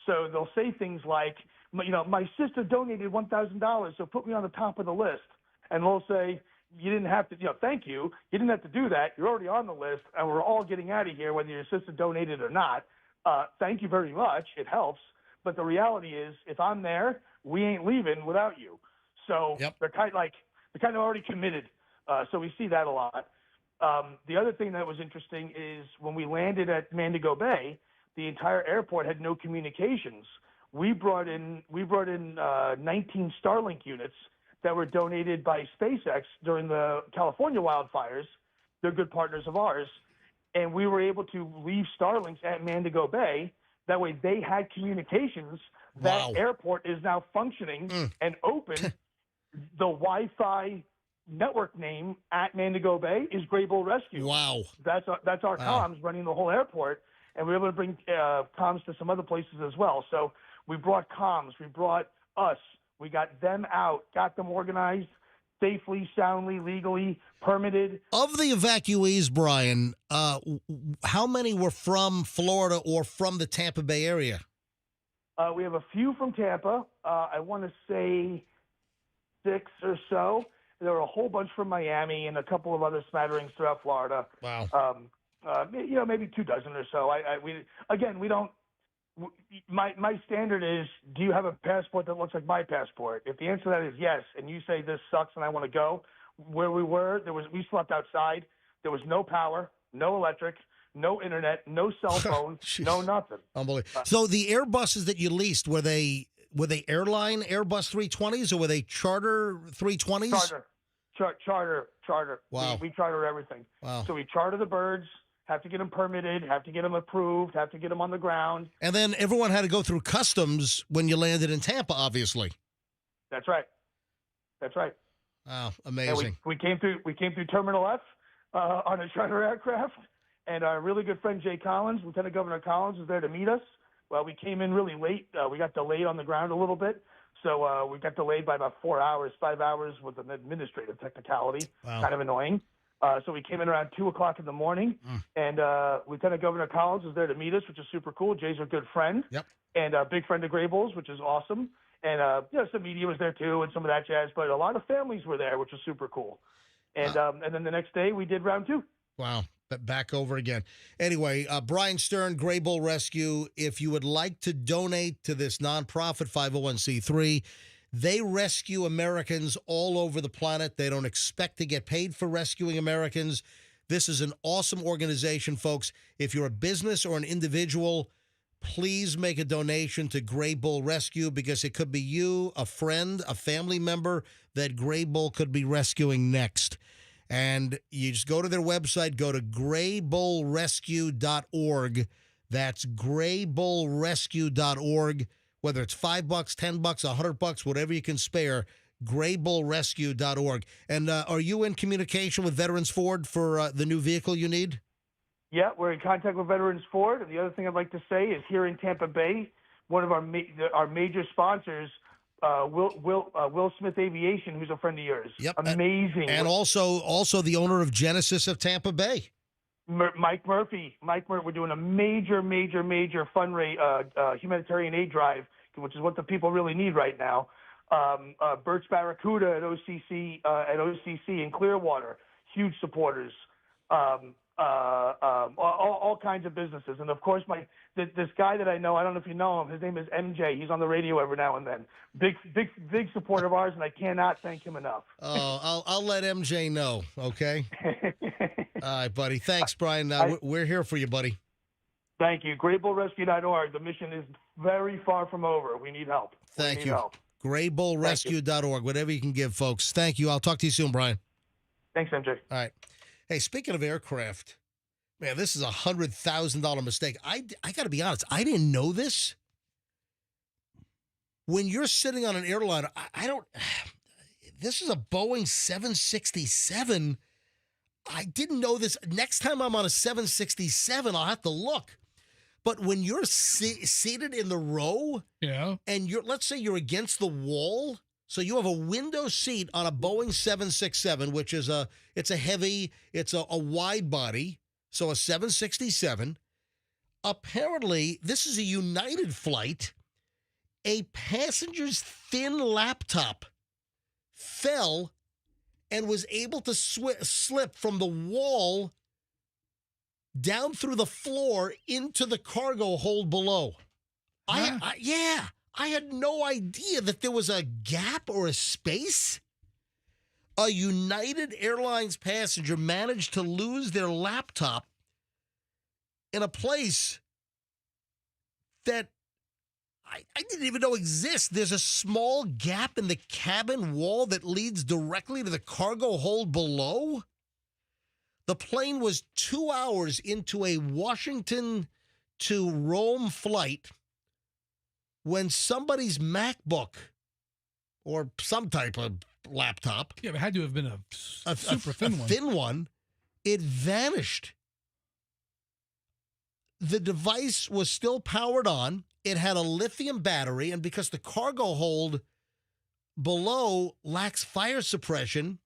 O: So they'll say things like, my sister donated $1,000, so put me on the top of the list, and they'll say, you didn't have to, thank you. You didn't have to do that. You're already on the list, and we're all getting out of here, whether your sister donated or not. Thank you very much. It helps. But the reality is, if I'm there, we ain't leaving without you. So they're kind of already committed. So we see that a lot. The other thing that was interesting is when we landed at Mandigo Bay, the entire airport had no communications. We brought in 19 Starlink units that were donated by SpaceX during the California wildfires. They're good partners of ours. And we were able to leave Starlinks at Mandigo Bay. That way they had communications.
A: Wow.
O: That airport is now functioning and open. The Wi-Fi network name at Mandigo Bay is Great Bull Rescue.
A: Wow.
O: That's our comms running the whole airport. And we were able to bring comms to some other places as well. So we brought comms. We brought us. We got them out, got them organized safely, soundly, legally, permitted.
A: Of the evacuees, Brian, how many were from Florida or from the Tampa Bay area?
O: We have a few from Tampa. I want to say 6 or so. There were a whole bunch from Miami and a couple of other smatterings throughout Florida.
A: Wow.
O: Maybe 24 or so. We don't. My standard is, do you have a passport that looks like my passport? If the answer to that is yes, and you say this sucks and I want to go, where we were, we slept outside. There was no power, no electric, no internet, no cell phone, no nothing.
A: Unbelievable. So the Airbuses that you leased, were they airline Airbus 320s or were they charter 320s?
O: Charter.
A: Wow.
O: We charter everything.
A: Wow.
O: So we charter the birds. Have to get them permitted, have to get them approved, have to get them on the ground.
A: And then everyone had to go through customs when you landed in Tampa, obviously.
O: That's right.
A: Wow, amazing.
O: And we came through Terminal F on a charter aircraft, and our really good friend Jay Collins, Lieutenant Governor Collins, was there to meet us. Well, we came in really late. We got delayed on the ground a little bit. So we got delayed by about 4 hours, 5 hours with an administrative technicality.
A: Wow.
O: Kind of annoying. So we came in around 2 o'clock in the morning, and Lieutenant Governor Collins was there to meet us, which is super cool. Jay's a good friend, and a big friend of Grey Bulls, which is awesome. And some media was there too, and some of that jazz. But a lot of families were there, which was super cool. And then the next day we did round 2.
A: Wow. Back over again. Anyway, Brian Stern, Grey Bull Rescue. If you would like to donate to this nonprofit 501c3. They rescue Americans all over the planet. They don't expect to get paid for rescuing Americans. This is an awesome organization, folks. If you're a business or an individual, please make a donation to Grey Bull Rescue because it could be you, a friend, a family member that Grey Bull could be rescuing next. And you just go to their website, go to greybullrescue.org. That's greybullrescue.org. Whether it's $5, $10, $100, whatever you can spare, greybullrescue.org. And are you in communication with Veterans Ford for the new vehicle you need?
O: Yeah, we're in contact with Veterans Ford. And the other thing I'd like to say is here in Tampa Bay, one of our major sponsors, Will Smith Aviation, who's a friend of yours.
A: Yep.
O: Amazing.
A: And also the owner of Genesis of Tampa Bay.
O: Mike Murphy. We're doing a major humanitarian aid drive, which is what the people really need right now. Birch Barracuda at OCC in Clearwater, huge supporters. all kinds of businesses. And of course, this guy that I know, I don't know if you know him. His name is MJ. He's on the radio every now and then. Big supporter of ours, and I cannot thank him enough.
A: Oh, I'll let MJ know. Okay. All right, buddy. Thanks, Brian. We're here for you, buddy.
O: Thank you. GreatBullRescue.org. The mission is very far from over. We need help.
A: Thank you. GrayBullRescue.org. Whatever you can give, folks. Thank you. I'll talk to you soon, Brian.
O: Thanks, MJ.
A: All right. Hey, speaking of aircraft, man, this is a $100,000 mistake. I got to be honest. I didn't know this. When you're sitting on an airliner, I don't. This is a Boeing 767. I didn't know this. Next time I'm on a 767, I'll have to look. But when you're seated in the row, and let's say you're against the wall, so you have a window seat on a Boeing 767, which is it's a wide body, so a 767. Apparently, this is a United flight. A passenger's thin laptop fell and was able to slip from the wall down through the floor into the cargo hold below. I had no idea that there was a gap or a space. A United Airlines passenger managed to lose their laptop in a place that I didn't even know exists. There's a small gap in the cabin wall that leads directly to the cargo hold below. The plane was 2 hours into a Washington to Rome flight when somebody's MacBook or some type of laptop.
B: Yeah, it had to have been a super thin one.
A: Thin one. It vanished. The device was still powered on. It had a lithium battery, and because the cargo hold below lacks fire suppression,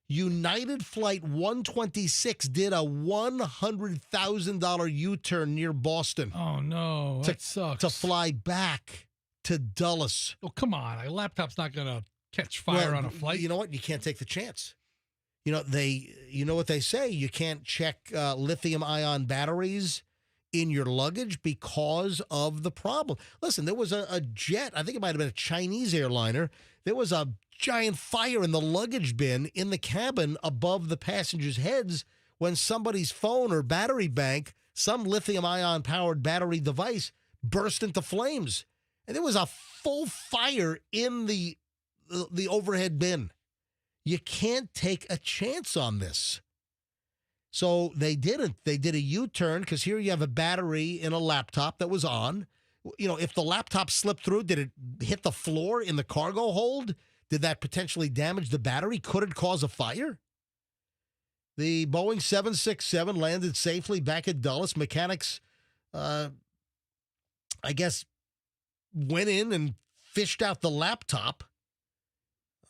A: United Flight 126 did a $100,000 U-turn near Boston.
B: Oh, no. That sucks.
A: To fly back to Dulles.
B: Oh, come on. A laptop's not going to catch fire on a flight.
A: You know what? You can't take the chance. You know what they say? You can't check lithium-ion batteries in your luggage because of the problem. Listen, there was a jet, I think it might have been a Chinese airliner. There was a giant fire in the luggage bin in the cabin above the passengers' heads when somebody's phone or battery bank, some lithium-ion powered battery device, burst into flames. And there was a full fire in the overhead bin. You can't take a chance on this. So they didn't. They did a U-turn because here you have a battery in a laptop that was on. You know, if the laptop slipped through, did it hit the floor in the cargo hold? Did that potentially damage the battery? Could it cause a fire? The Boeing 767 landed safely back at Dulles. Mechanics, I guess, went in and fished out the laptop.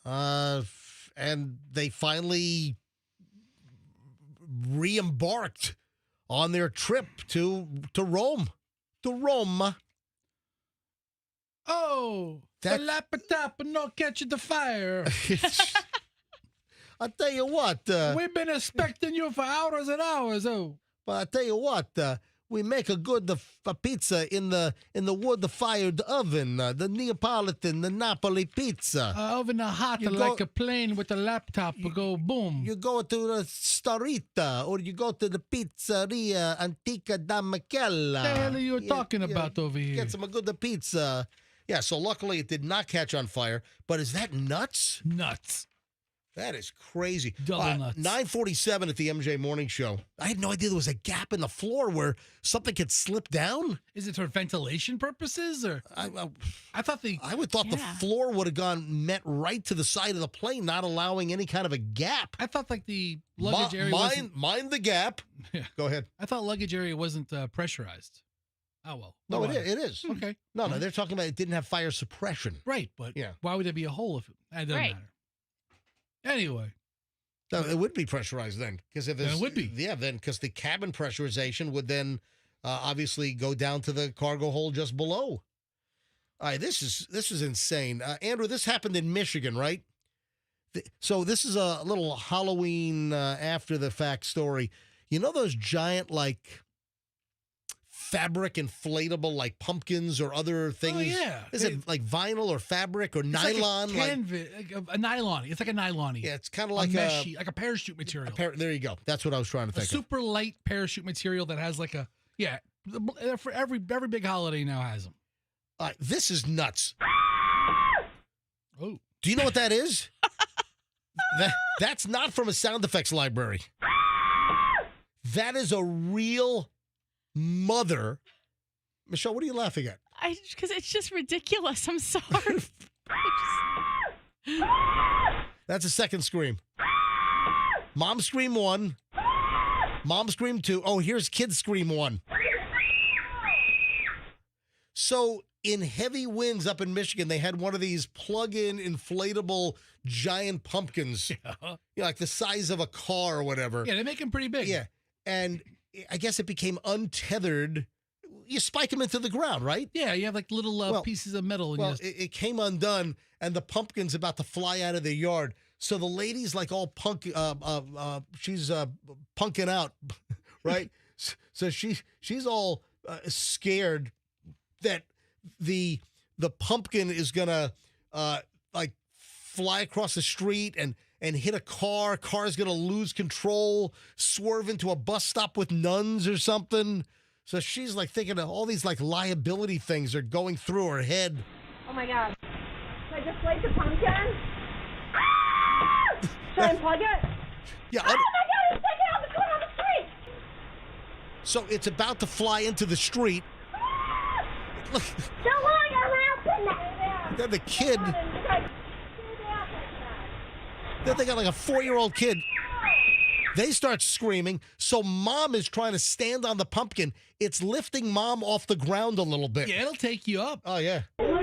A: And they finally re-embarked on their trip to Rome. To Rome.
B: Oh, the laptop no catching the fire.
A: I'll tell you what.
B: We've been expecting you for hours and hours. Oh,
A: but I'll tell you what. We make a good pizza in the wood-fired oven. The Neapolitan, the Napoli pizza.
B: Oven hot like a plane with a laptop. Go boom.
A: You go to the Starita or you go to the Pizzeria Antica da Michela.
B: What the hell are you talking about over here?
A: Get some good pizza. Yeah, so luckily it did not catch on fire. But is that nuts?
B: Nuts.
A: That is crazy.
B: Double nuts.
A: 9:47 at the MJ Morning Show. I had no idea there was a gap in the floor where something could slip down.
B: Is it for ventilation purposes, or I would
A: thought the floor would have met right to the side of the plane, not allowing any kind of a gap.
B: I thought like the luggage area
A: mind the gap.
B: Yeah.
A: Go ahead.
B: I thought luggage area wasn't pressurized. Oh well.
A: No, it is.
B: Okay.
A: No, they're talking about it didn't have fire suppression.
B: Right, but why would there be a hole if it doesn't matter? Anyway.
A: No, it would be pressurized then. Because if
B: it would be.
A: Yeah, then because the cabin pressurization would then obviously go down to the cargo hold just below. All right, this is insane. Andrew, this happened in Michigan, right? So this is a little Halloween after the fact story. You know those giant like fabric inflatable like pumpkins or other things?
B: Oh, yeah.
A: Is it like vinyl or fabric or nylon?
B: Like a canvas, like a nylon. It's like a nylon.
A: Yeah, it's kind of like
B: meshy, like a parachute material.
A: There you go. That's what I was trying to think
B: A super light parachute material that has like a for every big holiday now has them.
A: This is nuts.
B: Oh,
A: do you know what that is? That's not from a sound effects library. That is a real mother. Michelle, what are you laughing at?
D: Because it's just ridiculous. I'm sorry.
A: That's a second scream. Mom scream 1. Mom scream 2. Oh, here's kid scream 1. So in heavy winds up in Michigan, they had one of these plug-in inflatable giant pumpkins. Yeah, like the size of a car or whatever.
B: Yeah, they make them pretty big.
A: Yeah. And I guess it became untethered. You spike them into the ground, right?
B: Yeah, you have like little pieces of metal. And
A: it came undone, and the pumpkin's about to fly out of their yard. So the lady's like all she's punking out, right? So she's all scared that the pumpkin is gonna like fly across the street and hit a car. Car's gonna lose control, swerve into a bus stop with nuns or something. So she's like thinking of all these like liability things are going through her head.
P: Oh my God! Should I just light the pumpkin? Should I unplug it?
A: Yeah.
P: Oh my God! It's taking out the corner on the street.
A: So it's about to fly into the street. Look.
P: Don't worry, I'm out.
A: Then the kid. Then they got like a 4-year-old kid. They start screaming. So mom is trying to stand on the pumpkin. It's lifting mom off the ground a little bit.
B: Yeah, it'll take you up.
A: Oh, yeah.
P: Let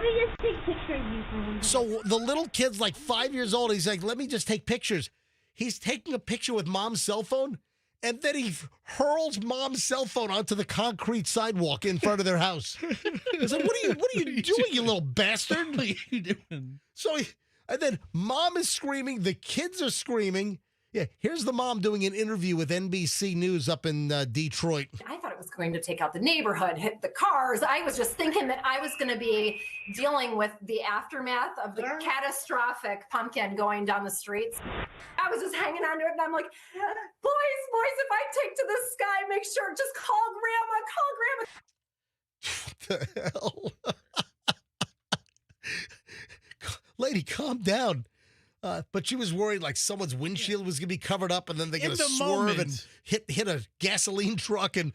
P: me just take pictures of you for a minute.
A: So the little kid's like 5 years old. He's like, let me just take pictures. He's taking a picture with mom's cell phone, and then he hurls mom's cell phone onto the concrete sidewalk in front of their house. He's like, what are you doing, you little bastard?
B: What are you doing?
A: And then mom is screaming. The kids are screaming. Yeah, here's the mom doing an interview with NBC News up in Detroit.
Q: I thought it was going to take out the neighborhood, hit the cars. I was just thinking that I was going to be dealing with the aftermath of the catastrophic pumpkin going down the streets. I was just hanging on to it, and I'm like, boys, if I take to the sky, make sure, just call Grandma.
A: What the hell? Lady, calm down. But she was worried like someone's windshield was going to be covered up, and then they're going to swerve and hit a gasoline truck and,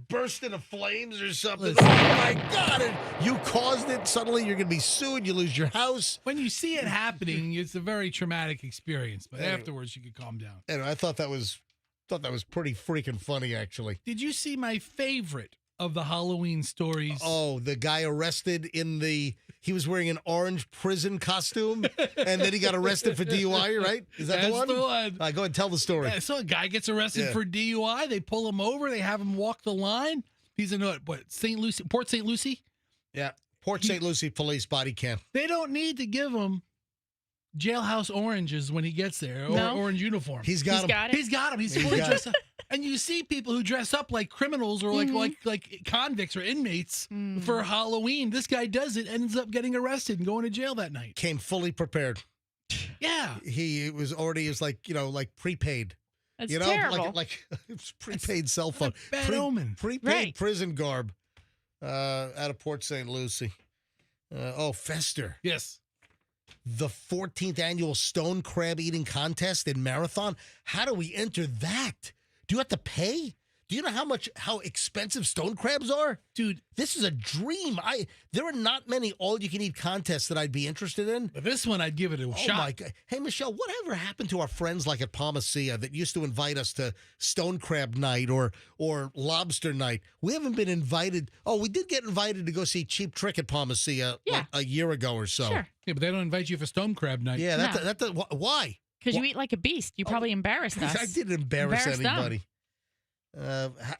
A: burst into flames or something.
B: Listen.
A: Oh, my God. And you caused it. Suddenly you're going to be sued. You lose your house.
B: When you see it happening, it's a very traumatic experience. But afterwards, you could calm down.
A: And I thought that was pretty freaking funny, actually.
B: Did you see my favorite of the Halloween stories?
A: Oh, the guy arrested he was wearing an orange prison costume, and then he got arrested for DUI, right? Is that
B: That's
A: the one?
B: the one.
A: All right, go ahead and tell the story.
B: Yeah, so a guy gets arrested for DUI. They pull him over. They have him walk the line. He's in St. Lucie, Port St. Lucie?
A: Yeah, Port St. Lucie police body cam.
B: They don't need to give him jailhouse oranges when he gets there, or orange uniform.
A: He's got him.
B: He's got him. He's fully dressed up. And you see people who dress up like criminals or like convicts or inmates for Halloween. This guy does it, ends up getting arrested and going to jail that night.
A: Came fully prepared.
B: Yeah.
A: He was like prepaid.
D: That's terrible.
A: Like it's prepaid cell phone.
B: Bad omen.
A: Prepaid prison garb out of Port St. Lucie. Fester.
B: Yes.
A: The 14th annual stone crab eating contest in Marathon. How do we enter that? Do you have to pay? Do you know how expensive stone crabs are?
B: Dude,
A: this is a dream. There are not many all-you-can-eat contests that I'd be interested in.
B: But this one, I'd give it a shot.
A: Oh, my God. Hey, Michelle, whatever happened to our friends like at Palmacia that used to invite us to stone crab night or lobster night? We haven't been invited. Oh, we did get invited to go see Cheap Trick at Palmacia a year ago or so.
D: Sure.
B: Yeah, but they don't invite you for stone crab night.
A: Yeah, why?
D: Because you eat like a beast. You probably embarrassed us.
A: I didn't embarrass anybody.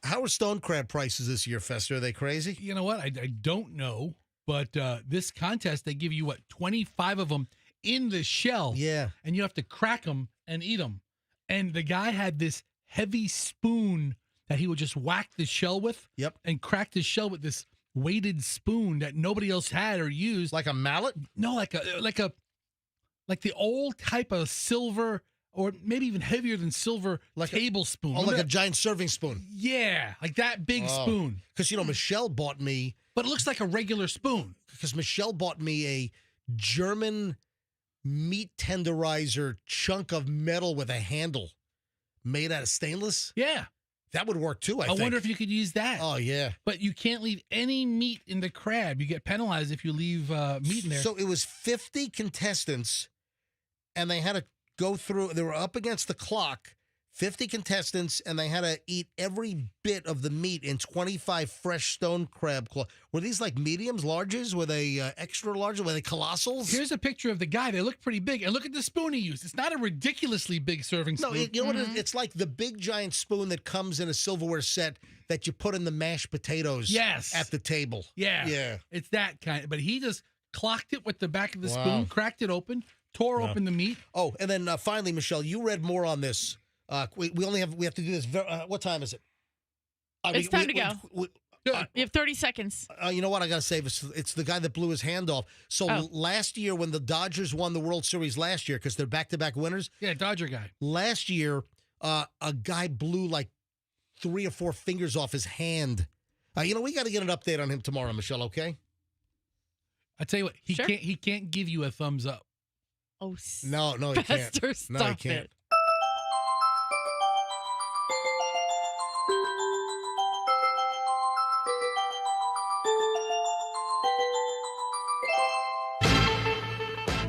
A: How are stone crab prices this year, Fester? Are they crazy?
B: You know what? I don't know. But this contest, they give you, 25 of them in the shell.
A: Yeah.
B: And you have to crack them and eat them. And the guy had this heavy spoon that he would just whack the shell with.
A: Yep.
B: And crack the shell with this weighted spoon that nobody else had or used.
A: Like a mallet?
B: No, like the old type of silver, or maybe even heavier than silver, tablespoon.
A: Oh, like a giant serving spoon.
B: Yeah, like that big spoon.
A: Because, Michelle bought me.
B: But it looks like a regular spoon.
A: Because Michelle bought me a German meat tenderizer chunk of metal with a handle made out of stainless.
B: Yeah.
A: That would work too, I think.
B: wonder if you could use that.
A: Oh, yeah.
B: But you can't leave any meat in the crab. You get penalized if you leave meat in there.
A: So it was 50 contestants, and they had to go through, they were up against the clock, 50 contestants, and they had to eat every bit of the meat in 25 fresh stone crab claw. Were these like mediums, larges? Were they extra large? Were they colossals?
B: Here's a picture of the guy. They look pretty big. And look at the spoon he used. It's not a ridiculously big serving spoon.
A: No, you know what it is? It's like the big giant spoon that comes in a silverware set that you put in the mashed potatoes at the table.
B: Yeah.
A: Yeah.
B: It's that kind. But he just clocked it with the back of the spoon, cracked it open, tore open the meat.
A: Oh, and then finally, Michelle, you read more on this. We have to do this. What time is it?
D: It's time to go. You have 30 seconds.
A: You know what? I got to say, it's the guy that blew his hand off. So last year, when the Dodgers won the World Series last year, because they're back-to-back winners.
B: Yeah, Dodger guy.
A: Last year, a guy blew like 3 or 4 fingers off his hand. We got to get an update on him tomorrow, Michelle. Okay?
B: I tell you what, he can't give you a thumbs up.
D: Oh,
A: no, he can't.
D: Stop
A: No, he can't.
D: it.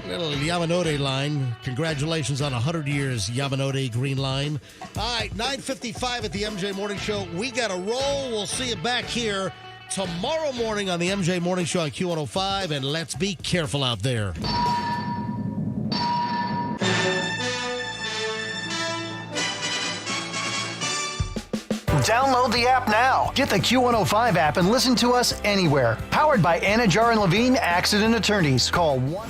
A: Little Yamanode line. Congratulations on 100 years, Yamanode Green Line. All right, 9:55 at the MJ Morning Show. We got to roll. We'll see you back here tomorrow morning on the MJ Morning Show on Q105, and let's be careful out there.
R: Download the app now. Get the Q105 app and listen to us anywhere. Powered by Anna Jar and Levine Accident Attorneys. Call 1-